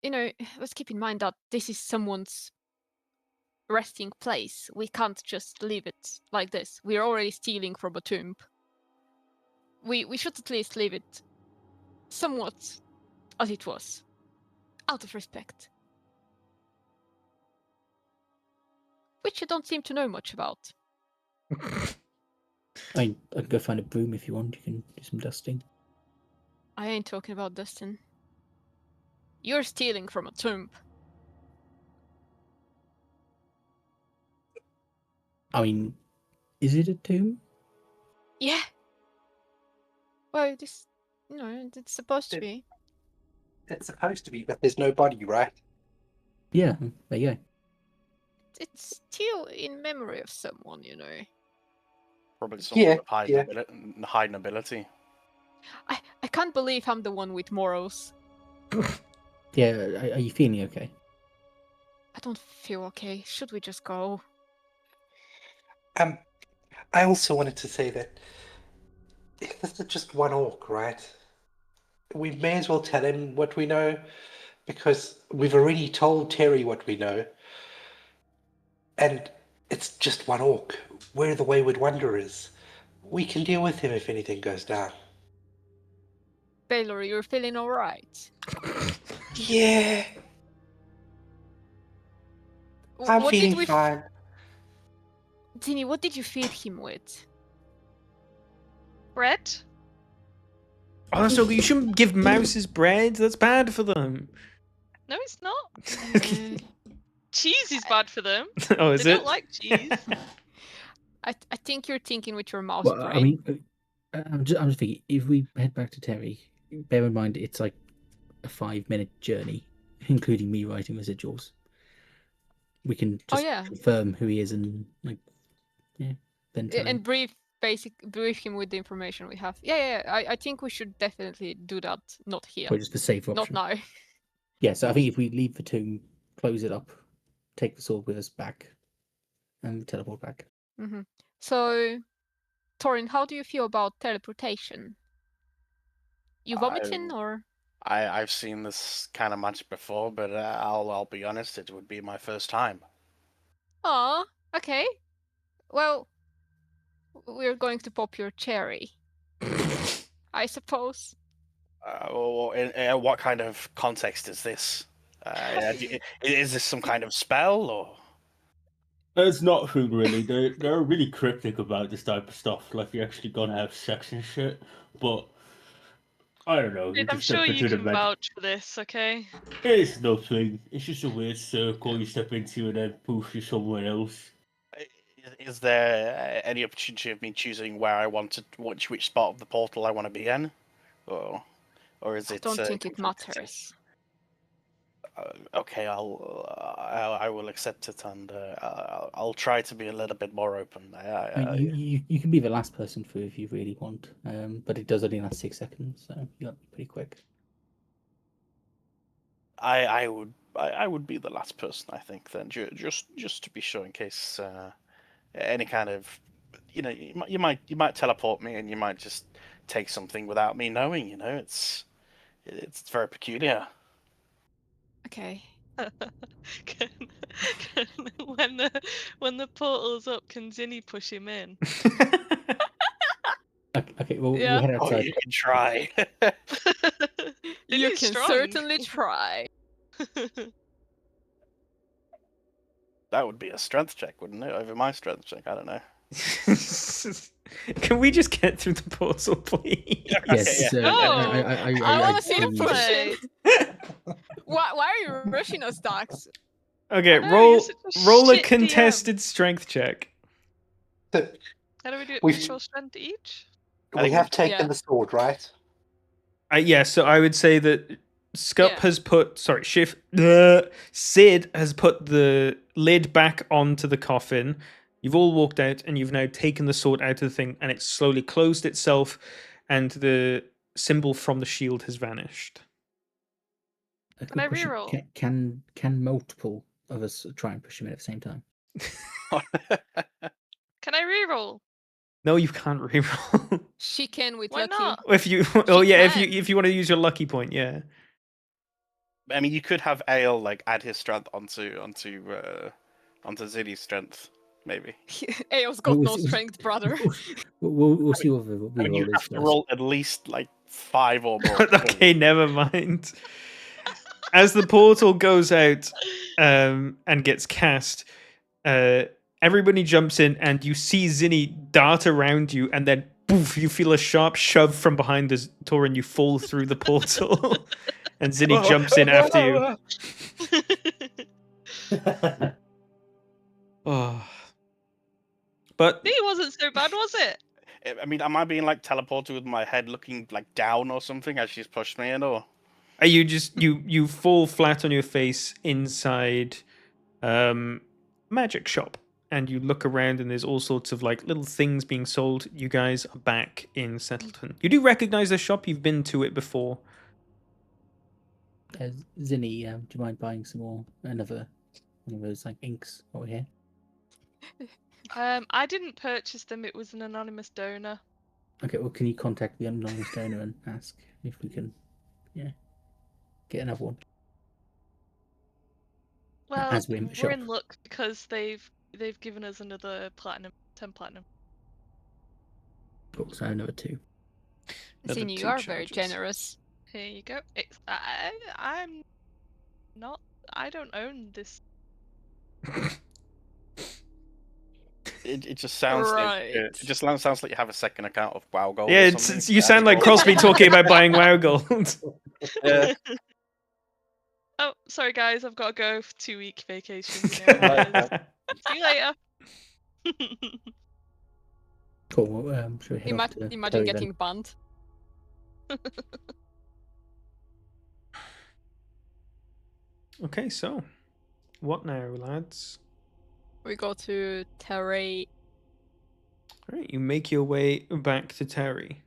in mind that this is someone's resting place. We can't just leave it like this. We're already stealing from a tomb. We should at least leave it somewhat as it was, out of respect. Which you don't seem to know much about. I can go find a broom if you want. You can do some dusting. I ain't talking about Dustin. You're stealing from a tomb. I mean, is it a tomb? Yeah. Well, it's supposed to be. It's supposed to be, but there's no body, right? Yeah, there you go. It's still in memory of someone, you know. Probably someone with yeah. high nobility. I can't believe I'm the one with morals. Yeah, are you feeling okay? I don't feel okay. Should we just go? I also wanted to say that this is just one orc, right? We may as well tell him what we know, because we've already told Terry what we know. And it's just one orc. We're the Wayward Wanderers. We can deal with him if anything goes down. Baylor, you're feeling alright? Yeah, I'm feeling fine. Dini, what did you feed him with? Bread? Oh, that's so good. You shouldn't give mouses bread. That's bad for them. No, it's not. Cheese is bad for them. Oh, is They it? don't like cheese. I think you're thinking with your mouse Well, brain. I mean, I'm just thinking, if we head back to Terry, bear in mind it's like a 5-minute journey, including me writing residuals. We can Oh just yeah, confirm who he is and then tell him. and brief him with the information we have. Yeah. I think we should definitely do that. Not here, Or just the safer not option. now. Yeah, so I think if we leave the tomb, close it up, take the sword with us back, and teleport back. So, Torin, how do you feel about teleportation? You vomiting or? I've seen this kind of magic before, but I'll be honest, it would be my first time. Oh, okay. Well, we're going to pop your cherry, I suppose. In what kind of context is this? Is this some kind of spell or? It's nothing really. They're really cryptic about this type of stuff. Like you're actually gonna have sex and shit. But I don't know. You I'm just sure step you into the can magic. vouch for this, okay? It's nothing. It's just a weird circle you step into and then poof, you're somewhere else. Is there any opportunity of me choosing where I want to, which spot of the portal I want to be in, or is I it? don't think it matters. Okay, I will accept it, and I'll try to be a little bit more open. You can be the last person through if you really want, but it does only last 6 seconds, so you got to be pretty quick. I would be the last person, I think. Then just to be sure, in case any kind of, you might teleport me, and you might just take something without me knowing. It's very peculiar. Okay. when the portal's up, can Zinni push him in? Okay, well, Yeah. we'll head Oh, outside. you can try. You Zinni's can strong. certainly try. That would be a strength check, wouldn't it? Over my strength check, I don't know. Can we just get through the portal, please? Yes, yeah. I want to see see the you. pushing. Why are you rushing us, Dax? Okay, I know, you're such a roll a shit DM. contested strength check. How do we do it? We've- Natural strength each? I We think have we- taken Yeah. the sword, right? Yeah, so I would say that Scup Yeah. has put, Sid has put the lid back onto the coffin. You've all walked out, and you've now taken the sword out of the thing, and it's slowly closed itself, and the symbol from the shield has vanished. A Can I good question. reroll? Can multiple of us try and push him in at the same time? Can I reroll? No, you can't reroll. She can with Why lucky. not? if you, if you want to use your lucky point, yeah. I mean, you could have Ale like add his strength onto Zinni's strength, maybe. Ao's got We'll no see- strength, brother. We'll see what the I mean, you reroll is have to first. roll at least like 5 or more. Okay, never mind. As the portal goes out and gets cast, everybody jumps in, and you see Zinni dart around you, and then poof, you feel a sharp shove from behind the door, and you fall through the portal. And Zinni jumps in after you. Oh. But It wasn't so bad, was it? I mean, am I being like teleported with my head looking like down or something as she's pushed me in, or? you just you fall flat on your face inside magic shop, and you look around, and there's all sorts of like little things being sold. You guys are back in Settleton. You do recognize the shop. You've been to it before. Zinni, do you mind buying another one of those like inks over here? I didn't purchase them. It was an anonymous donor. Okay, well, can you contact the anonymous donor and ask if we can, get another one? Well, As we're in the shop. in luck because they've given us another 10 platinum. Cool, so another 2. Another Zinni, you 2 are very charges. generous. Here you go. I'm not. I don't own this. It just sounds like Right. it just sounds like you have a second account of WoW Gold. Yeah, or it's something. you sound like Crosby talking about buying WoW Gold. Yeah. Oh, sorry guys, I've got to go for 2-week vacation. You know how it is. See you later. Cool, well, should we head off to Imagine Terry getting banned. Okay, so what now, lads? We go to Terry. All right, you make your way back to Terry.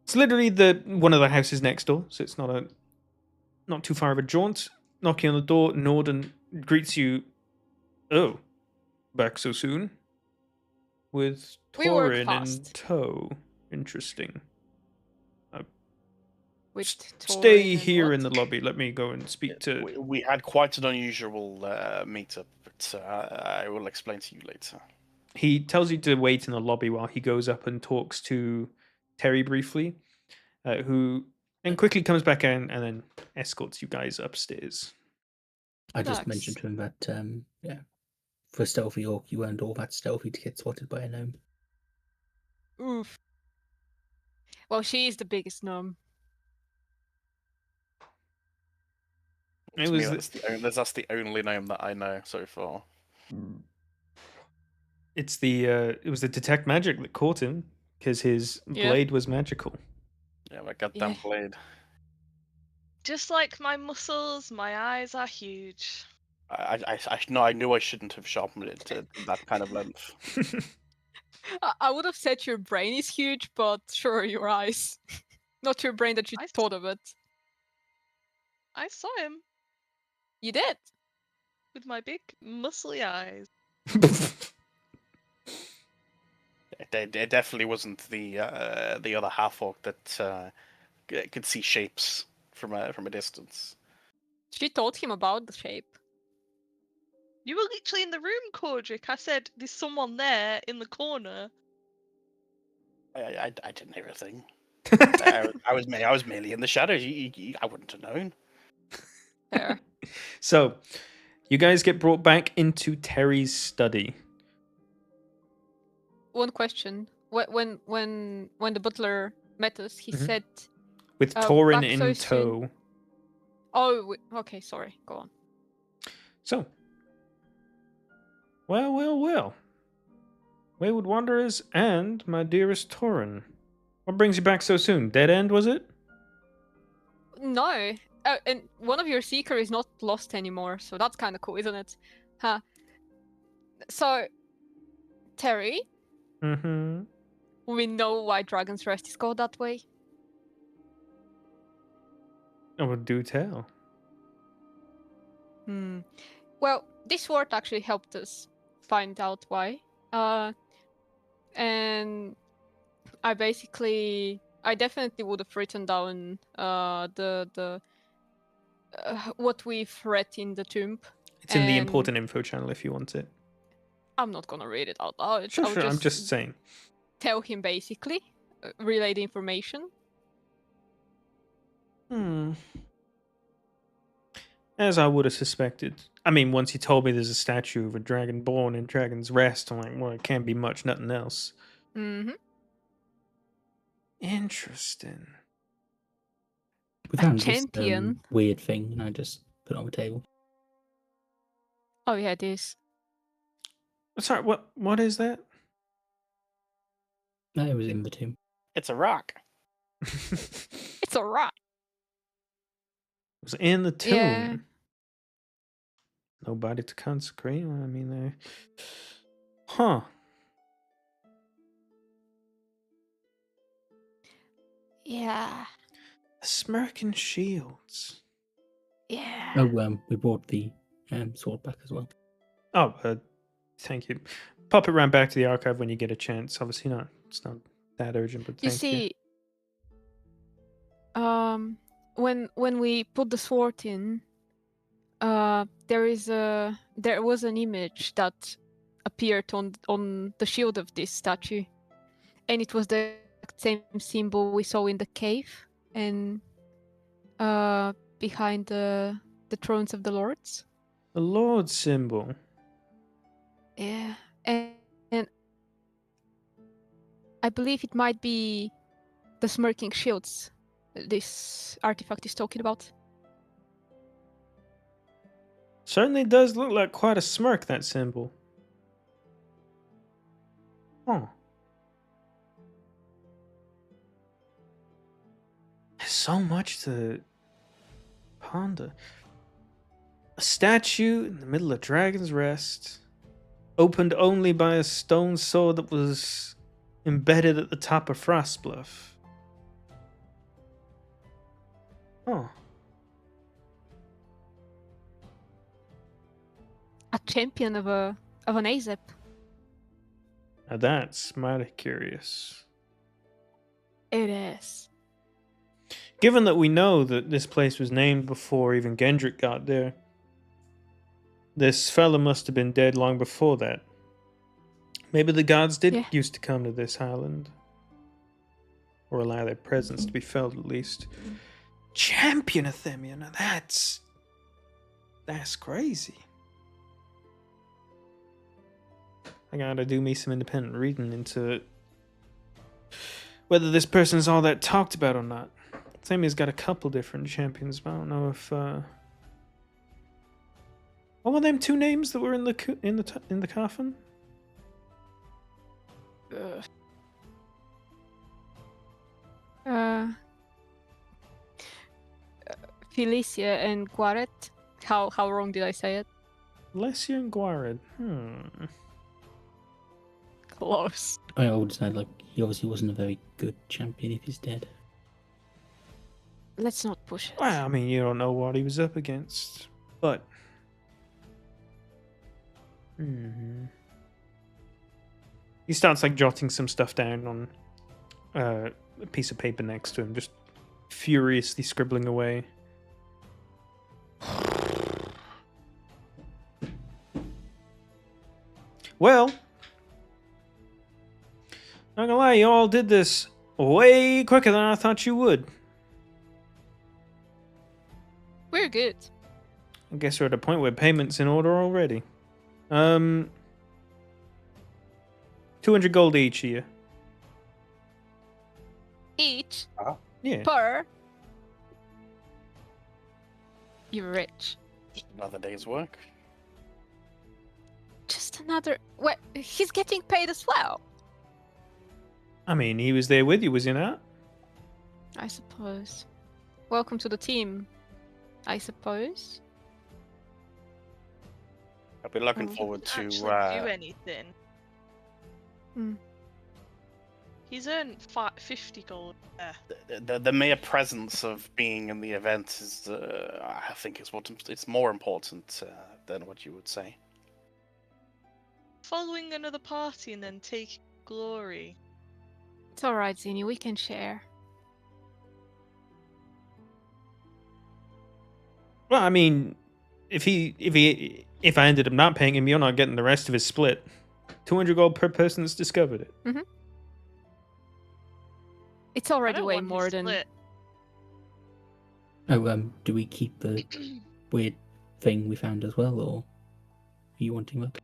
It's literally the one of the houses next door, so it's not too far of a jaunt. Knocking on the door, Norden greets you. Oh, back so soon? With We work Torin in fast. tow. Interesting. With Stay Torin and here what? in the lobby. Let me go and speak to. We had quite an unusual meetup, but I will explain to you later. He tells you to wait in the lobby while he goes up and talks to Terry briefly, who then quickly comes back in and then escorts you guys upstairs. I just Relax. mentioned to him that, yeah, for a stealthy orc, you weren't all that stealthy to get spotted by a gnome. Oof. Well, she is the biggest gnome. It To me, was that's the only name that I know so far. it was the detect magic that caught him because his Yeah. blade was magical. Yeah, my goddamn Yeah. blade. Just like my muscles, my eyes are huge. I knew I shouldn't have sharpened it to that kind of length. I would have said your brain is huge, but sure, your eyes. Not your brain that you I, thought of it. I saw him You did. with my big muscly eyes. It definitely wasn't the other half orc that could see shapes from a distance. She told him about the shape. You were literally in the room, Cordric. I said, there's someone there in the corner. I didn't hear a thing. I was merely in the shadows. I wouldn't have known. Fair. So, you guys get brought back into Terry's study. One question. When the butler met us, he Mhm. said, With Torin back so in soon. tow. "Oh, okay, sorry. Go on." So, well. Wayward Wanderers and my dearest Torin. What brings you back so soon? Dead end, was it? No. And one of your seeker is not lost anymore, so that's kind of cool, isn't it? Huh. So, Terry, Mm-hmm. we know why Dragon's Rest is called that way. Oh, do tell. Well, this word actually helped us find out why. And I definitely would have written down the what we've read in the tomb. It's in the and important info channel if you want it. I'm not gonna read it out loud. Sure, I'll I'm just saying. tell him basically, relay the information. As I would have suspected. I mean, once he told me there's a statue of a dragon born in Dragon's Rest, I'm like, well, it can't be much, nothing else. Mm-hmm. Interesting. We A found this champion. weird thing, and I just put it on the table. Oh yeah, this. Sorry, what is that? No, it was in the tomb. It's a rock. It's a rock. It was in the tomb. Yeah. Nobody to consecrate. I mean, huh? Yeah. The smirking shields. Yeah. Oh, we brought the sword back as well. Oh, thank you. Pop it round back to the archive when you get a chance. Obviously not. It's not that urgent, but You thank you. see, when we put the sword in, there was an image that appeared on the shield of this statue, and it was the same symbol we saw in the cave and behind the thrones of the lords. The Lord symbol. Yeah, and I believe it might be the smirking shields this artifact is talking about. Certainly does look like quite a smirk, that symbol. Huh. There's so much to ponder. statue in the middle of Dragon's Rest, opened only by a stone sword that was embedded at the top of Frostbluff. Oh. A champion of an AZEP. Now that's mighty curious. It is. Given that we know that this place was named before even Gendrick got there, this fella must have been dead long before that. Maybe the gods did Yeah. used to come to this island. Or allow their presence to be felt at least. Champion of Themia, now that's crazy. I gotta do me some independent reading into whether this person's all that talked about or not. Themia's got a couple different champions, but I don't know if what were them two names that were in the coffin? Felicia and Guaret. How wrong did I say it? Lesia and Guared. Close. I would say, like, he obviously wasn't a very good champion if he's dead. Let's not push it. Well, I mean, you don't know what he was up against, but. He starts like jotting some stuff down on a piece of paper next to him, just furiously scribbling away. Well, not gonna lie, you all did this way quicker than I thought you would. We're good. I guess we're at a point where payment's in order already. 200 gold each here. Each Yeah. per. You're rich. Another day's work. Just another. What? He's getting paid as well. I mean, he was there with you, was he not? I suppose. Welcome to the team. I suppose. I'll be looking Oh. forward to. Actually do anything. Hmm. He's earned 50 gold. The mere presence of being in the event is, I think, it's more important than what you would say. Following another party and then taking glory. It's alright, Zini. We can share. Well, I mean, if I ended up not paying him, you're not getting the rest of his split. 200 gold per person that's discovered it. It's I already don't way want his more than. split. Oh, do we keep the weird thing we found as well, or are you wanting that?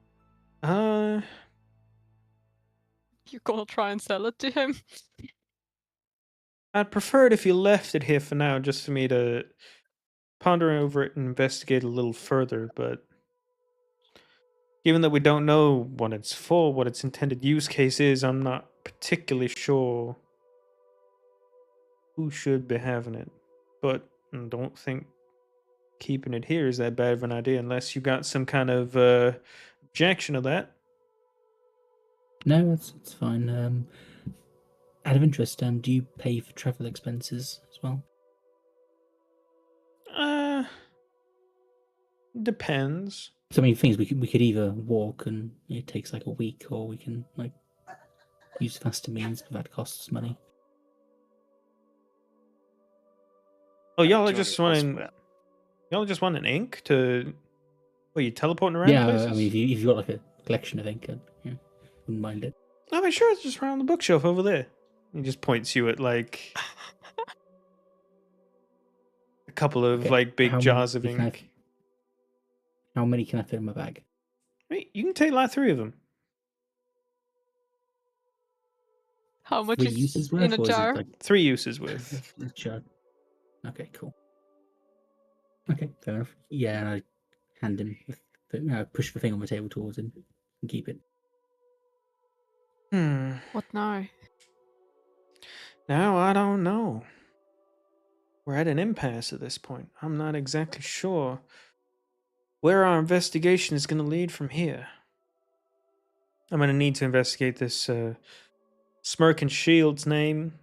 You're gonna try and sell it to him. I'd prefer it if you left it here for now, just for me to ponder over it and investigate a little further, but given that we don't know what it's for, what its intended use case is, I'm not particularly sure who should be having it. But I don't think keeping it here is that bad of an idea, unless you got some kind of objection to that. No, it's fine. Out of interest, do you pay for travel expenses as well? Depends. So I mean, things we could either walk and it takes like a week, or we can like use faster means, but that costs money. Oh, y'all are 200 just gold wanting. split. Y'all just want an ink to. What, you teleporting around Yeah, places? I mean, if you've got like a collection of ink, yeah, wouldn't mind it. I mean, sure, it's just around the bookshelf over there. He just points you at like a couple of Okay, like big how jars of many can I- ink. How many can I fit in my bag? Wait, you can take like 3 of them. How much 3 is uses worth, in a or jar? is it like 3 uses with. a jar? Okay, cool. Okay, fair enough. Yeah, and I hand him, push the thing on the table towards him and keep it. What now? Now I don't know. We're at an impasse at this point. I'm not exactly sure where our investigation is going to lead from here. I'm going to need to investigate this Smirk and Shield's name.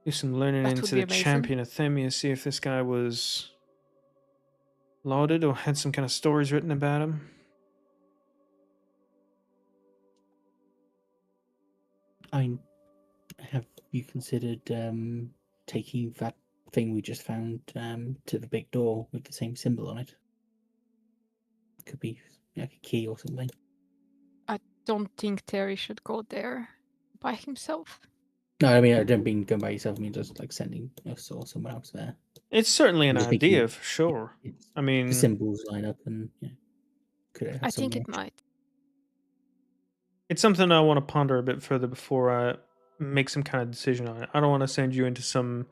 Do some learning That would into be the amazing. champion of Themia, see if this guy was lauded or had some kind of stories written about him. Have you considered taking that thing we just found to the big door with the same symbol on it? Could be like a key or something. Don't think Terry should go there by himself. No, I mean I don't mean going by yourself. I mean just like sending us or someone else there. It's certainly an I'm just thinking idea, for sure. It's, I mean, the symbols line up, and could it have I some think it logic? might. it's something I want to ponder a bit further before I make some kind of decision on it. I don't want to send you into some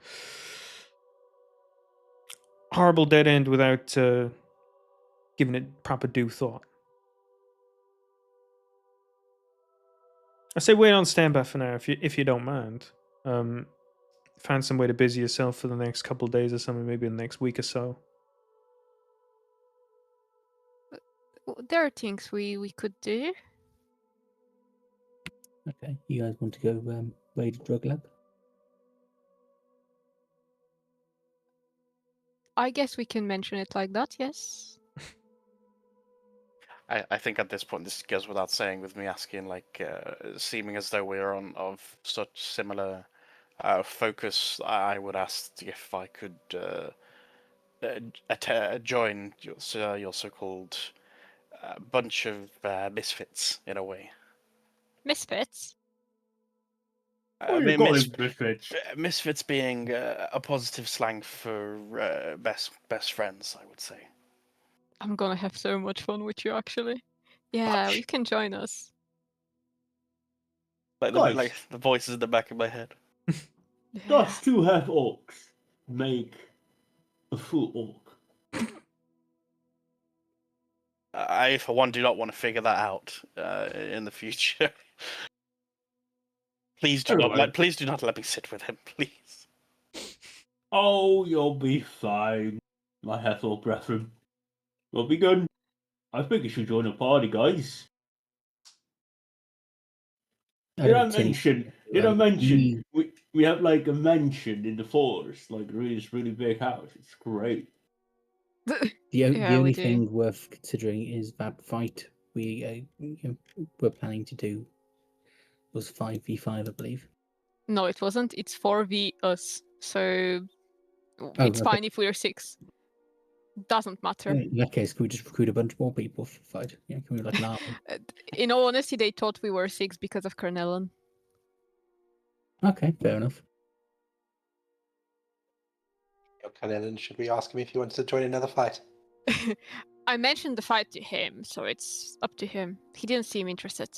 horrible dead end without giving it proper due thought. I say wait on standby for now, if you don't mind. Find some way to busy yourself for the next couple of days or something, maybe the next week or so. There are things we could do. Okay, you guys want to go raid a drug lab? I guess we can mention it like that, yes. I think at this point this goes without saying with me asking, like, seeming as though we're on of such similar focus. I would ask if I could join your so-called bunch of misfits in a way. Misfits? Oh, you got him, misfits. Misfits being a positive slang for best friends, I would say. I'm gonna have so much fun with you, actually. Yeah, you can join us. Guys. The voices in the back of my head. Does two half orcs make a full orc? I, for one, do not want to figure that out in the future. Please do not let me sit with him, please. Oh, you'll be fine, my half orc brethren. We'll be good. I think you should join the party, guys. Did I mention? We have like a mansion in the forest, like this really big house. It's great. The we only do. thing worth considering is that fight we were planning to do was 5v5, I believe. No, it wasn't. It's 4v us. So it's okay. fine if we're 6. Doesn't matter. In that case, can we just recruit a bunch more people for the fight? Yeah, can we like an army? In all honesty, they thought we were 6 because of Carnellon. Okay, fair enough. Ellen, should we ask him if he wants to join another fight? I mentioned the fight to him, so it's up to him. He didn't seem interested.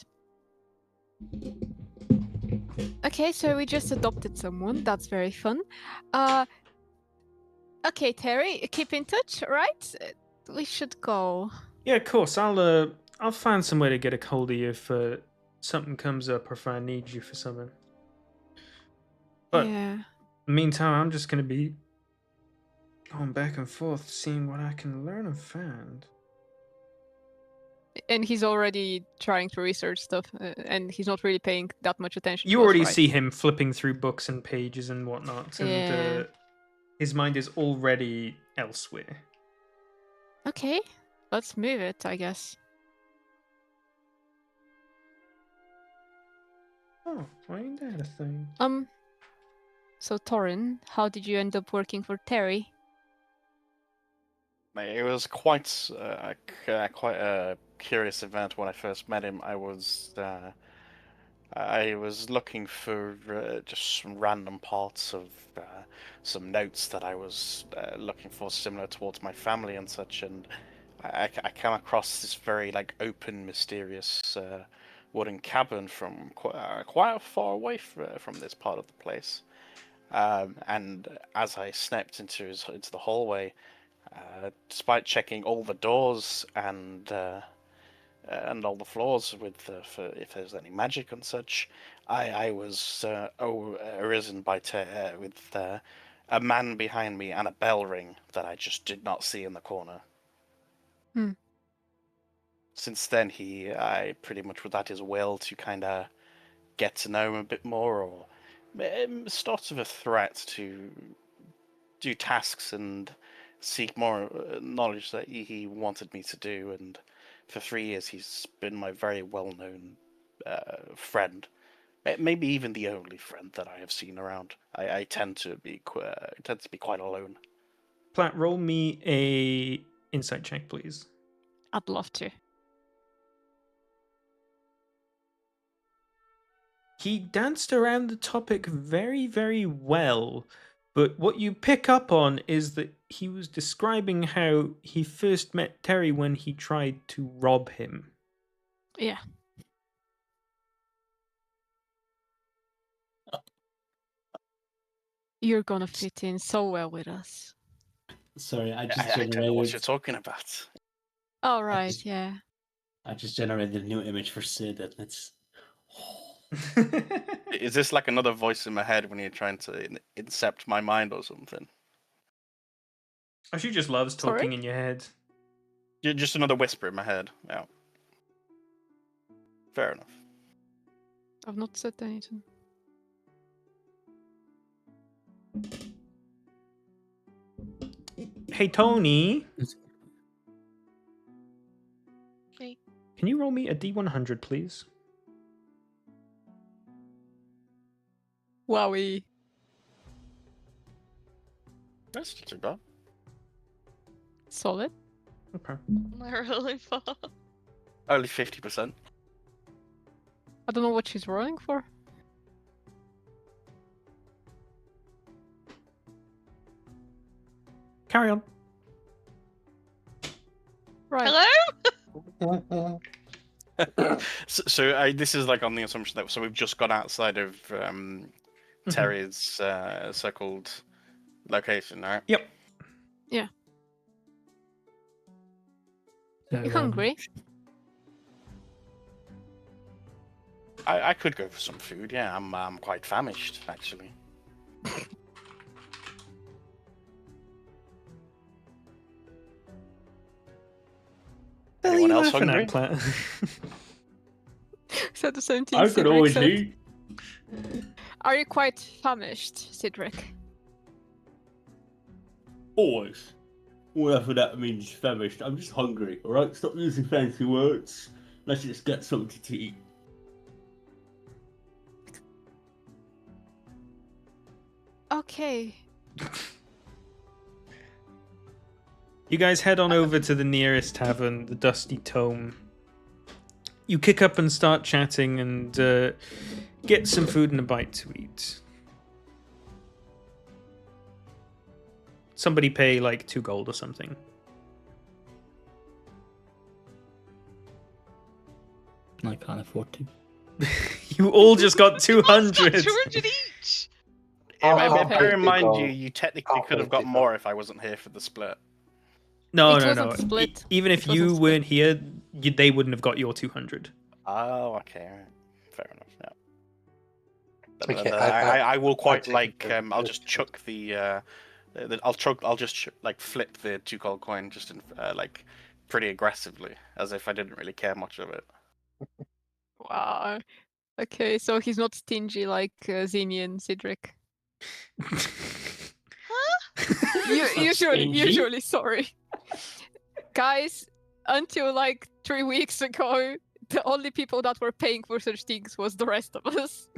Okay, so we just adopted someone. That's very fun. Okay, Terry, keep in touch, right? We should go. Yeah, of course. I'll find some way to get a hold of you if something comes up or if I need you for something. But yeah. in the meantime, I'm just gonna be going back and forth, seeing what I can learn and find. And he's already trying to research stuff, and he's not really paying that much attention. You to already us, right? see him flipping through books and pages and whatnot, and his mind is already elsewhere. Okay, let's move it, I guess. Oh, why ain't that a thing? So Torin, how did you end up working for Terry? It was quite a curious event when I first met him. I was looking for just some random parts of some notes that I was looking for, similar towards my family and such, and I came across this very like open, mysterious wooden cabin from quite far away from this part of the place. And as I stepped into the hallway, despite checking all the doors and all the floors for if there's any magic and such, I was arisen with a man behind me and a bell ring that I just did not see in the corner. Hmm. Since then, I pretty much was at his will to kind of get to know him a bit more, or sort of a threat to do tasks and seek more knowledge that he wanted me to do. And for 3 years, he's been my very well-known friend. Maybe even the only friend that I have seen around. I tend to be quite alone. Platt, roll me a insight check, please. I'd love to. He danced around the topic very, very well, but what you pick up on is that he was describing how he first met Terry when he tried to rob him. Yeah. You're gonna fit in so well with us. Sorry, I just I don't know what you're generated. talking about. All right, just- yeah. I just generated a new image for Sid, and it's. Is this like another voice in my head when you're trying to incept my mind or something? Oh, she just loves Sorry? talking in your head. Just another whisper in my head. Yeah. Fair enough. I've not said anything. Hey, Tony. Hey. Can you roll me a D100, please? Wowie. That's not too bad. Solid. Okay. We're really far. Only 50%. I don't know what she's rolling for. Carry on. Right. Hello? So this is like on the assumption that we've just gone outside of Terry's circled location, right? Yep. Yeah. So, You hungry? I could go for some food. Yeah, I'm quite famished actually. Anyone else laughing hungry? at, Platt? Said the same thing I could Cedric always said. eat. Are you quite famished, Cedric? Always. Whatever that means, famished. I'm just hungry, alright? Stop using fancy words. Let's just get something to eat. Okay. You guys head on over to the nearest tavern, the Dusty Tome. You kick up and start chatting and get some food and a bite to eat. Somebody pay like 2 gold or something. I can't afford to. You all just got 200. 200 each. Bear in mind, gold. you technically I'll could have pay got 2 more gold. if I wasn't here for the split. No, It no, wasn't no. split. Even if It wasn't you split. weren't here, they wouldn't have got your 200. Oh, okay, right. Fair enough. Yeah. Okay, I will quite take like. the- I'll just chuck the. I'll just like flip the 2 gold coin just in, like pretty aggressively, as if I didn't really care much of it. Wow. Okay, so he's not stingy like Zinni and Cedric. Usually, sorry. Guys, until like 3 weeks ago, the only people that were paying for such things was the rest of us.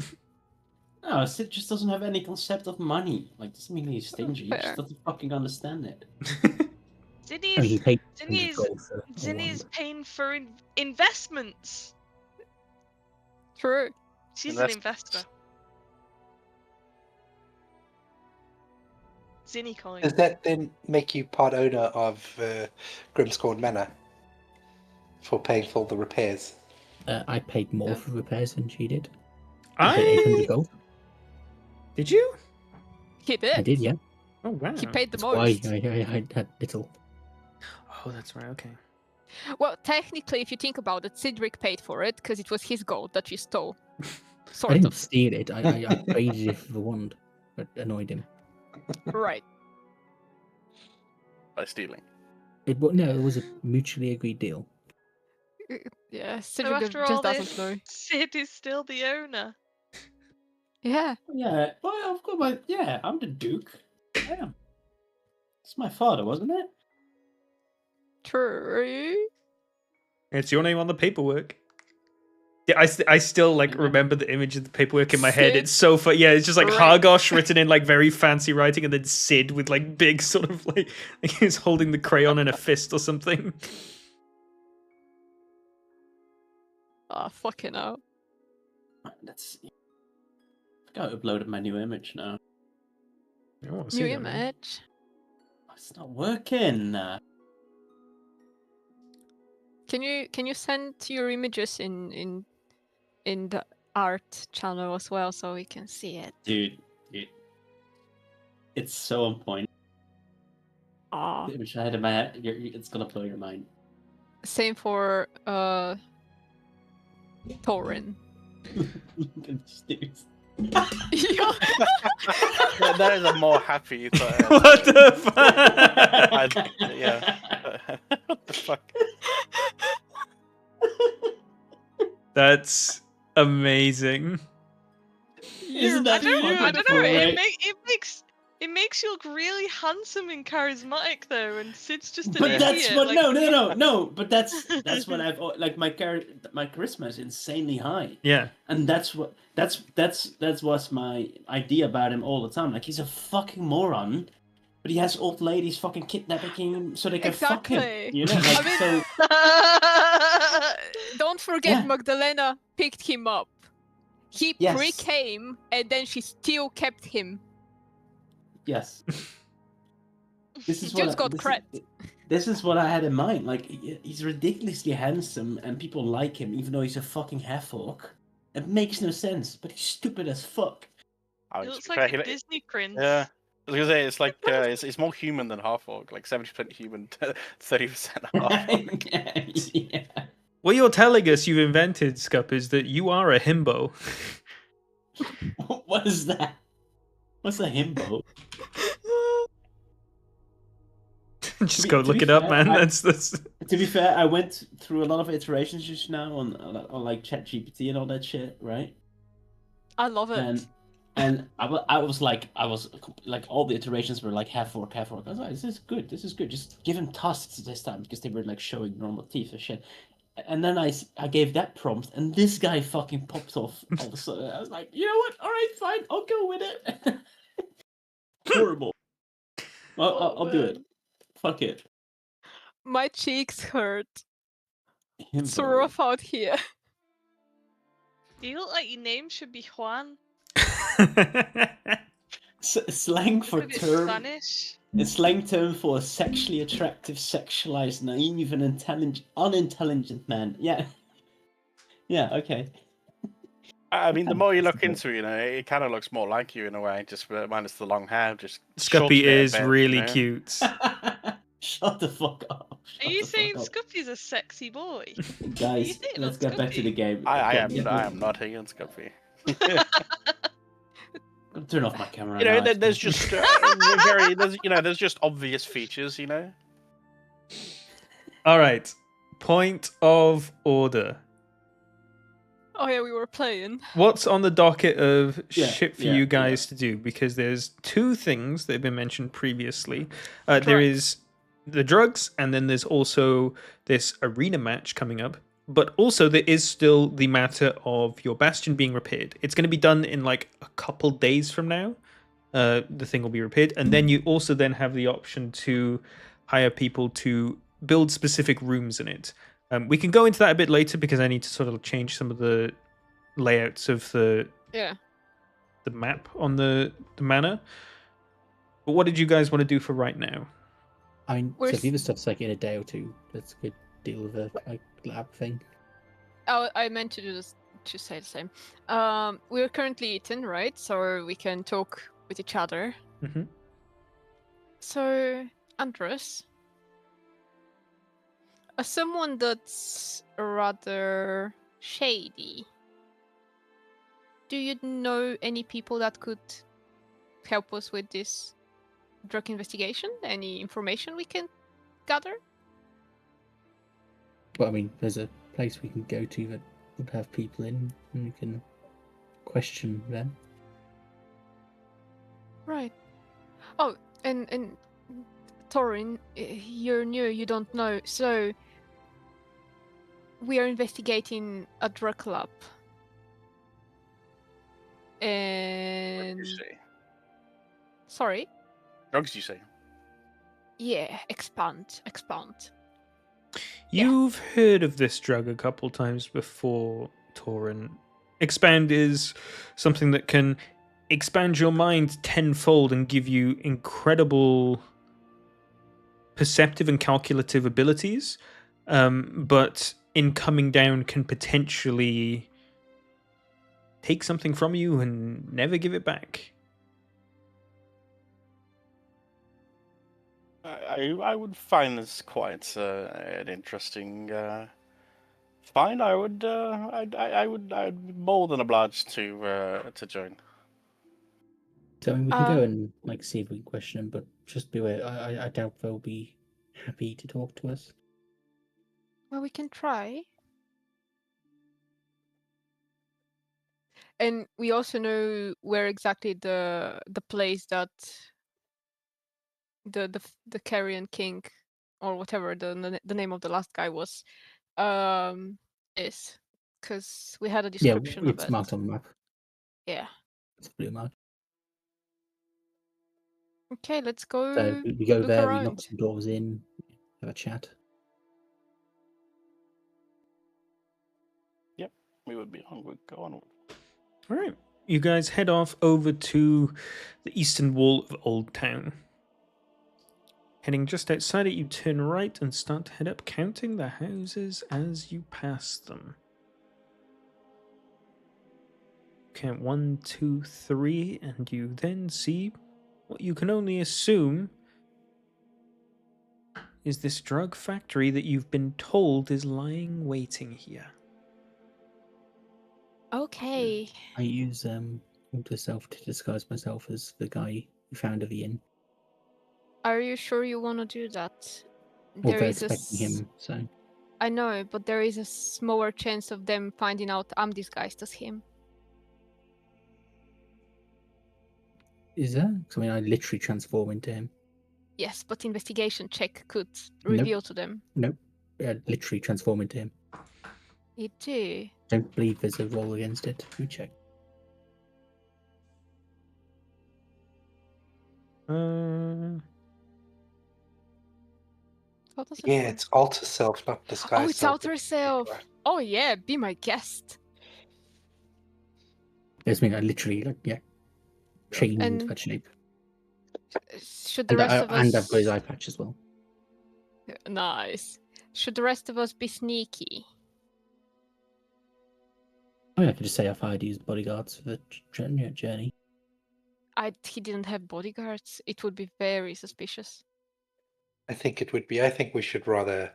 No, Sid just doesn't have any concept of money. Like, doesn't mean he's stingy. He Fair. just doesn't fucking understand it. I mean, he Zinni's, paid Zinni's, 100 gold for a Zinni's wand. paying for investments. True. She's an investor. Zinni coin. Does that then make you part owner of Grimscorn Manor for paying for all the repairs? I paid more Yeah. for repairs than she did. I paid 800 gold. Did you? He did. I did, yeah. Oh, wow. He paid the That's why most. I had little. Oh, that's right, okay. Well, technically, if you think about it, Cedric paid for it because it was his gold that you stole. I Sort didn't of. steal it. I traded it for the wand, but annoyed him. Right. By stealing. it was a mutually agreed deal. Yeah, So Cedric after just all doesn't know. this, Sid is still the owner. Yeah. Yeah, well, of course, yeah, I'm the Duke. I am. It's my father, wasn't it? True. It's your name on the paperwork. Yeah, I still like Yeah. remember the image of the paperwork in my head. Sid It's so fun. Yeah, it's just like Right. Hargosh written in like very fancy writing, and then Sid with like big sort of like he's holding the crayon in a fist or something. Ah, fucking hell. Let's see. I think I uploaded my new image now. I wanna see New that, man. image. It's not working. Can you send your images in the art channel as well so we can see it? Dude, it's so on point. Ah, The image I had in my head, it's gonna blow your mind. same for Thorin. Look at this dude. Yeah. That is a more happy. What the fuck? Yeah. What the fuck? That's amazing. Isn't that I don't know. great? It makes you look really handsome and charismatic though, and Sid's just an But idiot. that's what like... no. But that's what I've like my charisma is insanely high, Yeah. and that's what's my idea about him all the time. Like he's a fucking moron, but he has old ladies fucking kidnapping him so they can fuck him. Exactly. You know, like I mean- so. Don't forget Yeah. Magdalena picked him up. He Yes. pre-came and then she still kept him. Yes. This is Dude's what got cred. This is what I had in mind. Like he's ridiculously handsome, and people like him, even though he's a fucking half-orc. It makes no sense, but he's stupid as fuck. Oh, He it's looks fair, like he a li- Disney prince. Yeah. I was gonna say it's like it's more human than half orc, like 70% human, 30% half orc. Yeah. What you're telling us you've invented, Scup, is that you are a himbo. What is that? What's a himbo? Just be- go to look be it up, fair, man. I- That's To be fair, I went through a lot of iterations just now on like ChatGPT and all that shit, right? I love it. And I was like all the iterations were like half orc. I was like, this is good. Just give him tusks this time because they were like showing normal teeth and shit. And then I gave that prompt, and this guy fucking popped off all of a sudden. I was like, you know what? All right, fine, I'll go with it. Horrible. Well, I'll do it. man. Fuck it. My cheeks hurt. It's Himbo. rough out here. You look like your name should be Juan. Slang Look for a bit term. Spanish. A slang term for a sexually attractive, sexualized, naive, and unintelligent man. Yeah. Yeah. Okay. I mean, the more you look into it, you know, it kind of looks more like you in a way, just minus the long hair. Just Scuppy shorten it a is bit, really you know? cute. Shut the fuck up. Are Shut you the saying fuck up. Scuppy's a sexy boy? Guys, hitting let's on get back to the Scuppy? game. I Get- am not against Scuffy. Turn off my camera. You know, now, it's there's fine. just there's just obvious features, you know. All right. Point of order. Oh yeah, we were playing. What's on the docket of Yeah, shit for yeah, you guys to do? Because there's two things that have been mentioned previously. There Drugs. is the drugs, and then there's also this arena match coming up. But also there is still the matter of your bastion being repaired. It's going to be done in like a couple days from now. The thing will be repaired, and then you also then have the option to hire people to build specific rooms in it. We can go into that a bit later because I need to sort of change some of the layouts of the Yeah. map on the manor. But what did you guys want to do for right now? I mean, We're so if the other stuff's like in a day or two, that's a good deal with a like lab thing. Oh, I meant to to say the same. We're currently eating, right? So we can talk with each other. Mm-hmm. So, Andres, as someone that's rather shady, do you know any people that could help us with this drug investigation? Any information we can gather? But I mean, there's a place we can go to that would have people in, and we can question them. Right. Oh, and Torin, you're new. You don't know. So we are investigating a drug lab. Drugs, And you say? sorry. Drugs, you say? Yeah, expand. You've heard of this drug a couple times before, Torin. Expand is something that can expand your mind tenfold and give you incredible perceptive and calculative abilities, but in coming down can potentially take something from you and never give it back. I would find this quite an interesting find. I'd be more than obliged to join. So I mean, we can go Um, and like see if we can question them, but just be aware. I doubt they'll be happy to talk to us. Well, we can try. And we also know where exactly the place that the Carrion King, or whatever the name of the last guy was, is, because we had a Yeah, description of it's it. marked on the map. Yeah. It's blue mark. Okay, let's go So we go look there. We knock around. some doors in, have a chat. Yep, we would be on. We'd go onward. All right. You guys head off over to the eastern wall of Old Town. Heading just outside it, you turn right and start to head up, counting the houses as you pass them. Count 1, 2, 3, and you then see what you can only assume is this drug factory that you've been told is lying waiting here. Okay. I use Alter Self to disguise myself as the guy who founded the inn. Are you sure you want to do that? Well, There they're is expecting him, so I know, but there is a smaller chance of them finding out I'm disguised as him. is there? 'Cause, I mean, I literally transform into him. Yes, but investigation check could Nope. reveal to them. Nope. I literally transform into him. You do. Don't believe there's a roll against it. We check. How does it Yeah, work? it's alter self, not disguise. Oh, it's outer self. Oh yeah, be my guest. Yes, I mean, I literally change into And that shape. should the rest of us? And I've got his eye patch as well. Nice. Should the rest of us be sneaky? I mean, I could just say I fired use bodyguards for the journey. He didn't have bodyguards. It would be very suspicious. I think it would be. I think we should rather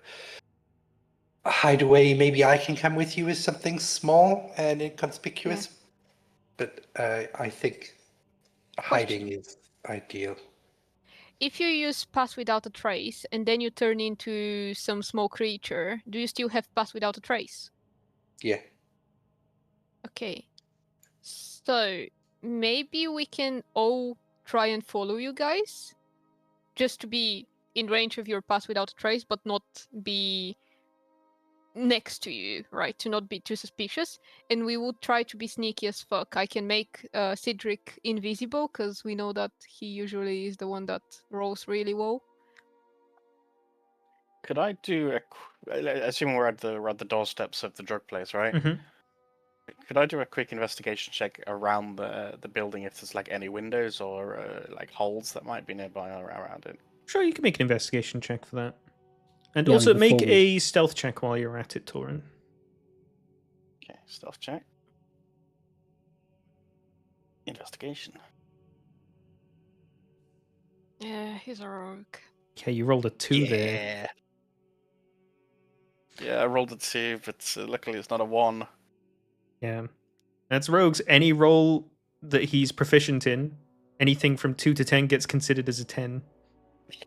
hide away. Maybe I can come with you with something small and inconspicuous. But I think hiding is ideal. If you use pass without a trace and then you turn into some small creature, do you still have pass without a trace? Yeah. Okay. So maybe we can all try and follow you guys, just to be in range of your pass without a trace, but not be next to you, right? To not be too suspicious. And we will try to be sneaky as fuck. I can make Cedric invisible, because we know that he usually is the one that rolls really well. Could I do assuming we're at the doorsteps of the drug place, right? Mm-hmm. Could I do a quick investigation check around the building if there's like any windows or like holes that might be nearby or around it? Sure, you can make an investigation check for that. And Yeah, I also mean, make before a stealth check while you're at it, Torin. Okay, stealth check. Investigation. Yeah, he's a rogue. Okay, you rolled a 2 there. Yeah. Yeah, I rolled a 2, but luckily it's not a 1. Yeah. That's rogues. Any roll that he's proficient in, anything from 2 to 10 gets considered as a 10.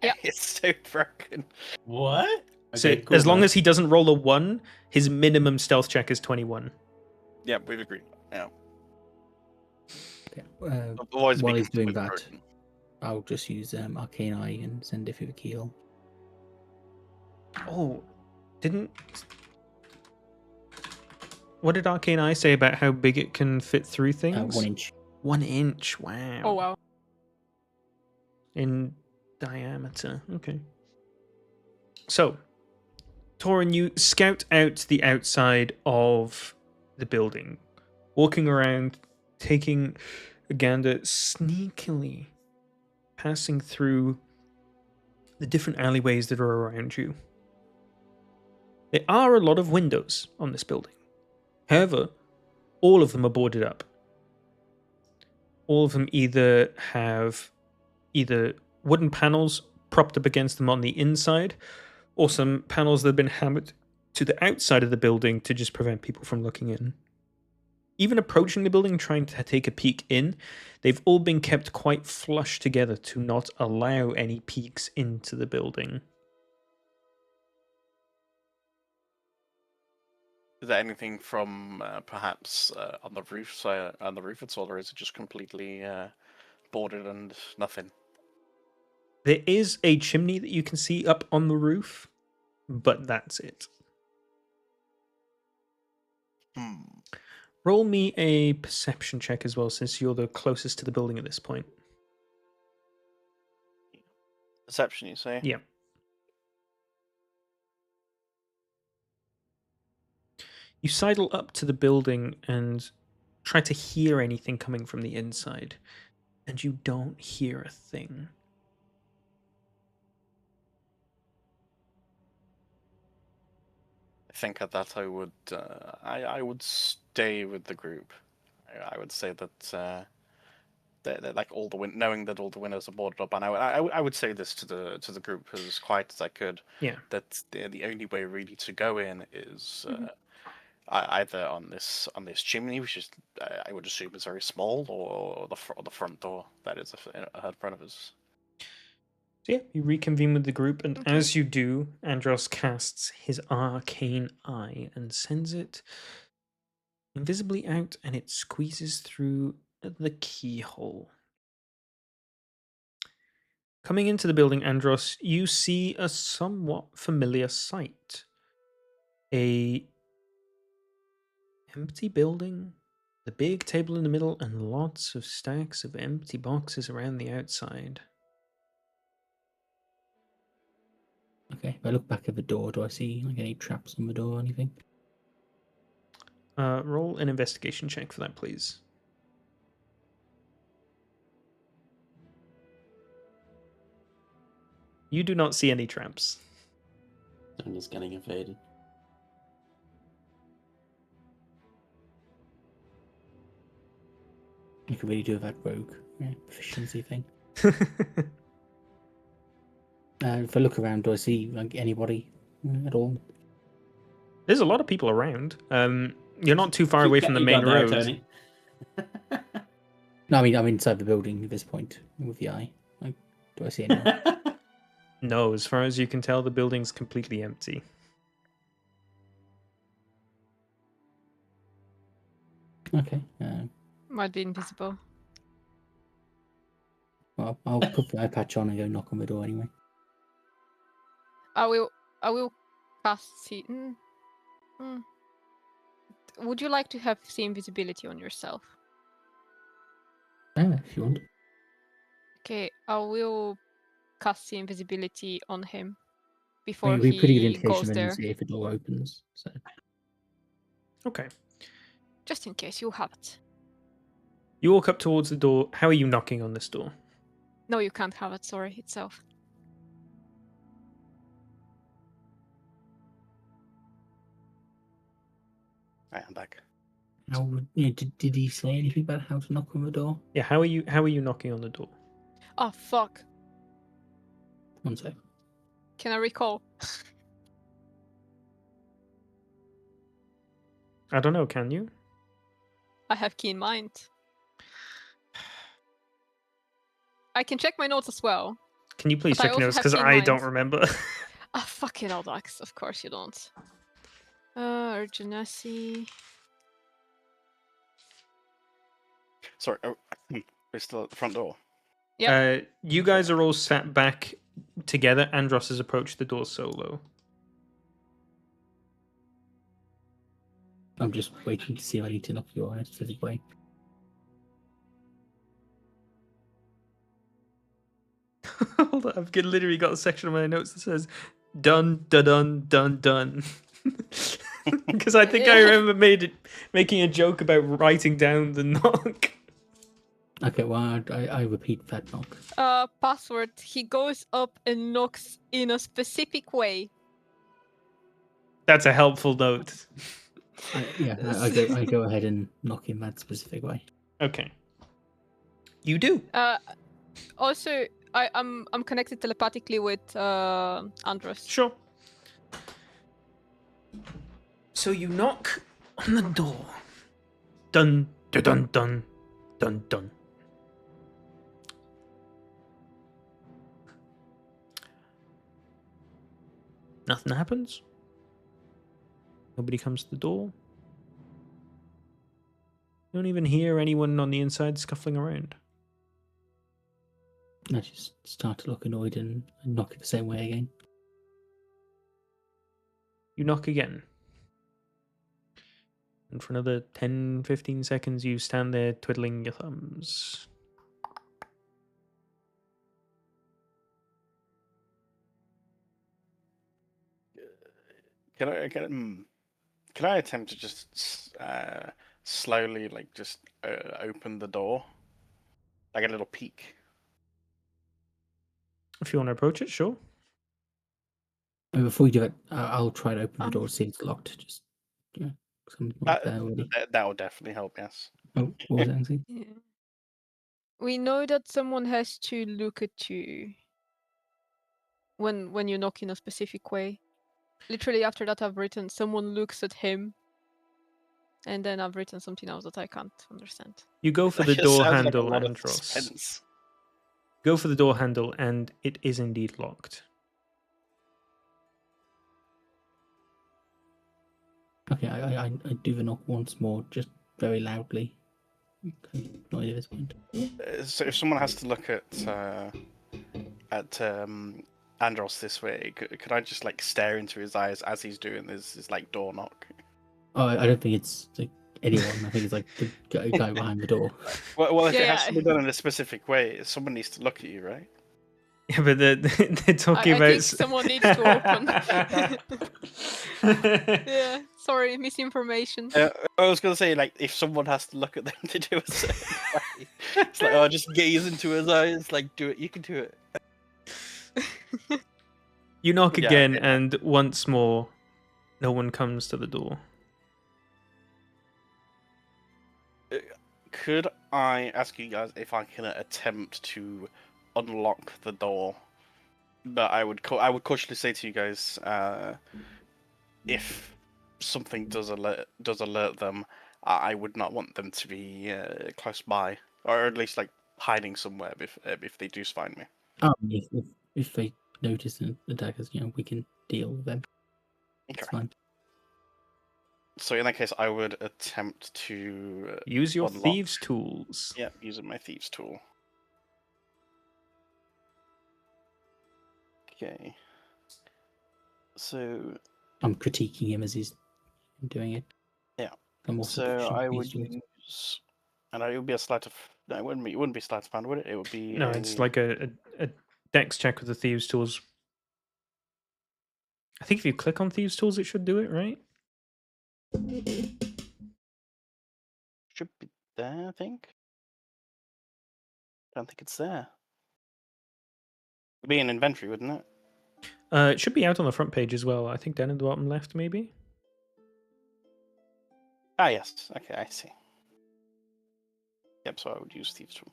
Yep. It's so broken. What? So Okay, cool, as long man. as he doesn't roll a 1, his minimum stealth check is 21. Yeah, we've agreed. Yeah. Okay. Otherwise, While we he's can doing swim that, through it. I'll just use Arcane Eye and send it through the keyhole. Oh, didn't... What did Arcane Eye say about how big it can fit through things? 1 inch. 1 inch, wow. Oh wow. In diameter, okay. So, Torin, you scout out the outside of the building, walking around, taking a gander, sneakily passing through the different alleyways that are around you. There are a lot of windows on this building. However, all of them are boarded up. All of them either have wooden panels propped up against them on the inside, or some panels that have been hammered to the outside of the building to just prevent people from looking in. Even approaching the building, trying to take a peek in, they've all been kept quite flush together to not allow any peeks into the building. Is there anything from perhaps on the roof? So on the roof at all, or is it just completely boarded and nothing? There is a chimney that you can see up on the roof, but that's it. Roll me a perception check as well, since you're the closest to the building at this point. Perception, you say? Yeah. You sidle up to the building and try to hear anything coming from the inside, and you don't hear a thing. I think at that I would I would stay with the group. I would say that that like all the knowing that all the windows are boarded up, and I would say this to the group as quiet as I could. Yeah. That the only way really to go in is either on this chimney, which is I would assume is very small, or the front door that is in front of us. So yeah, you reconvene with the group, and Okay. as you do, Andros casts his arcane eye and sends it invisibly out, and it squeezes through the keyhole. Coming into the building, Andros, you see a somewhat familiar sight. A empty building, the big table in the middle, and lots of stacks of empty boxes around the outside. Okay, if I look back at the door, do I see like any traps on the door or anything? Roll an investigation check for that, please. You do not see any traps. I'm just getting invaded. You could really do that rogue efficiency thing. If I look around, do I see like anybody at all? There's a lot of people around. You're not too far You away got- from the you main got there, road. Tony. No, I mean I'm inside the building at this point with the eye. Like, do I see anyone? No, as far as you can tell, the building's completely empty. Okay. Might be invisible. Well, I'll put the eye patch on and go knock on the door anyway. I will cast see. Would you like to have see invisibility on yourself? If you want. Okay, I will cast see invisibility on him I before mean, it'd be a pretty good he indication goes when you there. see if the door opens. So Okay. Just in case you have it. You walk up towards the door. How are you knocking on this door? No, you can't have it. Sorry, itself. I am back. did he say anything about how to knock on the door? Yeah, how are you knocking on the door? Oh fuck! One sec. Can I recall? I don't know, can you? I have keen mind. I can check my notes as well. Can you please But I check your also notes? have Because keen I don't mind. remember. Fucking hell, Dax. Of course you don't. Urgency. Sorry, we're still at the front door. You guys are all sat back together. Andros has approached the door solo. I'm just waiting to see if I need to knock you on a specific way. Hold on, I've literally got a section of my notes that says "done, dun, dun, dun, dun," because I think I remember making a joke about writing down the knock. Okay, well, I repeat that knock. Password. He goes up and knocks in a specific way. That's a helpful note. I go ahead and knock in that specific way. Okay. You do. Also, I'm connected telepathically with Andros. Sure. So you knock on the door. Dun, dun, dun, dun, dun, dun. Nothing happens. Nobody comes to the door. You don't even hear anyone on the inside scuffling around. I just start to look annoyed and knock it the same way again. You knock again. And for another 10, 15 seconds, you stand there twiddling your thumbs. Can I attempt to just slowly, like, just open the door? Like a little peek. If you want to approach it, sure. Before you do it, I'll try to open the door, see if it's locked. Just, yeah, something like that already. That would definitely help, yes. Oh, what was that, Anthony? Yeah. We know that someone has to look at you when you knock in a specific way. Literally after that I've written someone looks at him, and then I've written something else that I can't understand. You go for the That just door sounds like a handle, lot of Andros. suspense. Go for the door handle, and it is indeed locked. Okay, I do the knock once more, just very loudly. Okay, not at this point. So if someone has to look at Andros this way, could I just like stare into his eyes as he's doing this like door knock? Oh, I don't think it's like anyone. I think it's like the guy behind the door. Well, if it has Yeah. to be done in a specific way, someone needs to look at you, right? Yeah, but they're talking I about. think someone needs to open. Yeah, sorry, misinformation. I was gonna say, like, if someone has to look at them to do a certain way, it's like, oh, just gaze into his eyes, like, do it. You can do it. You knock Yeah, again, okay. and once more, no one comes to the door. Could I ask you guys if I can attempt to unlock the door? But I would cautiously say to you guys, if something does alert them, I would not want them to be close by, or at least like hiding somewhere if they do find me. If they notice and attack us, we can deal with them. It's Okay. fine. So in that case, I would attempt to Use your unlock. thieves' tools. Yeah, using my thieves tool. Okay. So I'm critiquing him as he's doing it. Yeah. I'm also so pushing I these would tools. use, and it would be a sleight of. No, it wouldn't be sleight of hand, would it? It would be. No, it's like a dex check with the thieves' tools. I think if you click on thieves' tools, it should do it, right? Should be there, I think. Don't think it's there. It'd be an inventory, wouldn't it? It should be out on the front page as well. I think down in the bottom left, maybe. Ah, yes. Okay, I see. Yep. So I would use thieves tool.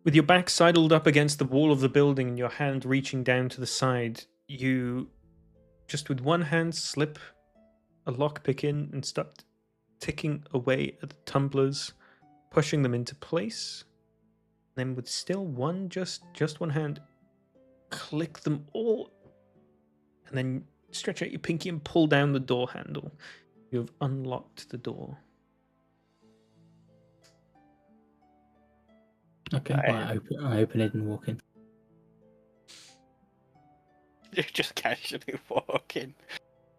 With your back sidled up against the wall of the building and your hand reaching down to the side, you just with one hand slip a lockpick in and start ticking away at the tumblers, pushing them into place. Then with still one, just one hand, click them all, and then stretch out your pinky and pull down the door handle. You have unlocked the door. Okay, well, I open it and walk in. You're just casually walking.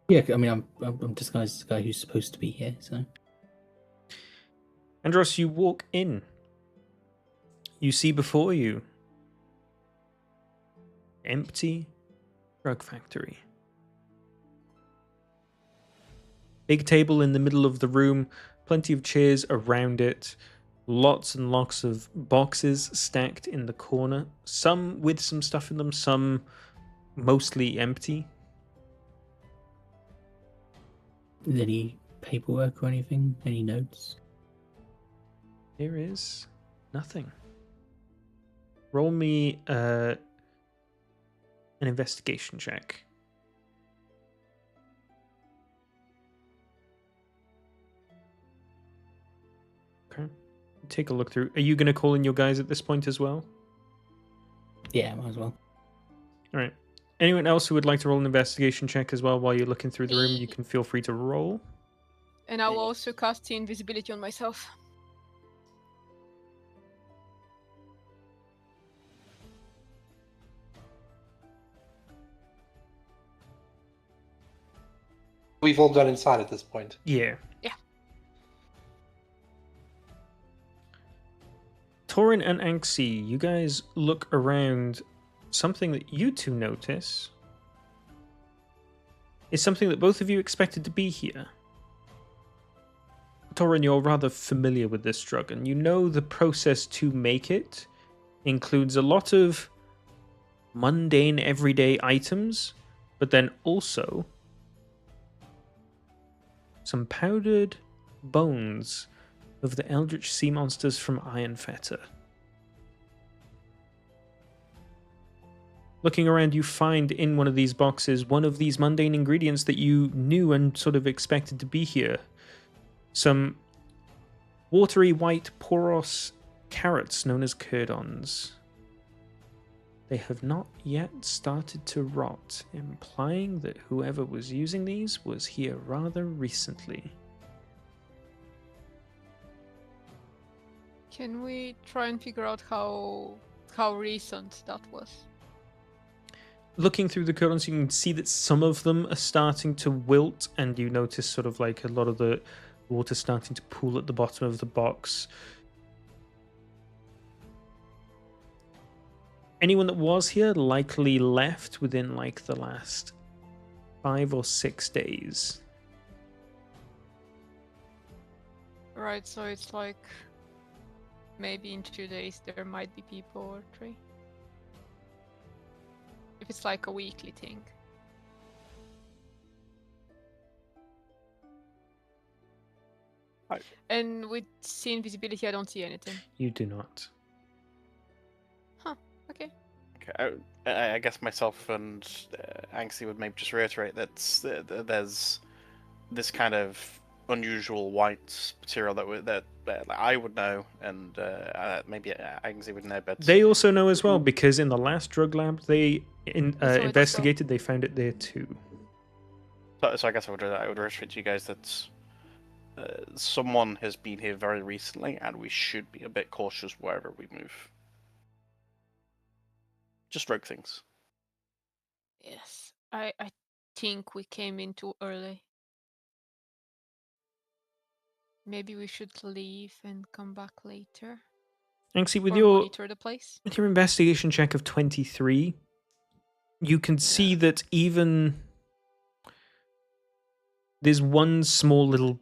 Yeah, I mean, I'm disguised as the guy who's supposed to be here, so. Andros, you walk in. You see before you empty drug factory. Big table in the middle of the room, plenty of chairs around it, lots and lots of boxes stacked in the corner, some with some stuff in them, some mostly empty. Is any paperwork or anything? Any notes? There is nothing. Roll me an investigation check. Okay. Take a look through. Are you going to call in your guys at this point as well? Yeah, might as well. All right. Anyone else who would like to roll an investigation check as well while you're looking through the room, you can feel free to roll. And I will also cast invisibility on myself. We've all gone inside at this point. Yeah. Yeah. Torin and Anxi, you guys look around. Something that you two notice is something that both of you expected to be here. Torin, you're rather familiar with this drug, and you know the process to make it includes a lot of mundane, everyday items, but then also some powdered bones of the eldritch sea monsters from Iron Fetter. Looking around, you find in one of these boxes one of these mundane ingredients that you knew and sort of expected to be here. Some watery white poros carrots known as curdons. They have not yet started to rot, implying that whoever was using these was here rather recently. Can we try and figure out how recent that was? Looking through the curdons, you can see that some of them are starting to wilt, and you notice sort of like a lot of the water starting to pool at the bottom of the box. Anyone that was here likely left within like the last 5 or 6 days. Right, so it's like maybe in 2 days there might be people or 3. If it's like a weekly thing. Right. And with see invisibility, I don't see anything. You do not. Okay. Okay, I guess myself and Anxi would maybe just reiterate that there's this kind of unusual white material that I would know, and maybe Anxi would know, but They also know as well, because in the last drug lab they investigated, they found it there too. So I guess I would reiterate to you guys that someone has been here very recently, and we should be a bit cautious wherever we move. Just rogue things. Yes. I think we came in too early. Maybe we should leave and come back later. Actually, with or your monitor the place. with your investigation check of 23, you can see that even there's one small little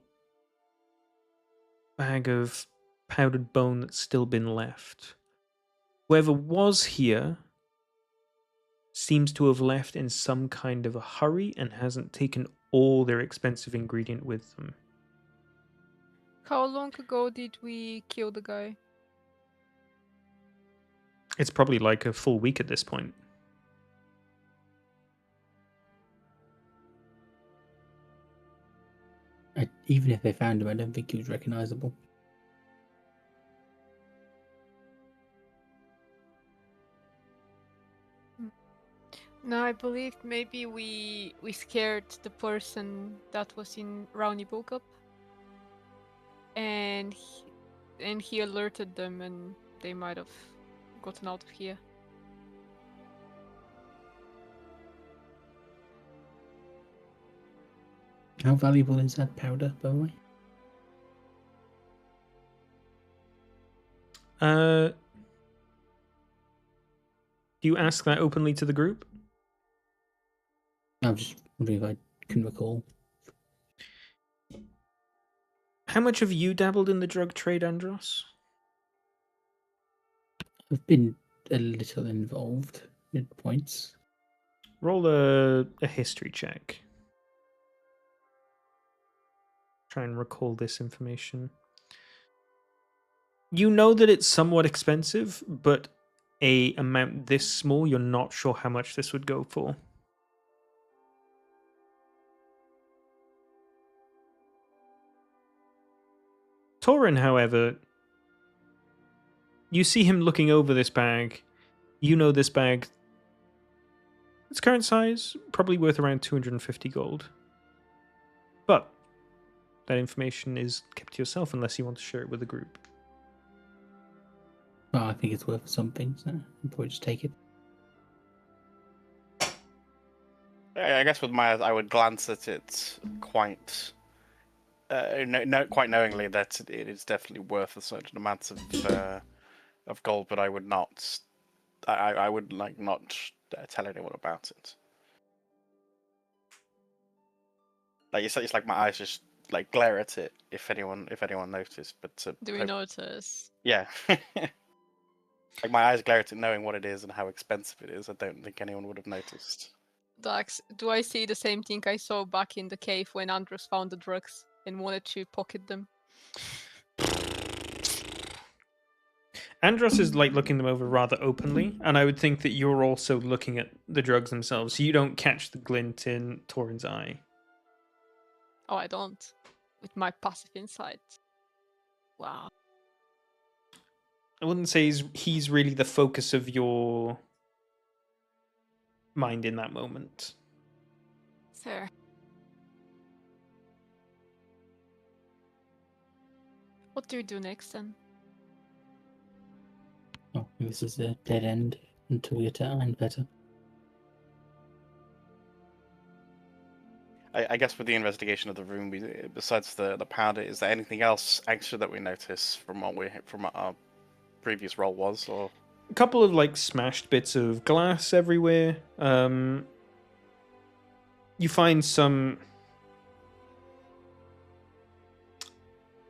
bag of powdered bone that's still been left. Whoever was here seems to have left in some kind of a hurry and hasn't taken all their expensive ingredient with them. How long ago did we kill the guy? It's probably like a full week at this point. Even if they found him, I don't think he was recognizable. No, I believe maybe we scared the person that was in Rowney Bokup, and he alerted them, and they might have gotten out of here. How valuable is that powder, by the way? Do you ask that openly to the group? I'm just wondering if I can recall. How much have you dabbled in the drug trade, Andros? I've been a little involved at points. Roll a history check. Try and recall this information. You know that it's somewhat expensive, but a amount this small, you're not sure how much this would go for. Torin, however, you see him looking over this bag. You know this bag, its current size, probably worth around 250 gold. But that information is kept to yourself unless you want to share it with the group. Well, I think it's worth something, so I'll probably just take it. I guess with my eyes, I would glance at it quite, quite knowingly that it is definitely worth a certain amount of gold, but I would not, I would like not tell anyone about it. Like it's like my eyes just like glare at it if anyone noticed, but Do we notice? yeah. Like my eyes glare at it knowing what it is and how expensive it is. I don't think anyone would have noticed. Dax, do I see the same thing I saw back in the cave when Andros found the drugs and wanted to pocket them? Andros is like looking them over rather openly, and I would think that you're also looking at the drugs themselves, so you don't catch the glint in Torin's eye. Oh, I don't. With my passive insight. Wow. I wouldn't say he's really the focus of your mind in that moment. Fair. What do we do next then? Oh, this is a dead end until we get to iron better. I guess with the investigation of the room, besides the powder, is there anything else extra that we notice from what our previous roll was, or A couple of like smashed bits of glass everywhere. You find some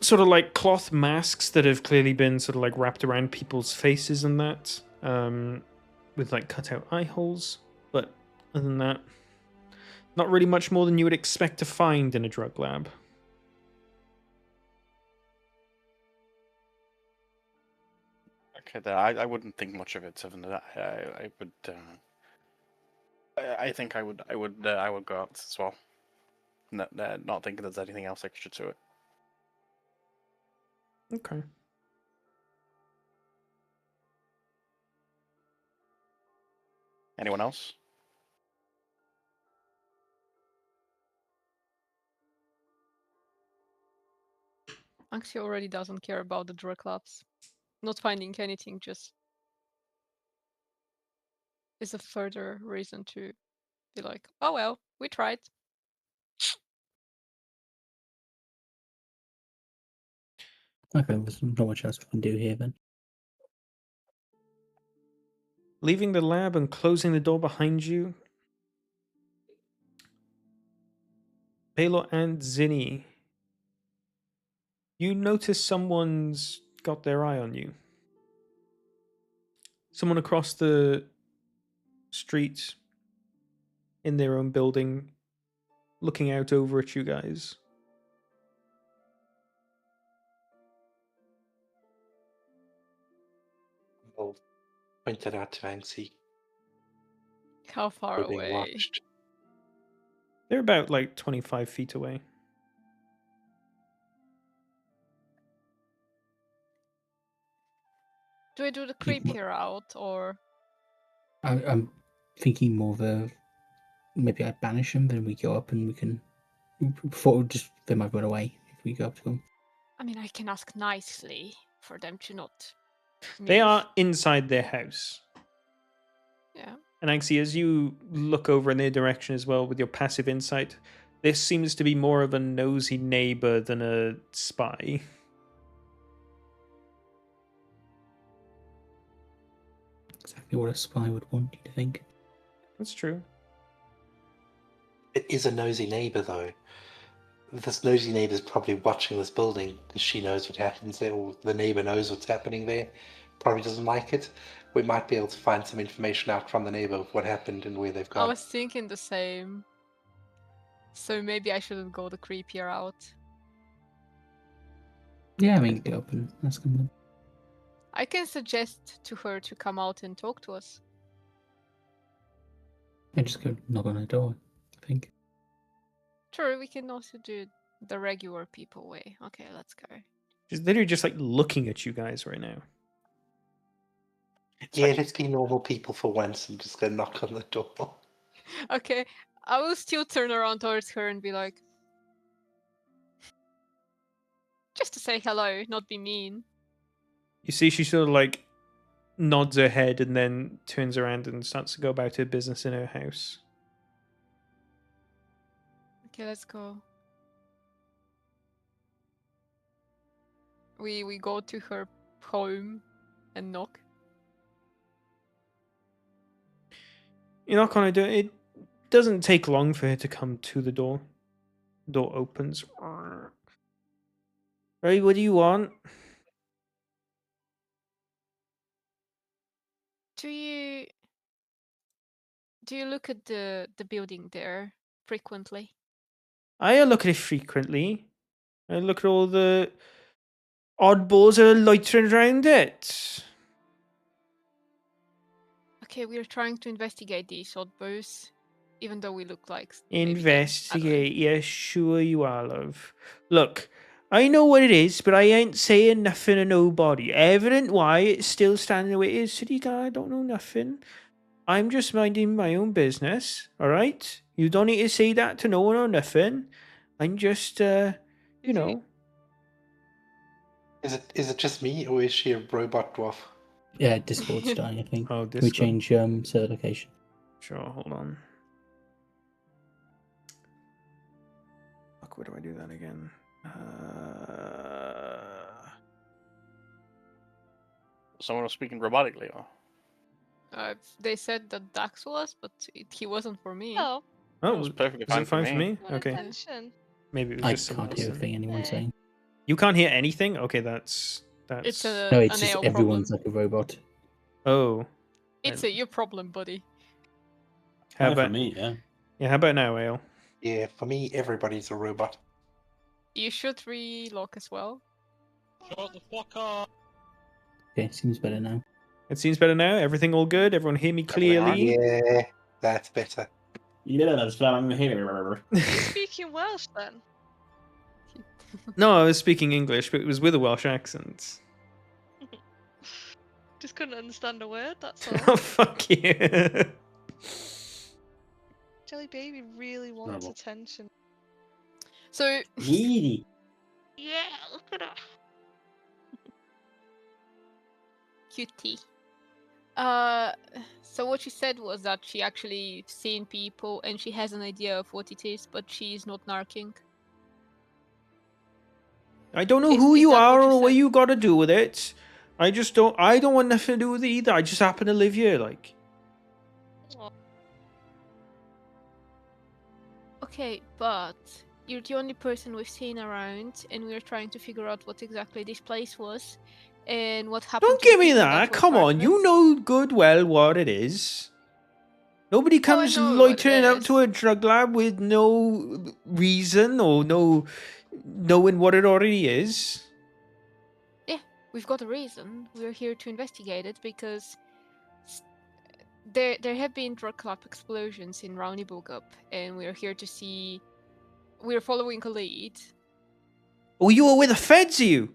sort of like cloth masks that have clearly been sort of like wrapped around people's faces and that, with like cut out eye holes. But other than that, not really much more than you would expect to find in a drug lab. okay? There, I wouldn't think much of it. Other than that, I would. I think I would go out as well. Not thinking there's anything else extra to it. Okay. Anyone else? Axie already doesn't care about the drug labs. Not finding anything just is a further reason to be like, oh well, we tried. Okay, there's not much else we can do here then. Leaving the lab and closing the door behind you, Baylor and Zinni, you notice someone's got their eye on you. Someone across the street in their own building looking out over at you guys. I'll point that out to Vancy. How far We're being away? watched. They're about like 25 feet away. Do I do the creepier out or? I'm thinking more of a maybe I banish them, then we go up and we can before just they might run away if we go up to them. I mean, I can ask nicely for them to not They move. are inside their house. Yeah. And actually, as you look over in their direction as well with your passive insight, this seems to be more of a nosy neighbor than a spy. Exactly what a spy would want you to think. That's true. It is a nosy neighbor, though. This nosy neighbor's probably watching this building because she knows what happens there, or the neighbor knows what's happening there. Probably doesn't like it. We might be able to find some information out from the neighbor of what happened and where they've I gone. was thinking the same. So maybe I shouldn't go the creepier route. Yeah, I mean, go up and ask them then. I can suggest to her to come out and talk to us. Yeah, just go knock on her door, I think. Sure, we can also do the regular people way. Okay, let's go. She's literally just like looking at you guys right now. Yeah, let's be normal people for once and just go knock on the door. Okay, I will still turn around towards her and be like, just to say hello, not be mean. You see, she sort of like nods her head and then turns around and starts to go about her business in her house. Okay, let's go. We go to her home and knock. You knock on her door. It doesn't take long for her to come to the door. Door opens. Right, what do you want? Do you look at the building there frequently? I look at it frequently. I look at all the oddballs that are loitering around it. Okay, we are trying to investigate these oddballs, even though we look like maybe them. I don't know. Investigate, yes, sure you are, love. Look, I know what it is, but I ain't saying nothing to nobody. Evident why it's still standing the way it is. City guy, I don't know nothing. I'm just minding my own business, alright? You don't need to say that to no one or nothing. I'm just, you know. Is it just me, or is she a robot dwarf? Yeah, Discord's dying, I think. Oh, Can we Discord. change server location? Sure, hold on. Fuck, where do I do that again? Someone was speaking robotically. Or... They said that Dax was, but he wasn't for me. Oh, Oh, It was perfectly is fine it fine for for me? what Okay, attention. maybe it was I just someone can't else. hear a then. thing anyone's saying. You can't hear anything? Okay, that's... It's No, an it's just AO everyone's problem. like a robot. Oh. It's your problem, buddy. How Yeah, for about... me, yeah. Yeah, how about now, Ale? Yeah, for me, everybody's a robot. You should relock as well. Shut the fuck up. Okay, seems better now. It seems better now? Everything all good? Everyone hear me clearly? Yeah, that's better. Yeah, that's what I'm here. Are you speaking Welsh then? No, I was speaking English, but it was with a Welsh accent. Just couldn't understand a word, that's all. Oh, fuck you. Jelly Baby really wants Normal. attention. So Needy. Yeah, look at her. cutie. So what she said was that she actually seen people and she has an idea of what it is, but she's not narking. I don't know Is- who is you that what are you or what said? you got to do with it. I don't want nothing to do with it either. I just happen to live here, like. Aw. Okay, but you're the only person we've seen around, and we're trying to figure out what exactly this place was and what happened. Don't to the give me people that. were Come part on, of you it. know good well what it is. Nobody Oh, I comes know what loitering it up to is. a drug lab with no reason or no knowing what it already is. We've got a reason. We're here to investigate it because there have been drug lab explosions in Roundybogup, and we're here to see. We're following a lead. Oh, you were with the feds, you?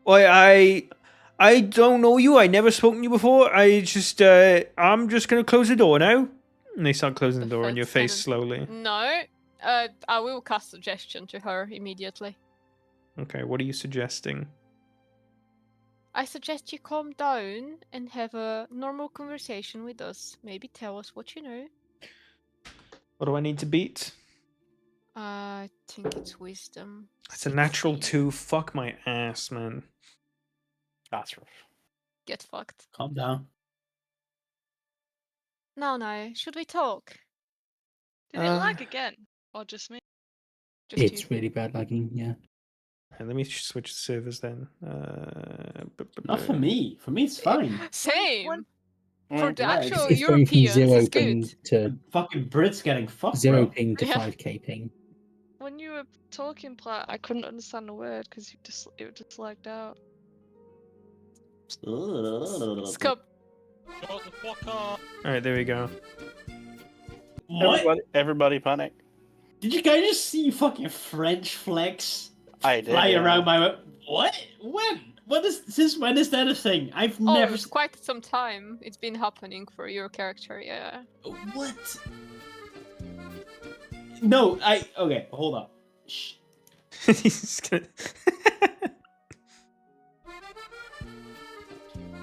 I I don't know you. I never spoken to you before. I'm just gonna close the door now. And they start closing the door in your face slowly. No. I will cast suggestion to her immediately. Okay, what are you suggesting? I suggest you calm down and have a normal conversation with us. Maybe tell us what you know. What do I need to beat? I think it's wisdom. It's a natural 16. 2. Fuck my ass, man. That's rough. Get fucked. Calm down. No. Should we talk? Did it lag again? Or just me? Just It's you. really bad lagging, yeah. Let me switch servers then. Not for me. For me, it's fine. Same. For the Yeah, actual It's going from Europeans, 0 it's ping good. to Fucking Brits getting fucked, 0 bro. ping to Yeah. 5k ping. When you were talking, Plat, I couldn't understand a word because it just lagged out. Scup. Shut the fuck up. Alright, there we go. What? Everybody panic. Did you guys just see fucking French flags I did. fly yeah. around my... What? When? Since when is that a thing? I've Oh, never... it's quite some time. It's been happening for your character, yeah. What? No, Okay, hold up. Shh. He's gonna...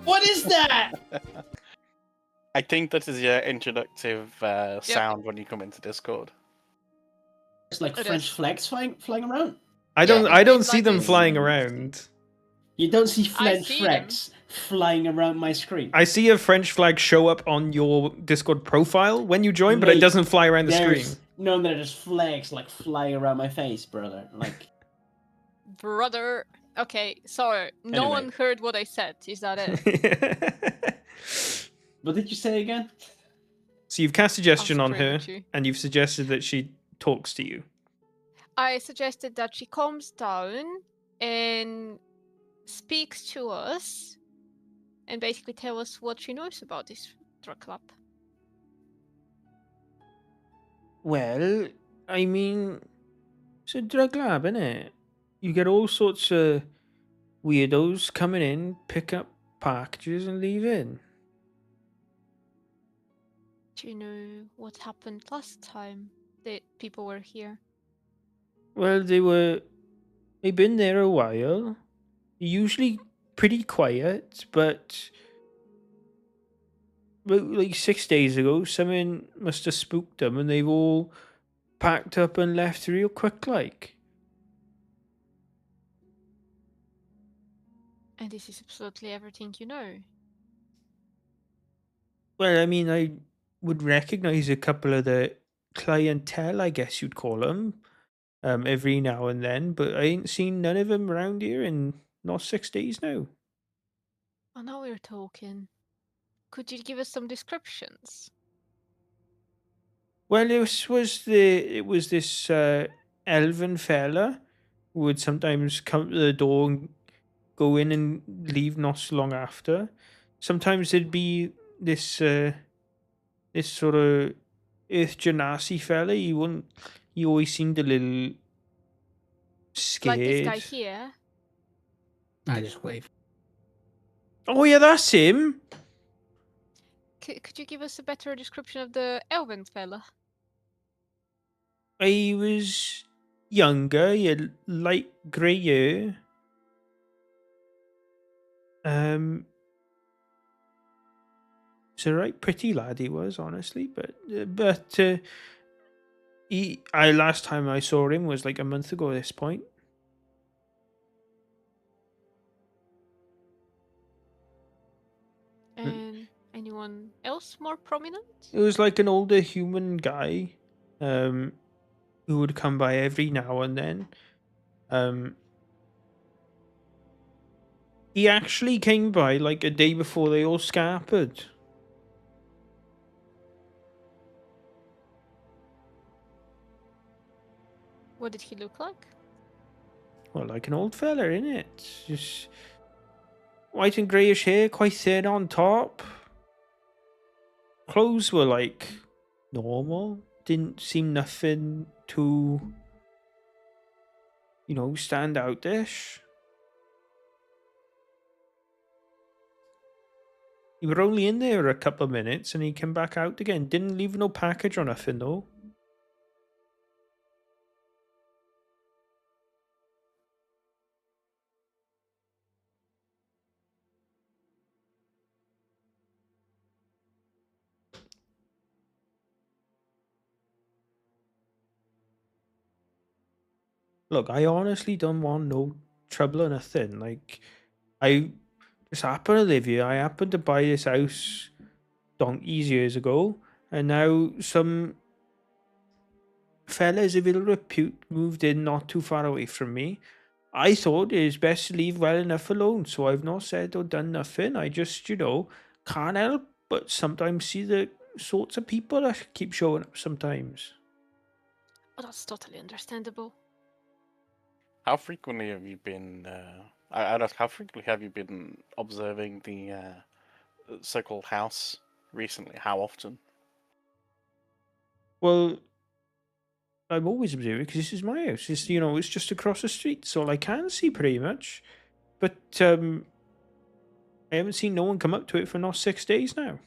What is that? I think that is your introductive sound when you come into Discord. It's like It French is. flags flying around. I don't it's see like them this. flying around. You don't see I French see flags flying around my screen. I see a French flag show up on your Discord profile when you join, but it Mate, doesn't fly around the screen. No, there's flags like flying around my face, brother. Like, Brother. Okay, sorry. No Anyway. one heard what I said. Is that it? what did you say again? So you've cast suggestion on scream her, at you. and you've suggested that she talks to you. I suggested that she calms down and speaks to us and basically tell us what she knows about this drug club. Well, I mean, it's a drug lab, innit? You get all sorts of weirdos coming in, pick up packages, and leave in. Do you know what happened last time that people were here? Well, they've been there a while. Usually pretty quiet, but like 6 days ago, someone must have spooked them, and they've all packed up and left real quick, like. And this is absolutely everything you know. Well, I mean, I would recognize a couple of the clientele, I guess you'd call them, every now and then, but I ain't seen none of them around here in not 6 days now. Oh, now we're talking. Could you give us some descriptions? Well, it was this elven fella who would sometimes come to the door and go in and leave not so long after. Sometimes there'd be this this sort of Earth Genasi fella. He always seemed a little scared. Like this guy here? I just wave. Oh yeah, that's him. Could you give us a better description of the elven fella? He was younger, he had light grey hair. It's a right pretty lad he was, honestly, but last time I saw him was like a month ago at this point. And anyone else more prominent? It was like an older human guy, who would come by every now and then. He actually came by like a day before they all scampered. What did he look like? Well, like an old fella, innit? Just white and greyish hair, quite thin on top. Clothes were like normal. Didn't seem nothing too, stand out-ish. You were only in there a couple of minutes and he came back out again. Didn't leave no package or nothing, though. Look, I honestly don't want no trouble or nothing. Like, I just happen to live here. I happened to buy this house donkeys years ago, and now some fellas of ill repute moved in not too far away from me. I thought it was best to leave well enough alone, so I've not said or done nothing. I just, can't help but sometimes see the sorts of people that keep showing up sometimes. Oh, that's totally understandable. How frequently have you been? I'd ask, how frequently have you been observing the so-called house recently? How often? Well, I'm always observing because this is my house. It's just across the street, so I can see pretty much. But I haven't seen no one come up to it for not 6 days now.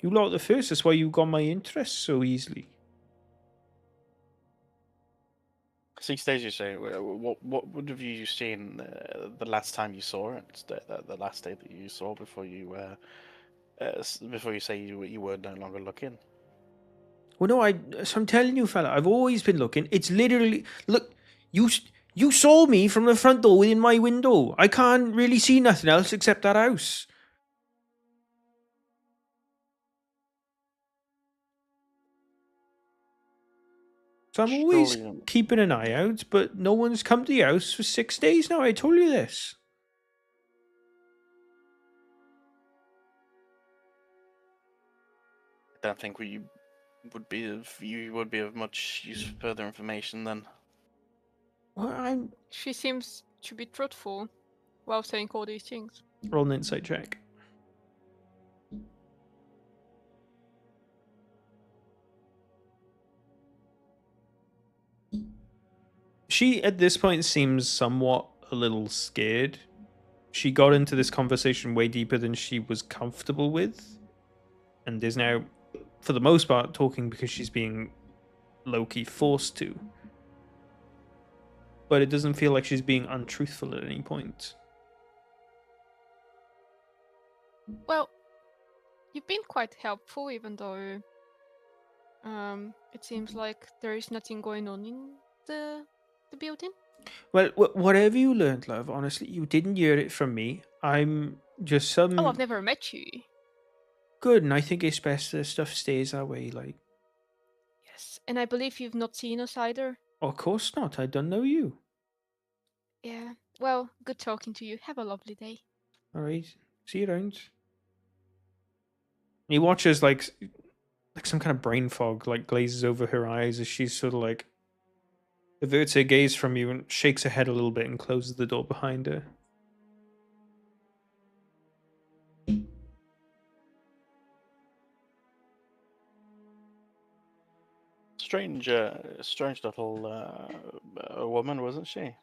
You lot are the first. That's why you got my interest so easily. 6 days, you say. What have you seen the last time you saw it? The last day that you saw before you say you were no longer looking. Well, no, so I'm telling you, fella, I've always been looking. It's literally look. You saw me from the front door within my window. I can't really see nothing else except that house. So I'm always Surely, keeping an eye out, but no one's come to the house for 6 days now. I told you this. I don't think you would be of much use for further information then. Well, She seems to be truthful while saying all these things. roll an insight check. She, at this point, seems somewhat a little scared. She got into this conversation way deeper than she was comfortable with, and is now, for the most part, talking because she's being low-key forced to. But it doesn't feel like she's being untruthful at any point. Well, you've been quite helpful, even though it seems like there is nothing going on in the building. Well, whatever you learned, love, honestly, you didn't hear it from me. I'm just some... Oh, I've never met you. Good, and I think it's best that stuff stays that way, like... Yes, and I believe you've not seen us either. Of course not, I don't know you. Yeah, well, good talking to you. Have a lovely day. Alright, see you around. He watches, like some kind of brain fog, like, glazes over her eyes as she's sort of, like... averts her gaze from you and shakes her head a little bit and closes the door behind her. Strange little woman, wasn't she?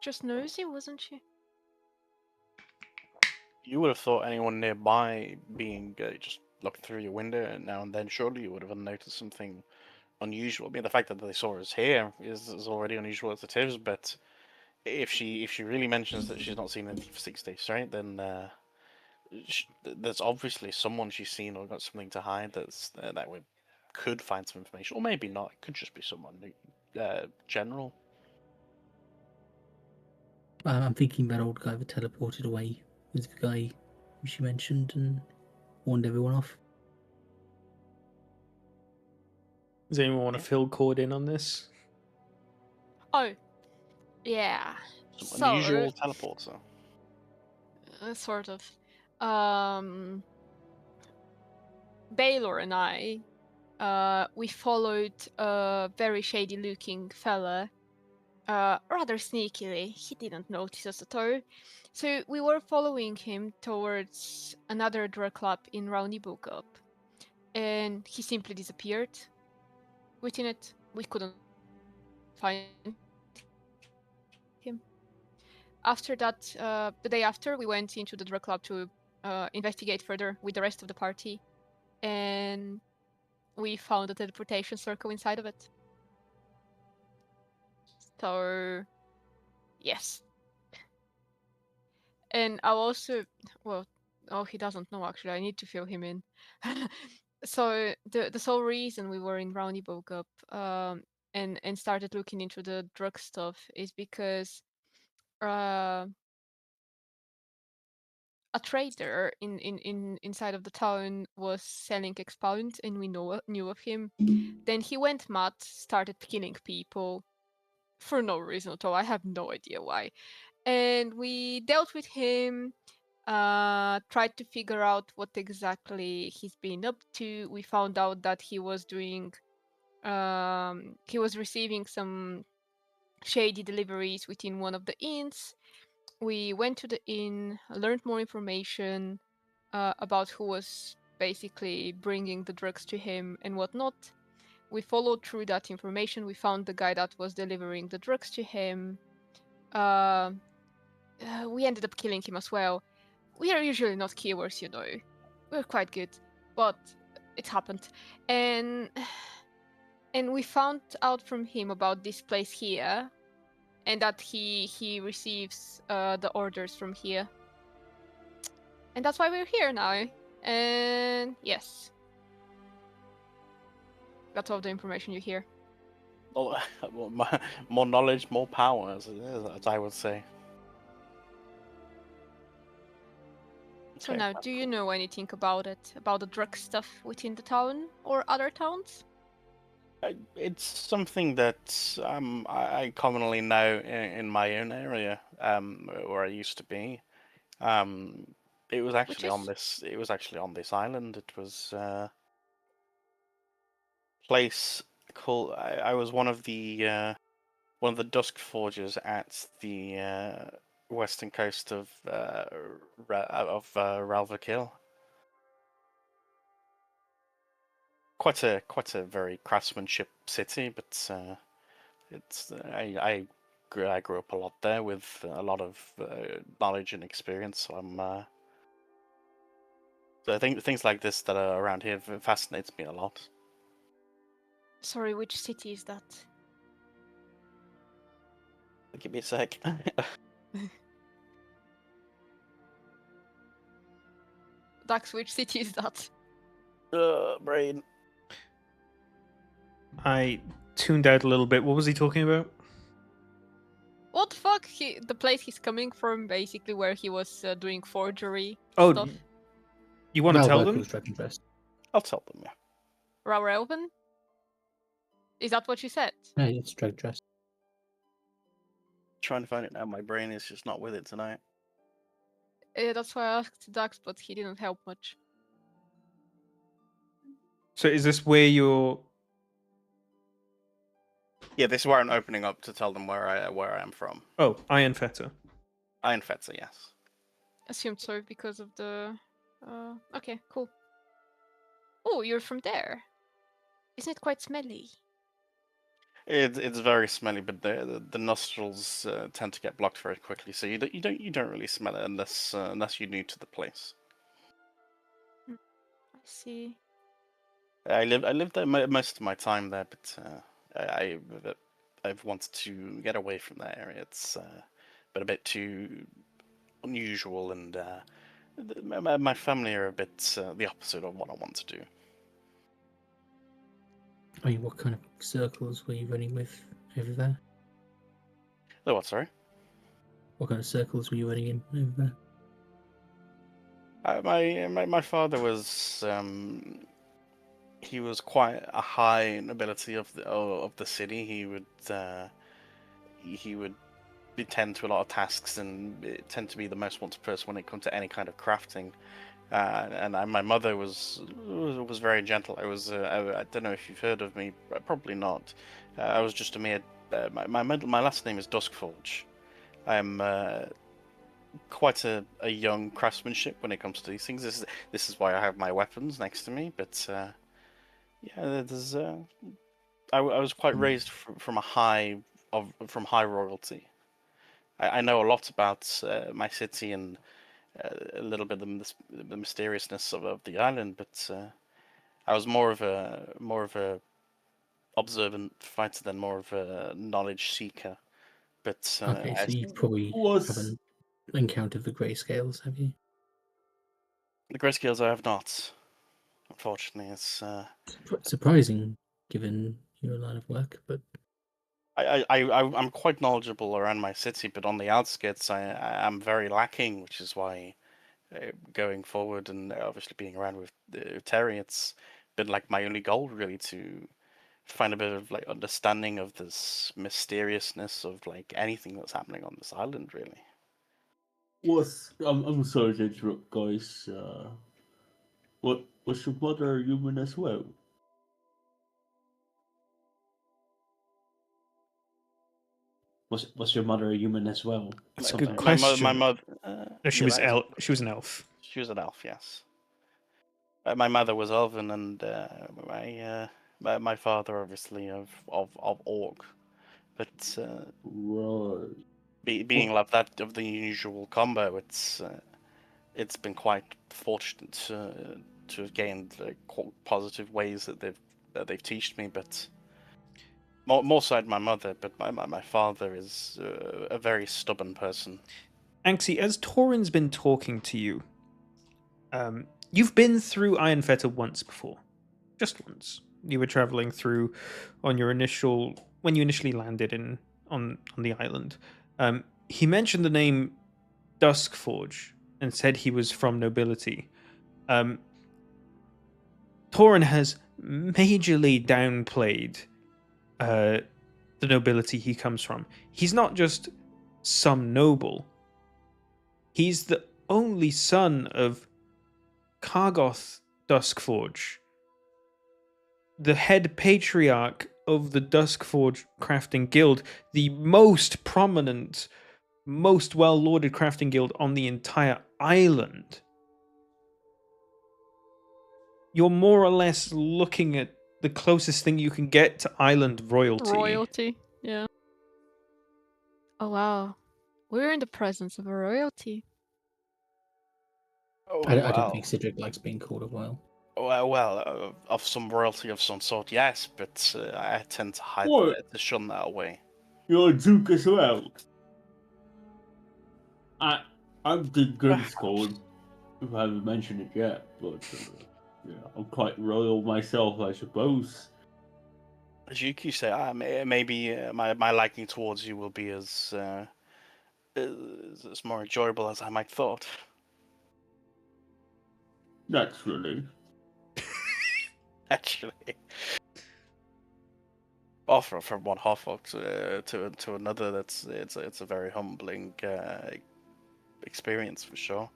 Just nosy, wasn't she? You would have thought anyone nearby being just looking through your window now and then, surely you would have noticed something unusual. I mean, the fact that they saw us here is already unusual as it is, but if she really mentions that she's not seen anything for 6 days straight, then there's obviously someone she's seen or got something to hide that we could find some information, or maybe not. It could just be someone general. I'm thinking that old guy that teleported away was the guy who she mentioned and warned everyone off. Does anyone want to fill Cord in on this? Oh, yeah. Some unusual teleporter. Sort of. Baylor and I, we followed a very shady-looking fella, rather sneakily. He didn't notice us at all. So we were following him towards another drug club in Roundy Book-Up, and he simply disappeared. Within it, we couldn't find him. after that, the day after, we went into the drug lab to investigate further with the rest of the party, and we found a teleportation circle inside of it. So, yes. And I'll also, well, oh, he doesn't know actually. I need to fill him in. So the sole reason we were in Brownie Book up and started looking into the drug stuff is because a trader inside of the town was selling expound, and we knew of him. Then he went mad, started killing people for no reason at all. I have no idea why. And we dealt with him, tried to figure out what exactly he's been up to. We found out that he was receiving some shady deliveries within one of the inns. We went to the inn, learned more information about who was basically bringing the drugs to him and whatnot. We followed through that information. We found the guy that was delivering the drugs to him. We ended up killing him as well. We are usually not killers, We're quite good, but it happened. And we found out from him about this place here, and that he receives the orders from here. And that's why we're here now. And yes. That's all the information you hear. Well, more knowledge, more power, as I would say. So Okay. now, do you know anything about it? About the drug stuff within the town or other towns? It's something that I commonly know in my own area, where I used to be. It was actually on this. It was actually on this island. It was a place called. I was one of the Dusk Forgers at the western coast of Ralvakill. Quite a very craftsmanship city, but it's I grew up a lot there with a lot of knowledge and experience. So so I think things like this that are around here fascinates me a lot. Sorry, which city is that? Give me a sec. Dax, which city is that? Brain. I tuned out a little bit. What was he talking about? What the fuck? The place he's coming from, basically, where he was doing forgery Oh, stuff. you want to tell them? I'll tell them, yeah. Raurelven? Is that what you said? No, it's drug dress. Trying to find it now. My brain is just not with it tonight. Yeah, that's why I asked Dax, but he didn't help much. So is this where you're... Yeah, this is where I'm opening up to tell them where I am from. Oh, Ironfetter. Ironfetter, yes. Assumed so because of the... okay, cool. Oh, you're from there. Isn't it quite smelly? It's very smelly, but the nostrils tend to get blocked very quickly, so you don't really smell it unless you're new to the place. I see. I lived there most of my time there, but I've wanted to get away from that area. It's been a bit too unusual, and my family are a bit the opposite of what I want to do. I mean, what kind of circles were you running with over there? Oh, what? Sorry. What kind of circles were you running in over there? My father was he was quite a high nobility of the city. He would tend to a lot of tasks and tend to be the most wanted person when it comes to any kind of crafting. And my mother was very gentle. I don't know if you've heard of me, probably not. I was just a mere. My last name is Duskforge. I'm quite a young craftsmanship when it comes to these things. This is why I have my weapons next to me. But yeah, there's. I was quite raised from high royalty. I know a lot about my city and a little bit of the mysteriousness of the island, but I was more of a observant fighter than more of a knowledge seeker. But Okay, so you probably haven't encountered the grayscales, have you? the grayscales I have not. Unfortunately, it's Surprising, given your line of work, but I'm quite knowledgeable around my city, but on the outskirts, I am very lacking, which is why going forward and obviously being around with Terry, it's been like my only goal really to find a bit of like understanding of this mysteriousness of like anything that's happening on this island, really. I'm sorry to interrupt, guys. Was your mother human as well? Was your mother a human as well? That's a Something good like My that. question. mother. No, she Yeah, was that is. she was an elf. She was an elf, yes. My mother was elven, and my father obviously of orc, but Right. being like that of the unusual combo, it's been quite fortunate to have gained positive ways that they've taught me, but more so my mother, but my father is a very stubborn person. Anxie, as Torin's been talking to you, you've been through Ironfetter once before. Just once. You were traveling through on your when you initially landed on the island. He mentioned the name Duskforge and said he was from nobility. Torin has majorly downplayed the nobility he comes from. He's not just some noble. He's the only son of Kargoth Duskforge, the head patriarch of the Duskforge Crafting Guild, the most prominent, most well lauded crafting guild on the entire island. You're more or less looking at the closest thing you can get to island royalty. Royalty, yeah. Oh wow, we're in the presence of a royalty. Oh, I don't wow. think Cedric likes being called a royal. Well, of some royalty of some sort, yes, but I tend to hide What? to shun that away. You're a duke as well. I'm the good scored. If I haven't mentioned it yet, but yeah, I'm quite royal myself, I suppose. As you say, maybe my liking towards you will be as more enjoyable as I might thought. Naturally. Actually, offer from one half-orc to another, it's a very humbling experience for sure.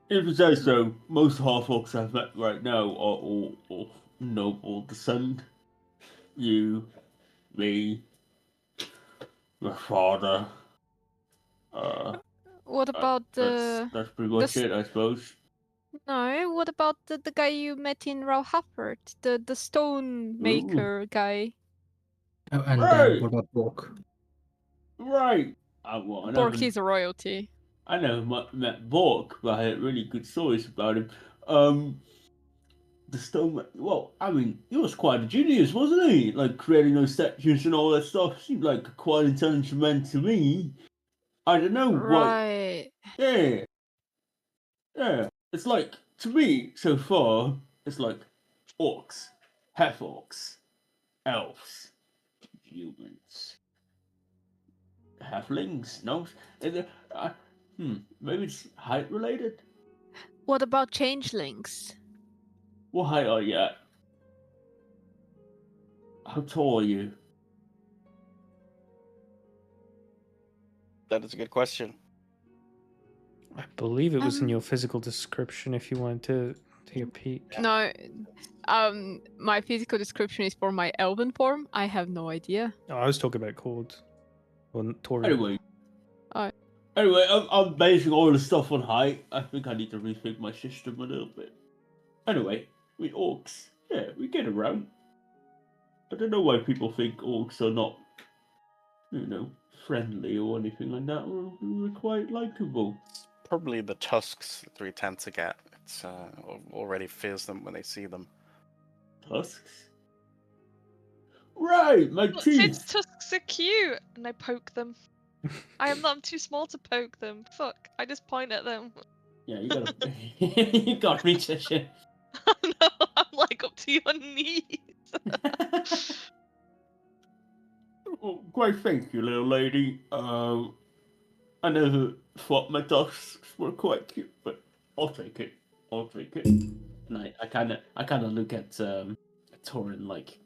If you say so, most half-orcs I've met right now are all of noble descent. You, me, my father. What about That's pretty much it, I suppose. No, what about the guy you met in Rauhafert, the stone maker guy? Oh, and Right. what about Bork? Right. Bork is a royalty. I never met Bork, but I had really good stories about him. The stone. Well, I mean, he was quite a genius, wasn't he? Like creating those statues and all that stuff. Seemed like a quite intelligent man to me. I don't know what. Right. Yeah. Yeah. It's like to me so far. It's like orcs, half orcs, elves, humans, halflings. No, maybe it's height related. What about changelings? What height are you at? How tall are you? That is a good question. I believe it was in your physical description if you wanted to take a peek. No, my physical description is for my elven form. I have no idea. Oh, I was talking about Cord. Or Torin. Anyway. Alright. Anyway, I'm basing all the stuff on height. I think I need to rethink my system a little bit. Anyway, we orcs. Yeah, we get around. I don't know why people think orcs are not, friendly or anything like that. We're quite likable. Probably the tusks that we tend to get. It's already fears them when they see them. Tusks? Right, my But Sid's teeth! tusks are cute, and I poke them. I'm too small to poke them. Fuck, I just point at them. Yeah, you gotta. You gotta reach that shit. No, I'm like up to your knees. Oh, great, thank you, little lady. I never thought my tusks were quite cute, but I'll take it. I'll take it. And I kind of look at Torin like,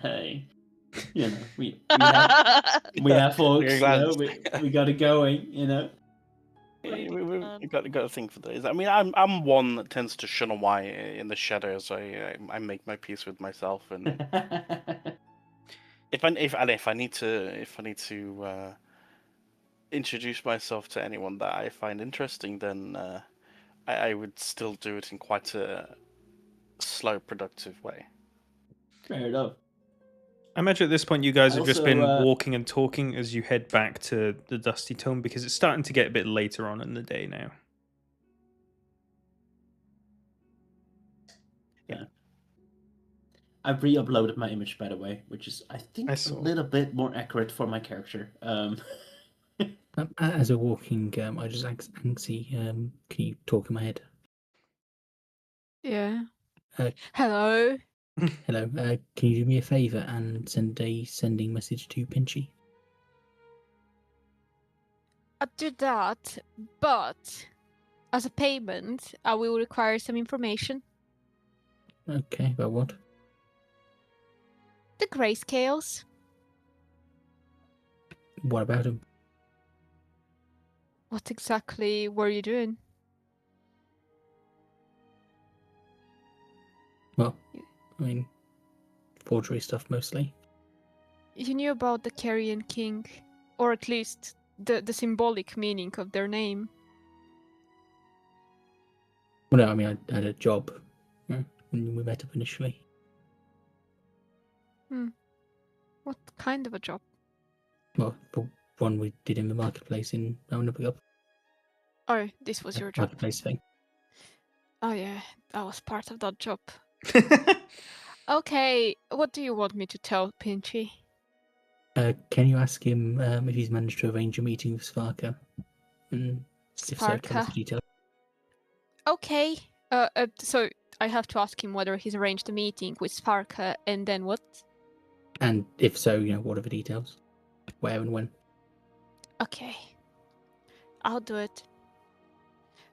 hey, you know, we have folks, you know, we got it going, you know. We got to think for this. I mean, I'm one that tends to shun away in the shadows. I make my peace with myself, and if I need to introduce myself to anyone that I find interesting, then I would still do it in quite a slow, productive way. Fair enough. I imagine at this point you guys have just Also, been walking and talking as you head back to the Dusty Tome because it's starting to get a bit later on in the day now. Yeah. I've re-uploaded my image, by the way, which is, I think, I a saw. little bit more accurate for my character. As we're walking, I just ask Anxie, can you talk in my head? Yeah. Uh, Hello. Hello, can you do me a favour and send a sending message to Pinchy? I'll do that, but as a payment, I will require some information. Okay, about what? The grayscales. What about him? What exactly were you doing? Well, I mean, forgery stuff mostly. You knew about the Carrion King, or at least the symbolic meaning of their name. Well, no, I mean, I had a job when we met up initially. What kind of a job? Well, the one we did in the marketplace in Roundabout. Oh, this was your job. Marketplace thing. Oh yeah, that was part of that job. Okay, what do you want me to tell Pinchy? Can you ask him if he's managed to arrange a meeting with Svarka? And if so, tell us Sparka. the details. Okay. So I have to ask him whether he's arranged a meeting with Sparka, and then what? And if so, what are the details? Where and when? Okay. I'll do it.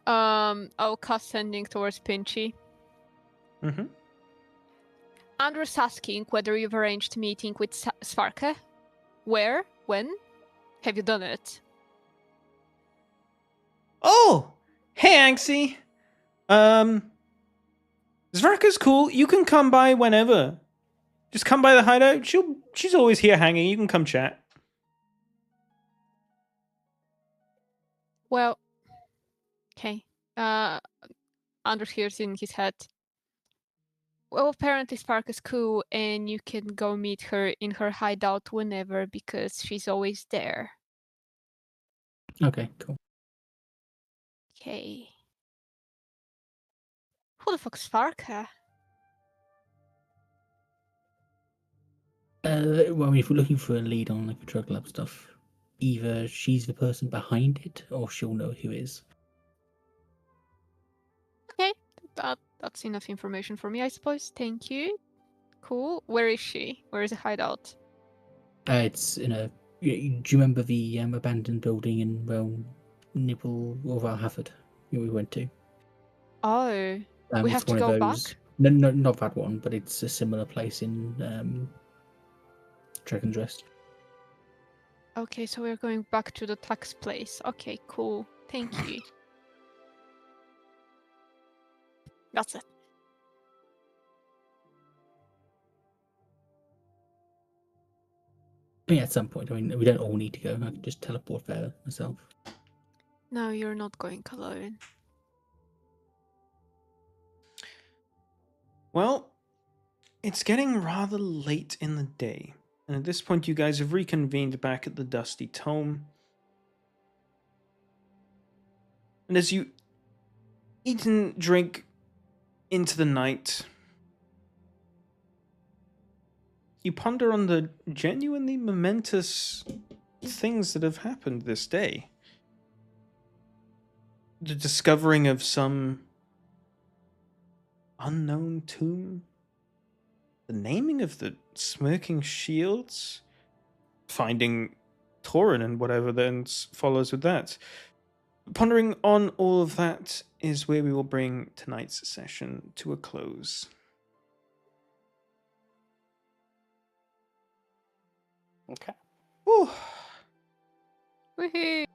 I'll cast sending towards Pinchy. Mm-hmm. Andrew's asking whether you've arranged a meeting with Sparka. Where? When? Have you done it? Oh, hey, Anxie. Zvraka's cool. You can come by whenever. Just come by the hideout. She's always here hanging. You can come chat. Well, okay. Andrew hears in his head. Well, apparently Sparka's cool, and you can go meet her in her hideout whenever because she's always there. Okay, cool. Okay. Who the fuck's Sparka? Well, I mean, if we're looking for a lead on like the drug lab stuff, either she's the person behind it, or she'll know who is. Okay, that's enough information for me, I suppose. Thank you. Cool. Where is she? Where is the hideout? It's in a. Do you remember the abandoned building in Nibble or Valhafford we went to? Oh, we have It's to one go of those. back? No, not that one, but it's a similar place in Dragon's Rest. Okay, so we're going back to the tax place. Okay, cool. Thank you. That's it. I mean, at some point, I mean, we don't all need to go. I can just teleport there myself. No, you're not going alone. Well, it's getting rather late in the day, And at this point, you guys have reconvened back at the Dusty Tome. And as you eat and drink into the night, you ponder on the genuinely momentous things that have happened this day. The discovering of some unknown tomb, the naming of the smirking shields, finding Torin and whatever then follows with that. Pondering on all of that is where we will bring tonight's session to a close. Okay. Whew. Woohoo!